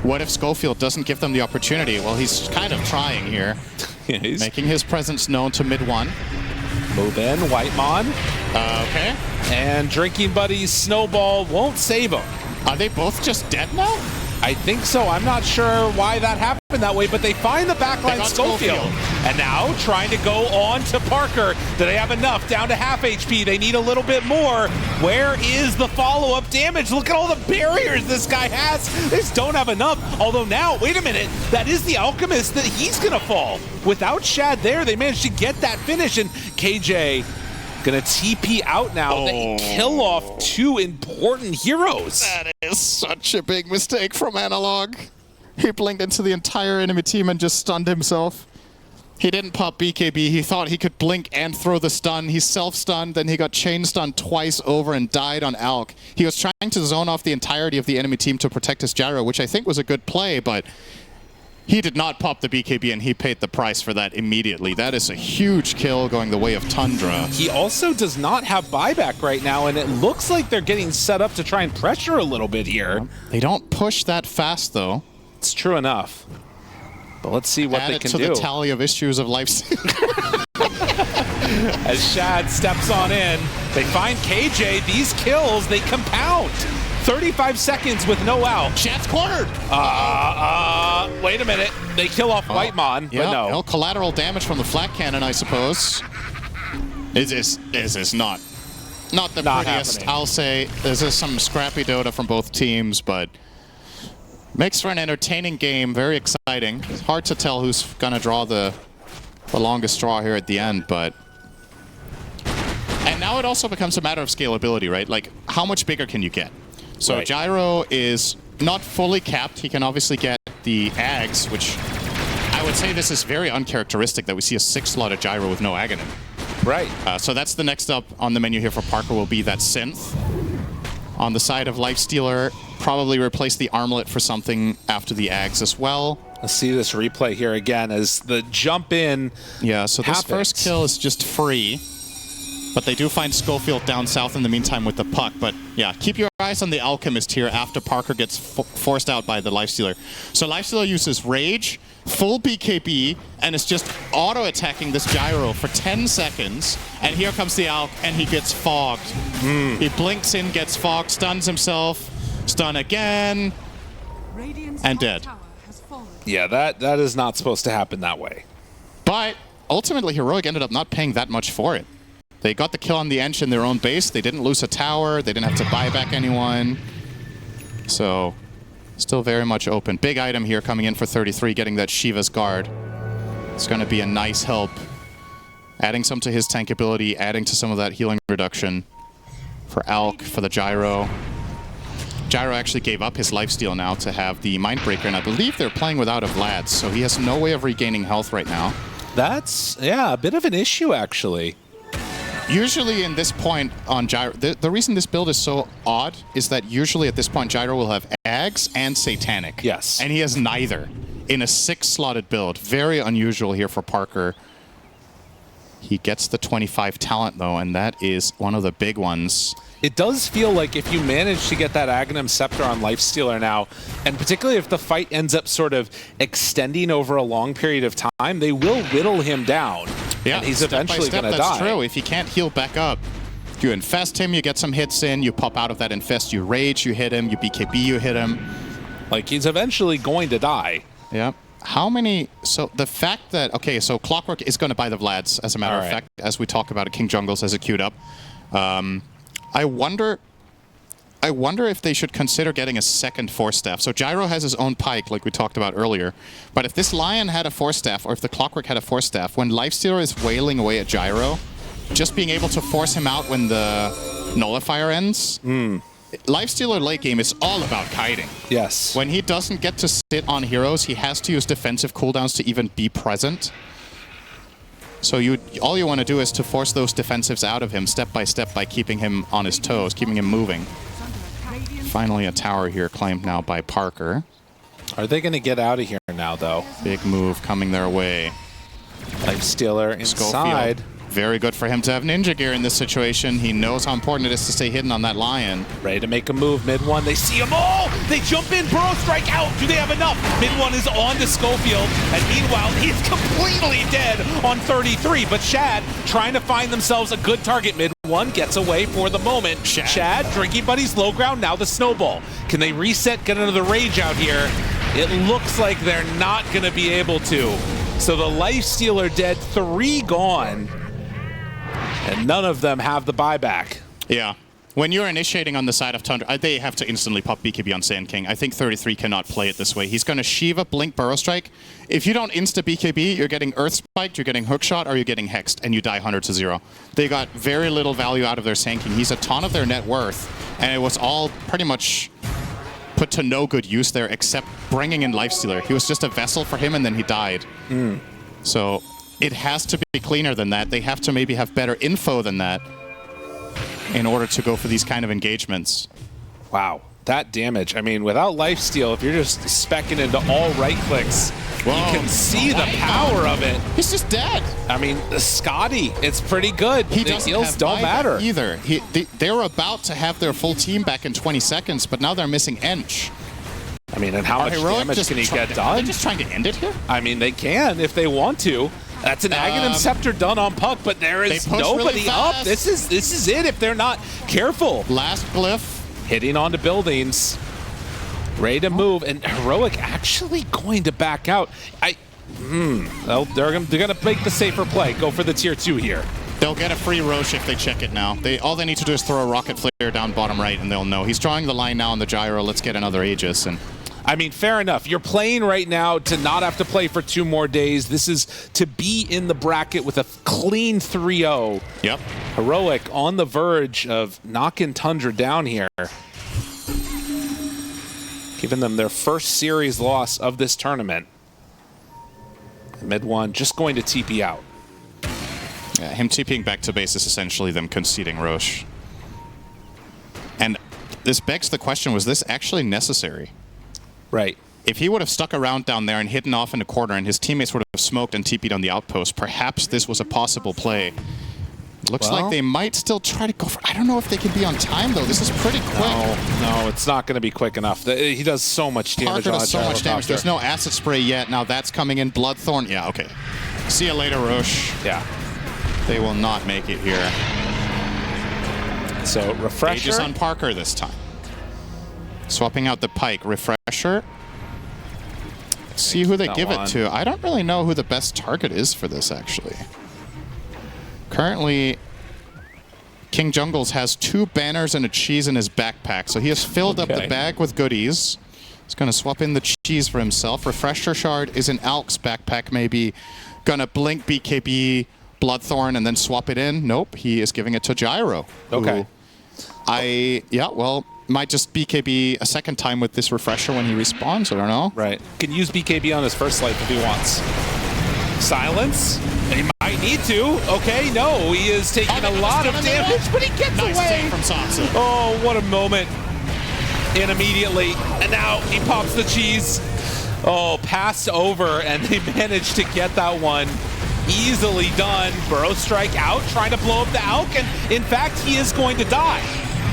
What if Schofield doesn't give them the opportunity? Well, he's kind of trying here. Making his presence known to mid one. Move in, Whitemon. Okay. And Drinking Buddies Snowball won't save him. Are they both just dead now? I think so. I'm not sure why that happened that way, but they find the backline Schofield. And now trying to go on to Parker. Do they have enough? Down to half HP. They need a little bit more. Where is the follow-up damage? Look at all the barriers this guy has. They just don't have enough. Although now, wait a minute, that is the Alchemist that he's gonna fall. Without Shad there, they managed to get that finish, and KJ gonna TP out now. They kill off 2 important heroes. That is such a big mistake from Analog. He blinked into the entire enemy team and just stunned himself. He didn't pop BKB. He thought he could blink and throw the stun. He self-stunned, then he got chain stunned twice over and died on Alk. He was trying to zone off the entirety of the enemy team to protect his Gyro, which I think was a good play, but he did not pop the BKB, and he paid the price for that immediately. That is a huge kill going the way of Tundra. He also does not have buyback right now, and it looks like they're getting set up to try and pressure a little bit here. They don't push that fast, though. It's true enough. But let's see what they can do. Add it to the tally of issues of life. As Shad steps on in, they find KJ. These kills, they compound. 35 seconds with no out. Shad's cornered. Wait a minute. They kill off Whitemon, Yeah, but no. collateral damage from the flat cannon, I suppose. Is not the Not prettiest. happening. I'll say this is some scrappy Dota from both teams, but makes for an entertaining game. Very exciting. It's hard to tell who's gonna draw the longest straw here at the end, but. And now it also becomes a matter of scalability, right? Like, how much bigger can you get? So Right. Gyro is not fully capped. He can obviously get the Ags, which I would say this is very uncharacteristic that we see a 6-slotted Gyro with no Aghanim. Right. So that's the next up on the menu here for Parker will be that Synth. On the side of Lifestealer, probably replace the Armlet for something after the Ags as well. Let's see this replay here again as the jump in. Yeah, so this happens. first kill is just free. But they do find Schofield down south in the meantime with the puck. But yeah, keep your eyes on the Alchemist here after Parker gets forced out by the Lifestealer. So Lifestealer uses Rage, full BKB, and is just auto-attacking this Gyro for 10 seconds. And here comes the Alch, and he gets fogged. He blinks in, gets fogged, stuns himself, stun again, Radiant's and top dead. tower has fallen. Yeah, that is not supposed to happen that way. But ultimately, Heroic ended up not paying that much for it. They got the kill on the Ench in their own base. They didn't lose a tower. They didn't have to buy back anyone. So, still very much open. Big item here coming in for 33, getting that Shiva's Guard. It's going to be a nice help. Adding some to his tank ability, adding to some of that healing reduction for Alk, for the Gyro. Gyro actually gave up his lifesteal now to have the Mindbreaker, and I believe they're playing without a Vlad, so he has no way of regaining health right now. That's, yeah, a bit of an issue, actually. Usually in this point on Gyro, the reason this build is so odd is that usually at this point Gyro will have Ags and Satanic. Yes. And he has neither in a 6-slotted build. Very unusual here for Parker. He gets the 25 talent though, and that is one of the big ones. It does feel like if you manage to get that Aghanim Scepter on Lifestealer now, and particularly if the fight ends up sort of extending over a long period of time, they will whittle him down. Yeah, and he's step by eventually step, going to die. That's true. If he can't heal back up, you infest him, you get some hits in, you pop out of that infest, you rage, you hit him, you BKB, you hit him. Like, he's eventually going to die. Yeah. How many... So the fact that... Okay, so Clockwork is going to buy the Vlads, as a matter of fact, as we talk about it. King Jungles has it queued up. I wonder if they should consider getting a second Force Staff. So Gyro has his own Pike, like we talked about earlier. But if this Lion had a Force Staff, or if the Clockwork had a Force Staff, when Lifestealer is wailing away at Gyro, just being able to force him out when the Nullifier ends... Lifestealer late game is all about kiting. Yes. When he doesn't get to sit on heroes, he has to use defensive cooldowns to even be present. So all you want to do is to force those defensives out of him step by step by keeping him on his toes, keeping him moving. Finally a tower here claimed now by Parker. Are they going to get out of here now, though? Big move coming their way. Lifestealer inside. Schofield. Very good for him to have Ninja Gear in this situation. He knows how important it is to stay hidden on that Lion. Ready to make a move. Mid one, they see him all! They jump in, Burrow strike out! Do they have enough? Mid one is on to Schofield, and meanwhile, he's completely dead on 33. But Shad, trying to find themselves a good target. Mid one gets away for the moment. Shad, Drinking Buddies, low ground, now the snowball. Can they reset, get another rage out here? It looks like they're not going to be able to. So the Lifestealer dead, 3 gone. And none of them have the buyback. Yeah. When you're initiating on the side of Tundra, they have to instantly pop BKB on Sand King. I think 33 cannot play it this way. He's going to Shiva, Blink, Burrow Strike. If you don't insta BKB, you're getting Earth Spiked, you're getting Hookshot, or you're getting Hexed, and you die 100-0. They got very little value out of their Sand King. He's a ton of their net worth, and it was all pretty much put to no good use there except bringing in Lifestealer. He was just a vessel for him, and then he died. So... it has to be cleaner than that. They have to maybe have better info than that in order to go for these kind of engagements. Wow, that damage. I mean, without lifesteal, if you're just speccing into all right clicks, you can see the power of it. He's just dead. I mean, Scotty, it's pretty good. He the doesn't heals have don't matter either. They were about to have their full team back in 20 seconds, but now they're missing Ench. I mean, and how much damage can he get done? Are they just trying to end it here? I mean, they can if they want to. That's an Aghanim Scepter done on Puck, but there is nobody really up. fast. This is it if they're not careful. Last glyph. hitting onto buildings. Ready to move, and Heroic actually going to back out. Well, they're gonna make the safer play. Go for the tier 2 here. They'll get a free Roche if they check it now. All they need to do is throw a rocket flare down bottom right, and they'll know. He's drawing the line now on the gyro. Let's get another Aegis. And I mean, fair enough. You're playing right now to not have to play for 2 more days. This is to be in the bracket with a clean 3-0. Yep. Heroic on the verge of knocking Tundra down here. Giving them their first series loss of this tournament. Mid one just going to TP out. Yeah, him TPing back to base is essentially them conceding Roche. And this begs the question, was this actually necessary? Right. If he would have stuck around down there and hidden off in the corner and his teammates would have smoked and TP'd on the outpost, perhaps this was a possible play. Looks like they might still try to go for... I don't know if they can be on time, though. This is pretty quick. No, it's not going to be quick enough. He does so much damage. Parker does so much damage. There's no acid spray yet. Now that's coming in. Bloodthorn. Yeah, okay. See you later, Roche. Yeah. They will not make it here. So, Refresher. Aegis on Parker this time. Swapping out the Pike. Refresher. Let's see who they give it to. I don't really know who the best target is for this, actually. Currently, King Jungles has 2 banners and a cheese in his backpack, so he has filled up the bag with goodies. He's going to swap in the cheese for himself. Refresher Shard is in Alk's backpack, maybe. Going to blink BKB, Bloodthorn, and then swap it in. Nope, he is giving it to Gyro. Okay. Well, might just BKB a second time with this Refresher when he respawns, I don't know. Right. Can use BKB on his first life if he wants. Silence. He might need to. Okay, no, he is taking a lot of damage, but he gets away. Nice take from Satsu. Oh, what a moment. And immediately, and now he pops the cheese. Oh, passed over, and they managed to get that one. Easily done. Burrow strike out, trying to blow up the Alk, and in fact, he is going to die.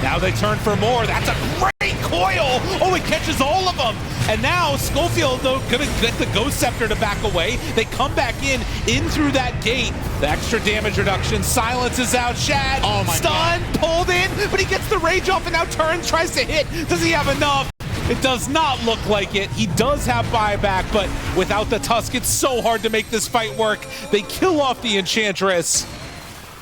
Now they turn for more. That's a great coil. Oh, it catches all of them. And now Schofield, though, gonna get the Ghost Scepter to back away. They come back in through that gate. The extra damage reduction. Silence is out. Shad, stun, pulled in, but he gets the rage off and now turns, tries to hit. Does he have enough? It does not look like it. He does have buyback, but without the Tusk, it's so hard to make this fight work. They kill off the Enchantress.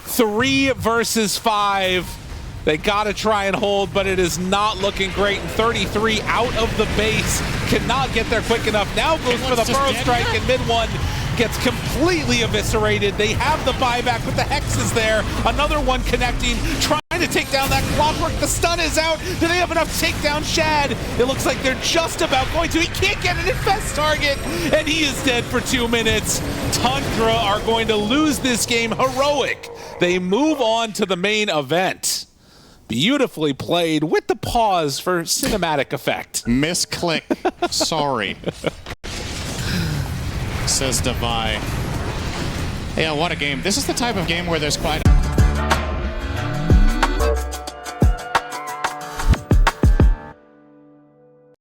3 versus 5. They gotta try and hold, but it is not looking great. And 33 out of the base, cannot get there quick enough. Now goes for the Burrow Strike, and mid one gets completely eviscerated. They have the buyback, but the Hex is there. Another one connecting, trying to take down that Clockwork. The stun is out. Do they have enough to take down Shad? It looks like they're just about going to. He can't get an infest target, and he is dead for 2 minutes. Tundra are going to lose this game. Heroic. They move on to the main event. Beautifully played with the pause for cinematic effect. Misclick. Sorry. Says Devi. Yeah, what a game. This is the type of game where there's quite